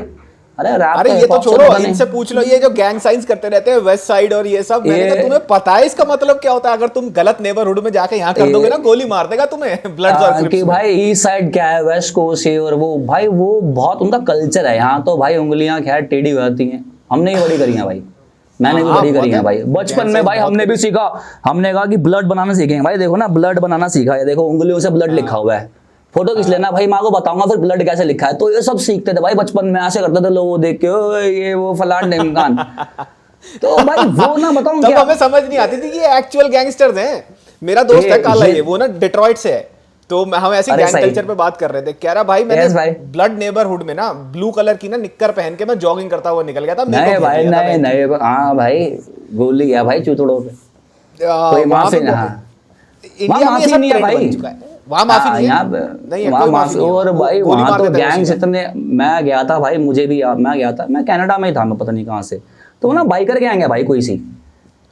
अरे रैप अरे ये तो छोड़ो, इनसे पूछ लो, ये जो गैंग साइंस करते रहते हैं वेस्ट साइड और ये सब, मैंने कहा तुम्हें पता है इसका मतलब क्या होता है? अगर तुम गलत नेबरहुड में जाके यहाँ कर दोगे ना, गोली मार देगा तुम्हें ब्लड्स और क्रिप्स कि भाई ईस्ट साइड क्या है, वेस्ट कोस्ट है, और वो भाई वो बहुत उनका कल्चर है। यहाँ तो भाई उंगलियां खैर टेढ़ी हो जाती हैं, हमने ही बड़ी करी हैं भाई, मैंने भी बड़ी करी है भाई बचपन में भाई। हमने भी सीखा, हमने कहा कि ब्लड बनाना सीखेंगे भाई, देखो ना ब्लड बनाना सीखा है, देखो उंगलियों से ब्लड लिखा हुआ है, फोटो खींच लेना भाई, माँ को बताऊंगा फिर ब्लड कैसे लिखा है। तो ये सब सीखते थे भाई बचपन में, ऐसे करते थे लोग देख के, ओए ये वो फलान ढिमकान। तो भाई वो ना बताऊं तब क्या, हमें समझ नहीं आती थी कि ये एक्चुअल गैंगस्टर्स हैं। मेरा दोस्त है काला, ये वो ना डिट्रॉइट से है, तो हम ऐसे गैंग कल्चर पे बात कर रहे थे, कह रहा भाई मैंने ब्लड नेबरहुड में ना ब्लू कलर की ना निक्कर पहन के मैं जॉगिंग करता हुआ निकल गया था। नहीं भाई नहीं, हाँ भाई गोली है भाई चूतड़ों पे, कोई माफी ना, इंडिया में सब ट्रेंड बन चुका है, वहाँ माफी नहीं है, वहाँ माफी। और भाई वहाँ तो गैंग्स इतने, मैं गया था भाई, मुझे भी मैं गया था, मैं कनाडा में ही था, मैं पता नहीं कहाँ से, तो ना बाइकर गैंग है भाई कोई सी,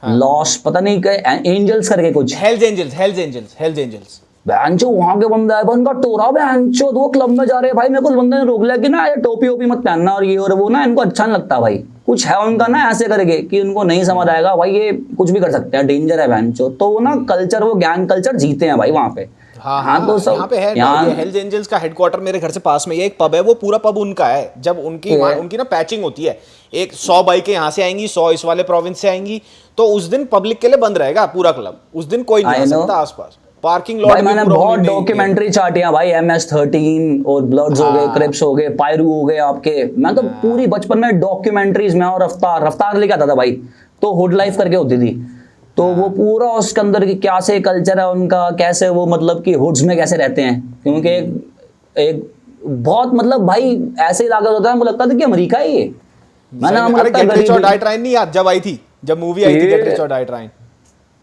लॉस पता नहीं एंजल्स करके कुछ, हेल्स एंजल्स बैंचो वहां के बंदा है, बंदा टोरा बैंचो, वो क्लब में जा रहे हैं भाई, मेरे को बंदे ने रोक लिया कि ना ये टोपी ओपी मत पहनना और ये और वो ना, इनको अच्छा नहीं लगता भाई, कुछ है उनका ना ऐसे करके कि उनको नहीं समझ आएगा भाई, ये कुछ भी कर सकते हैं, डेंजर है बैंचो। तो वो ना कल्चर, वो गैंग कल्चर जीते हैं भाई वहाँ पे। हाँ तो सब यहाँ पे है, ये हेल्स एंजल्स का हेडक्वार्टर मेरे घर से पास में, ये एक पब है, वो पूरा पब उनका है। जब उनकी ना पैचिंग होती है, एक 100 बाइकें यहाँ से आएंगी, 100 इस वाले प्रोविंस से आएंगी, तो उस दिन पब्लिक के लिए बंद रहेगा पूरा क्लब, उस दिन कोई नहीं आ सकता आसपास, पार्किंग लॉट। मैंने बहुत डॉक्यूमेंट्री चाटियां भाई, MS-13 और ब्लड्स हो गए, क्रिप्स हो गए, पायरू हो गए आपके, मैं तो पूरी बचपन में डॉक्यूमेंट्रीज में, और रफ्तार लेके आता था भाई, तो हुड लाइफ करके होती थी, तो वो पूरा उसके अंदर की क्या से कल्चर है उनका, कैसे वो मतलब कि हुड्स में कैसे रहते हैं, क्योंकि एक बहुत मतलब भाई ऐसे इलाका होता है, मुझे लगता था कि अमेरिका ही है। नहीं याद जब आई थी, जब मूवी आई थी गेट रिच और डाई ट्राइंग,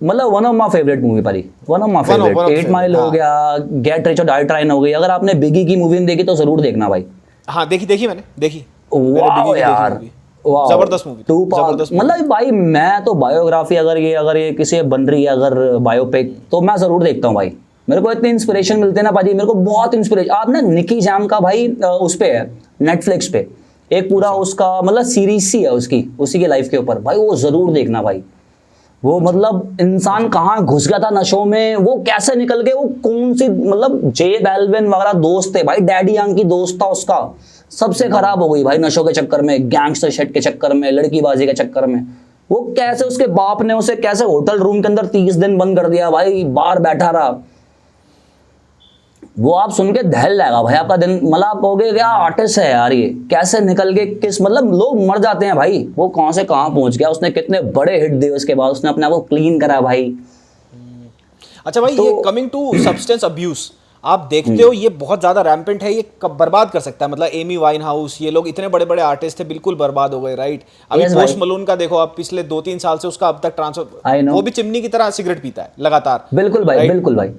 मतलब one of my favourite movie पारी, one of my favourite, 8 mile हो गया, गेट रिच और डाई ट्राइंग हो गई। अगर आपने बिगी की मूवी देखी तो जरूर देखना भाई। हाँ देखी मैंने, देखी वाह यार, जबरदस्त मूवी, जबरदस्त। मतलब भाई मैं तो बायोग्राफी, अगर ये किसी बन रही है अगर बायोपिक, तो मैं जरूर देखता हूँ भाई, मेरे को इतनी इंस्पिरेशन मिलते हैं ना भाई, मेरे को बहुत इंस्पिरेशन। आप ना निकी जैम का भाई उस पे है नेटफ्लिक्स पे एक पूरा उसका मतलब सीरीज सी है उसकी, उसी के लाइफ के ऊपर भाई, वो जरूर देखना भाई। वो मतलब इंसान कहाँ घुस गया था नशों में, वो कैसे निकल गए, वो कौन सी मतलब जे बैल्विन वगैरह दोस्त थे भाई, डैडी यांग की दोस्त था उसका, सबसे खराब हो गई भाई नशों के चक्कर में, गैंगस्टर शिट के चक्कर में, लड़कीबाजी के चक्कर में। वो कैसे उसके बाप ने उसे कैसे होटल रूम के अंदर 30 दिन बंद कर दिया भाई, बाहर बैठा रहा। वो आप सुन के दहल जाएगा भाई आपका दिन, मतलब आप कहोगे क्या आर्टिस्ट है यार ये, कैसे निकल के किस मतलब लोग मर जाते हैं भाई, वो कहां से कहां पहुंच गया, उसने कितने बड़े हिट दिए, उसके बाद उसने अपने आप को क्लीन करा भाई। अच्छा भाई तो, ये कमिंग टू सब्सटेंस अब्यूज, आप देखते हो ये बहुत ज्यादा रैम्पेंट है, ये कब बर्बाद कर सकता है, मतलब एमी वाइन हाउस, ये लोग इतने बड़े बड़े आर्टिस्ट थे, बिल्कुल बर्बाद हो गए, राइट। अभी पोस्ट मलून का देखो आप, पिछले 2-3 साल से उसका अब तक ट्रांसफर, वो भी चिमनी की तरह सिगरेट पीता है लगातार। बिल्कुल भाई, बिल्कुल भाई।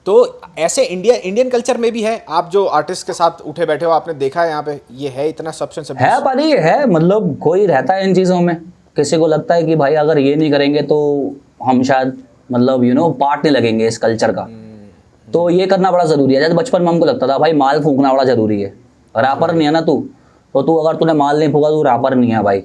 तो ऐसे इंडियन कल्चर में भी है, आप जो आर्टिस्ट के साथ उठे बैठे हो, आपने देखा है यहाँ पे ये है इतना सब्सटेंस अब्यूज है पारी है, मतलब कोई रहता है इन चीज़ों में, किसी को लगता है कि भाई अगर ये नहीं करेंगे तो हम शायद मतलब पार्ट नहीं लगेंगे इस कल्चर का, तो ये करना बड़ा ज़रूरी है। जैसे बचपन में हमको लगता था भाई माल फूंकना बड़ा ज़रूरी है, रैपर नहीं है ना तू, तो तू अगर तूने माल नहीं फूंका तो रैपर नहीं है भाई।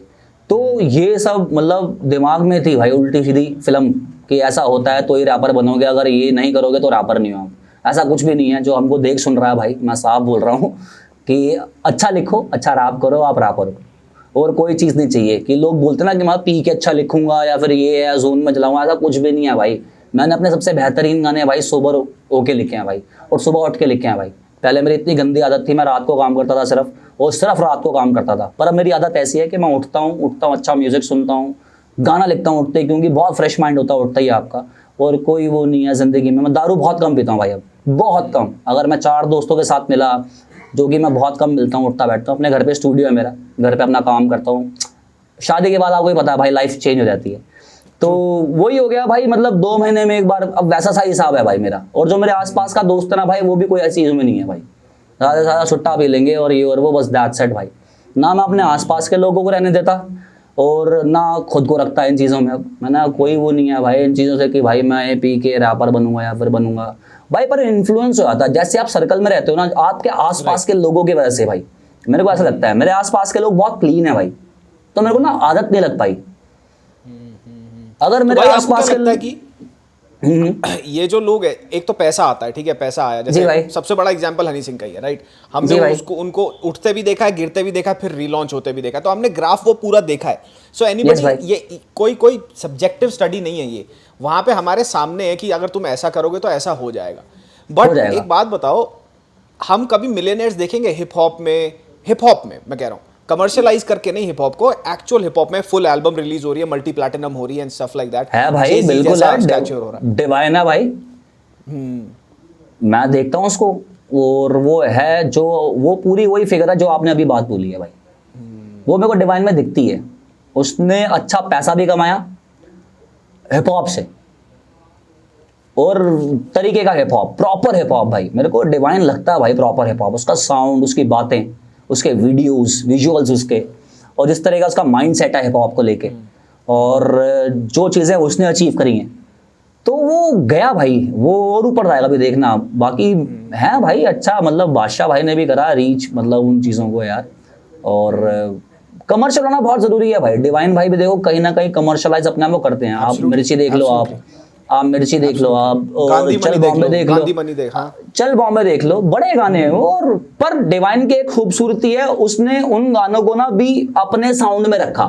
तो ये सब मतलब दिमाग में थी भाई उल्टी सीधी फिल्म कि ऐसा होता है तो ही रैपर बनोगे, अगर ये नहीं करोगे तो रैपर नहीं हो आप। ऐसा कुछ भी नहीं है, जो हमको देख सुन रहा है भाई, मैं साफ बोल रहा हूँ कि अच्छा लिखो, अच्छा रैप करो, आप रैपर हो। और कोई चीज़ नहीं चाहिए कि लोग बोलते ना कि मैं पी के अच्छा लिखूंगा या फिर ये है जोन में चलाऊंगा, ऐसा कुछ भी नहीं है भाई। मैंने अपने सबसे बेहतरीन गाने भाई सोबर होके लिखे हैं भाई, और सुबह उठ के लिखे हैं भाई। पहले मेरी इतनी गंदी आदत थी, मैं रात को काम करता था सिर्फ, और सिर्फ रात को काम करता था, पर अब मेरी आदत ऐसी है कि मैं उठता हूँ अच्छा म्यूजिक सुनता हूँ, गाना लिखता हूँ उठते, क्योंकि बहुत फ्रेश माइंड होता है उठता ही आपका, और कोई वो नहीं है ज़िंदगी में। मैं दारू बहुत कम पीता हूँ भाई, अब बहुत कम। अगर मैं 4 दोस्तों के साथ मिला, जो कि मैं बहुत कम मिलता हूँ, उठता बैठता हूँ, अपने घर पे स्टूडियो है मेरा, घर पे अपना काम करता हूँ। शादी के बाद आपको ही पता है भाई लाइफ चेंज हो जाती है, तो वही हो गया भाई, मतलब 2 महीने में एक बार, अब वैसा सा हिसाब है भाई मेरा। और जो मेरे आसपास का दोस्त है ना भाई, वो भी कोई ऐसी चीज़ों में नहीं है भाई, ज़्यादा से ज़्यादा छुट्टा पी लेंगे और ये और वो, बस दैट्स इट भाई। ना मैं अपने आसपास के लोगों को रहने देता, और ना खुद को रखता है इन चीज़ों में। अब मैं ना कोई वो नहीं है भाई इन चीज़ों से कि भाई मैं ये पी के रैपर बनूंगा या फिर बनूंगा भाई, पर इन्फ्लुएंस हो जाता है। जैसे आप सर्कल में रहते हो ना, आपके आसपास के लोगों की वजह से भाई, मेरे को ऐसा लगता है मेरे आसपास के लोग बहुत क्लीन है भाई, तो मेरे को ना आदत नहीं लग पाई। अगर मेरे भाई आपको आसपास क्या के लगता है कि ये जो लोग है, एक तो पैसा आता है, ठीक है, पैसा आया, जी भाई। जैसे सबसे बड़ा एग्जांपल हनी सिंह का ही है, राइट। जी हमने भाई। उसको उनको उठते भी देखा है, गिरते भी देखा है, फिर रीलॉन्च होते भी देखा है, तो हमने ग्राफ वो पूरा देखा है। सो Yes, एनीबॉडी, भाई। ये कोई सब्जेक्टिव स्टडी नहीं है, ये वहां पे हमारे सामने है कि अगर तुम ऐसा करोगे तो ऐसा हो जाएगा। हो बट जाएगा। एक बात बताओ, हम कभी मिलियनेयर्स देखेंगे हिप हॉप में मैं कह रहा हूँ, कमर्शियलाइज करके नहीं, हिप हॉप को, एक्चुअल हिप हॉप में फुल एल्बम रिलीज हो रही है, मल्टी प्लैटिनम हो रही है एंड स्टफ लाइक दैट है भाई, बिल्कुल स्टैच्यूर हो रहा है। डिवाइन है भाई। मैं देखता हूँ उसको, और वो है जो, वो पूरी वही फिगर है जो आपने अभी बात बोली है भाई, वो मेरे को डिवाइन में दिखती है। उसने अच्छा पैसा भी कमाया हिप हॉप से, और तरीके का hip hop, proper hip hop भाई, मेरे को डिवाइन लगता है भाई प्रॉपर हिप हॉप। उसका साउंड, उसकी बातें, उसके वीडियोस, विजुअल्स उसके, और जिस तरह का उसका माइंड सेट है हिप हॉप को लेके, और जो चीज़ें उसने अचीव करी हैं, तो वो गया भाई, वो और ऊपर जाएगा भी, देखना। बाकी है भाई अच्छा, मतलब बादशाह भाई ने भी करा रीच, मतलब उन चीज़ों को यार। और कमर्शियल होना बहुत ज़रूरी है भाई। डिवाइन भाई भी देखो कहीं ना कहीं कमर्शलाइज अपने आप को करते हैं। आप मिर्ची देख लो, आप मिर्ची देख लो, आप और चल बॉम्बे देख लो, गांधी मनी देख, हाँ। चल बॉम्बे देख लो, बड़े गाने हैं। और पर डिवाइन की एक खूबसूरती है, उसने उन गानों को ना भी अपने साउंड में रखा।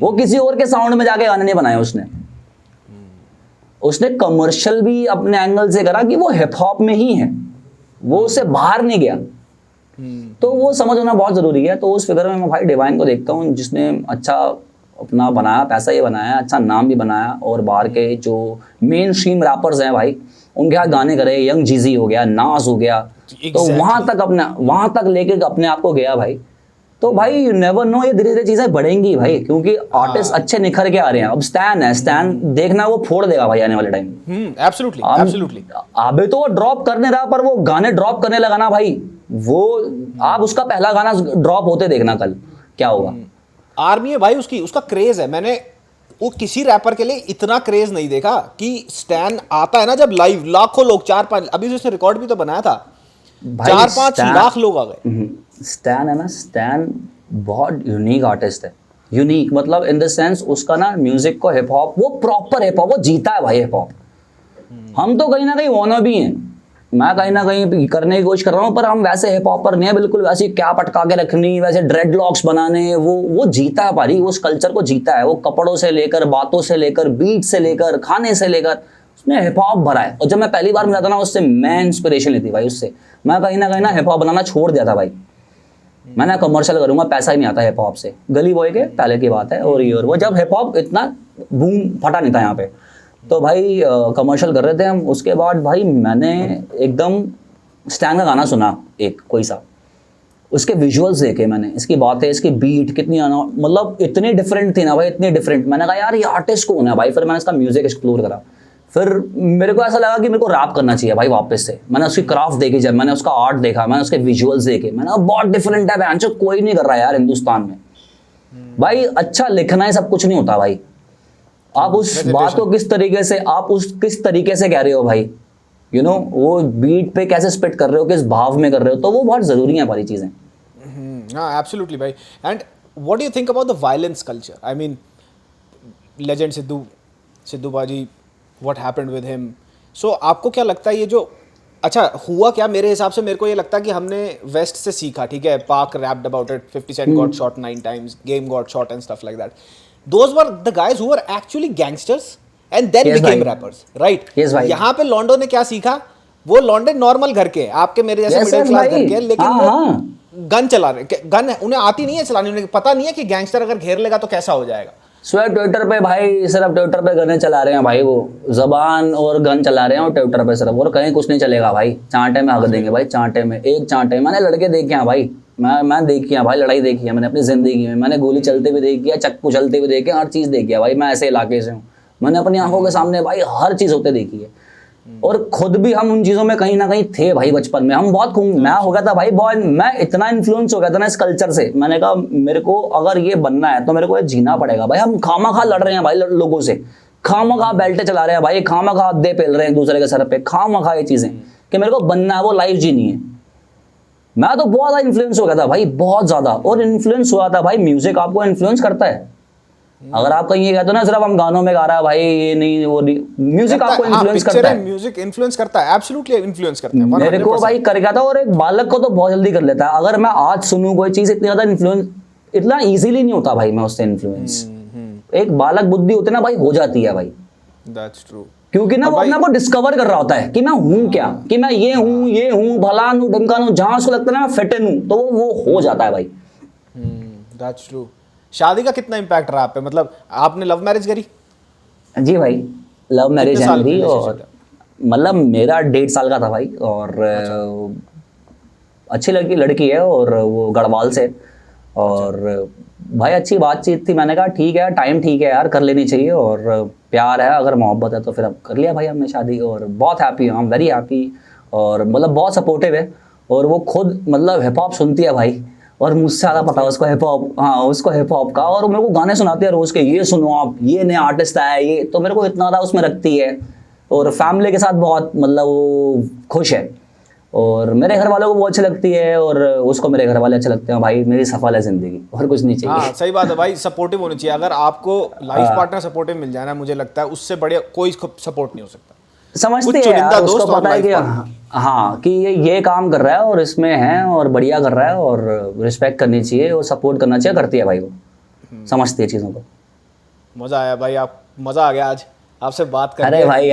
वो किसी और के साउंड में जाके गाने नहीं बनाए उसने कमर्शियल भी अपने एंगल से करा कि वो हिप हॉप में ही है, वो उससे बाहर नहीं गया। तो वो समझ होना बहुत जरूरी है। तो उस फिगर में मैं भाई डिवाइन को देखता हूँ, जिसने अच्छा अपना बनाया, पैसा ये बनाया, अच्छा नाम भी बनाया, और बाहर के जो मेन स्ट्रीम रैपर्स हैं भाई, उनके यहाँ गाने करे, यंग जीजी हो गया, नाज हो गया, तो वहां तक लेके अपने आप को गया भाई। तो भाई यू नेवर नो, ये धीरे धीरे चीजें बढ़ेंगी भाई, क्योंकि आर्टिस्ट अच्छे निखर के आ रहे हैं। अब स्टैन है, स्टैन देखना वो फोड़ देगा भाई आने वाले टाइम में। एब्सोल्युटली। अभी तो वो ड्रॉप करने रहा, पर वो गाने ड्रॉप करने लगा ना भाई, वो आप उसका पहला गाना ड्रॉप होते देखना कल क्या होगा। आर्मी है भाई उसकी, उसका क्रेज है। मैंने वो किसी रैपर के लिए इतना क्रेज नहीं देखा कि स्टैन आता है ना जब लाइव, लाखों लोग, 4-5, अभी उसने रिकॉर्ड भी तो बनाया था, 4-5 लाख लोग आ गए। स्टैन है ना, स्टैन बहुत यूनिक आर्टिस्ट है। यूनिक मतलब इन द सेंस उसका ना म्यूजिक को, हिप हॉप, वो प्रॉपर हिप हॉप, वो जीता है भाई हिप हॉप। हम तो कहीं ना कहीं वॉना भी हैं, मैं कहीं ना कहीं करने की कोशिश कर रहा हूँ, पर हम वैसे हिप हॉपर नहीं है बिल्कुल। वैसे कैप अटका के रखनी, वैसे ड्रेड लॉक्स बनाने, वो जीता है भाई, वो उस कल्चर को जीता है। वो कपड़ों से लेकर, बातों से लेकर, बीट से लेकर, खाने से लेकर, उसने हिप हॉप भरा है। और जब मैं पहली बार मिला था ना उससे, मैं इंस्पिरेशन ली थी भाई उससे। मैं कहीं ना हिप हॉप बनाना छोड़ दिया था भाई, मैंने कमर्शियल करूंगा, पैसा ही नहीं आता हिप हॉप से। गली बॉय के पहले की बात है, और ये और वो, जब हिप हॉप इतना बूम फटा नहीं था यहाँ पे, तो भाई कमर्शियल कर रहे थे हम। उसके बाद भाई मैंने एकदम स्टैन का गाना सुना, एक कोई सा, उसके विजुअल्स देखे मैंने, इसकी बातें, इसकी बीट कितनी मतलब इतनी डिफरेंट थी ना भाई, इतनी डिफरेंट। मैंने कहा यार ये आर्टिस्ट कौन है भाई। फिर मैंने इसका म्यूजिक एक्सप्लोर करा, फिर मेरे को ऐसा लगा कि मेरे को रैप करना चाहिए भाई वापस से। मैंने उसकी क्राफ्ट देखी, जब मैंने उसका आर्ट देखा, मैंने उसके विजुअल्स देखे, मैंने कहा बहुत डिफरेंट है बहन, कोई नहीं कर रहा यार हिंदुस्तान में भाई। अच्छा लिखना ही सब कुछ नहीं होता भाई, आप उस बात को किस तरीके से कह रहे हो भाई, यू नो, वो बीट पे कैसे स्पिट कर रहे हो, किस भाव में कर रहे हो, तो वो बहुत जरूरी है सारी चीजें। हाँ एब्सोल्युटली भाई। And what do you think about the violence culture? I mean legend Sidhu बाजी, व्हाट हैपेंड विद हिम? सो आपको क्या लगता है ये जो अच्छा हुआ क्या? मेरे हिसाब से मेरे को ये लगता है कि हमने वेस्ट से सीखा, ठीक है, Pac rapped about it, 50 Cent got shot 9 times, Game got shot and stuff like that. Those were the guys who were actually gangsters and then became rappers, right? यहाँ पे लॉन्डो ने क्या सीखा? वो लॉन्डे नॉर्मल घर के, आपके मेरे जैसे मिडिल क्लास घर के, लेकिन वो गन चला रहे, गन उन्हें आती नहीं है चलानी, उन्हें पता नहीं है कि गैंगस्टर अगर घेर लेगा तो कैसा हो जाएगा। ट्विटर पे भाई सिर्फ ट्विटर पे गन चला रहे हैं भाई, वो जबान और गन चला रहे हैं और ट्विटर पे सिर्फ, और कहीं कुछ नहीं चलेगा भाई। चांटे में हक देंगे भाई, चांटे में, एक चांटे। मैंने लड़के देखे हैं भाई, मैं देखी है भाई, लड़ाई देखी है मैंने अपनी जिंदगी में। मैंने गोली चलते हुए देखी है, चक्कू चलते हुए देखे, हर चीज़ देखी है भाई। मैं ऐसे इलाके से हूँ, मैंने अपनी आंखों के सामने भाई हर चीज़ होते देखी है। और खुद भी हम उन चीज़ों में कहीं ना कहीं थे भाई बचपन में। हम बहुत मैं हो गया था भाई, बहुत मैं इतना इन्फ्लुएंस हो गया था ना इस कल्चर से। मैंने कहा मेरे को अगर ये बनना है तो मेरे को ये जीना पड़ेगा भाई। हम खामखा लड़ रहे हैं भाई लोगों से, खामखा बेल्टे चला रहे हैं भाई, खामखा दे पेल रहे हैं एक दूसरे के सर पे, खामखा ये चीज़ें कि मेरे को बनना है, वो लाइफ जीनी है। मैं तो बहुत ज़्यादा इन्फ्लुएंस हो गया था भाई, बहुत ज़्यादा। और इन्फ्लुएंस हुआ था भाई, म्यूजिक आपको इन्फ्लुएंस करता है। अगर आप कहीं ये कहते हो ना सिर्फ हम गानों में गा रहा है भाई, ये नहीं वो नहीं, म्यूजिक आपको इन्फ्लुएंस करता है। म्यूजिक इन्फ्लुएंस करता है, एब्सोल्युटली इन्फ्लुएंस करता है। मेरे को भाई कर था, और एक बालक को तो बहुत जल्दी कर लेता है। अगर मैं आज सुनूं कोई चीज, इतनी ज्यादा इन्फ्लुएंस इतना इजीली नहीं होता भाई मैं उससे इन्फ्लुएंस। एक बालक बुद्धि होती है ना भाई, हो जाती है भाई। That's true. क्योंकि ना वो अपने को डिस्कवर कर रहा होता है कि मैं हूँ क्या, कि मैं ये हूँ भलान हूँ ढमकान हूँ। जहां उसको लगता है ना मैं फिटन हूँ, तो वो हो जाता है भाई। That's true. शादी का कितना इम्पैक्ट रहा आप पे? मतलब आपने लव मैरिज करी? जी भाई, लव मैरिज है मेरी। और मतलब मेरा 1.5 साल का था भाई, और अच्छी लड़की है, और वो गढ़वाल से। और भाई अच्छी बातचीत थी। मैंने कहा ठीक है, टाइम ठीक है यार, कर लेनी चाहिए। और प्यार है, अगर मोहब्बत है तो फिर अब कर लिया भाई हमने शादी। और बहुत हैप्पी हूँ, वेरी हैप्पी। और मतलब बहुत सपोर्टिव है। और वो खुद मतलब हिप हॉप सुनती है भाई, और मुझसे ज़्यादा पता है उसको हिप हॉप, हाँ उसको हिप हॉप का। और मेरे को गाने सुनाती है रोज़ के, ये सुनो आप, ये नया आर्टिस्ट आया है ये, तो मेरे को इतना ज़्यादा उसमें रखती है। और फैमिली के साथ बहुत मतलब वो खुश है। और मेरे घर वालों को वो अच्छी लगती है, और उसको मेरे घर वाले अच्छे लगते हैं भाई। मेरी सफल है जिंदगी, और कुछ नहीं चाहिए। हाँ सही बात है भाई, सपोर्टिव होनी चाहिए। अगर आपको लाइफ पार्टनर सपोर्टिव मिल जाए ना, मुझे लगता है उससे बढ़िया कोई सपोर्ट नहीं हो सकता। समझती है यार, उसको पता है कि हाँ कि ये काम कर रहा है और इसमें है और बढ़िया कर रहा है, और रिस्पेक्ट करनी चाहिए और सपोर्ट करना चाहिए, करती है भाई वो। समझती है चीज़ों को। मज़ा आया भाई, आप मज़ा आ गया आज आपसे बात करके। अरे भाई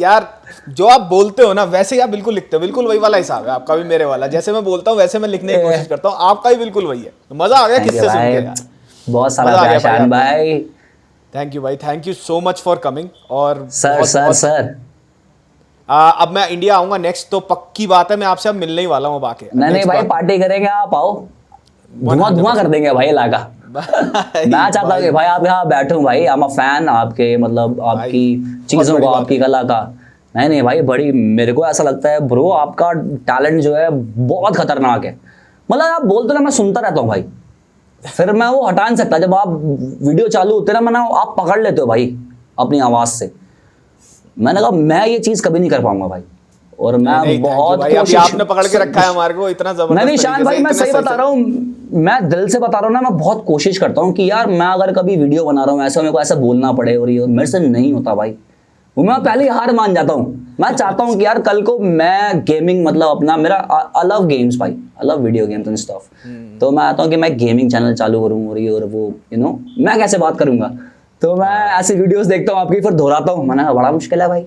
यार जो आप बोलते हो ना वैसे ही आप बिल्कुल लिखते हो, बिल्कुल वही वाला हिसाब है आपका भी मेरे वाला। जैसे मैं बोलता हूँ वैसे मैं लिखने की कोशिश करता हूँ, आपका ही बिल्कुल वही है। मज़ा आ गया किससे सुन के यार, बहुत सारा प्यार शान भाई। थैंक यू भाई, thank you so much for coming. और सर अब मैं इंडिया आऊंगा नेक्स्ट, तो पक्की बात है मैं आपसे अब मिलने ही वाला हूँ आके। नहीं भाई, पार्टी करेंगे, आप आओ, धुआं कर देंगे भाई इलाका। मैं चाहता हूँ कि भाई आप यहाँ बैठूं भाई, आई एम अ फैन आपके, मतलब आपकी चीज़ों को, आपकी कला का। नहीं भाई, बड़ी मेरे को ऐसा लगता है ब्रो, आपका टैलेंट जो है बहुत खतरनाक है। मतलब आप बोलते ना, मैं सुनता रहता हूँ भाई, फिर मैं वो हटा नहीं सकता। जब आप वीडियो चालू होते ना, मैंने आप पकड़ लेते हो भाई अपनी आवाज़ से। मैंने कहा मैं ये चीज़ कभी नहीं कर पाऊंगा भाई। और मैं बहुत कोशिश, आपने पकड़ के रखा है हमारे को इतना जबरदस्त। नहीं शान भाई, मैं सही बता रहा हूँ, मैं दिल से बता रहा हूँ ना, मैं बहुत कोशिश करता हूँ कि यार मैं अगर कभी वीडियो बना रहा हूँ ऐसा, मेरे को ऐसा बोलना पड़े, और ये मेरे से नहीं होता भाई। वो मैं पहले ही हार मान जाता हूँ। मैं चाहता हूँ कि यार कल को मैं गेमिंग, मतलब अपना मेरा आई लव गेम्स भाई, I love video games and stuff. तो मैं आता हूँ कि मैं गेमिंग चैनल चालू करूँ, और ये और वो, यू नो मैं कैसे बात करूँगा। तो मैं ऐसी वीडियोस देखता हूँ आपकी, फिर दोहराता हूँ। मैंने कहा बड़ा मुश्किल है भाई,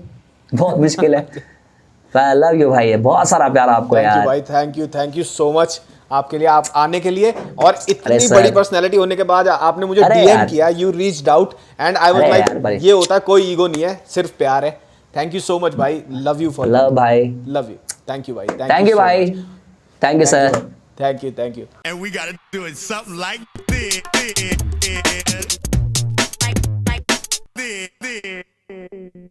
बहुत मुश्किल है। आई लव यू भाई, बहुत सारा प्यार आपको यार भाई। थैंक यू सो मच आपके लिए, आप आने के लिए। और इतनी बड़ी पर्सनैलिटी होने के बाद आपने मुझे डीएम किया, you reached out and I was like, ये होता है, कोई ईगो नहीं है, सिर्फ प्यार है। थैंक यू सो मच भाई, लव यू फॉर लव भाई, लव यू, थैंक यू भाई, थैंक यू भाई, thank you sir, thank you, thank you. And we gotta do it something like this.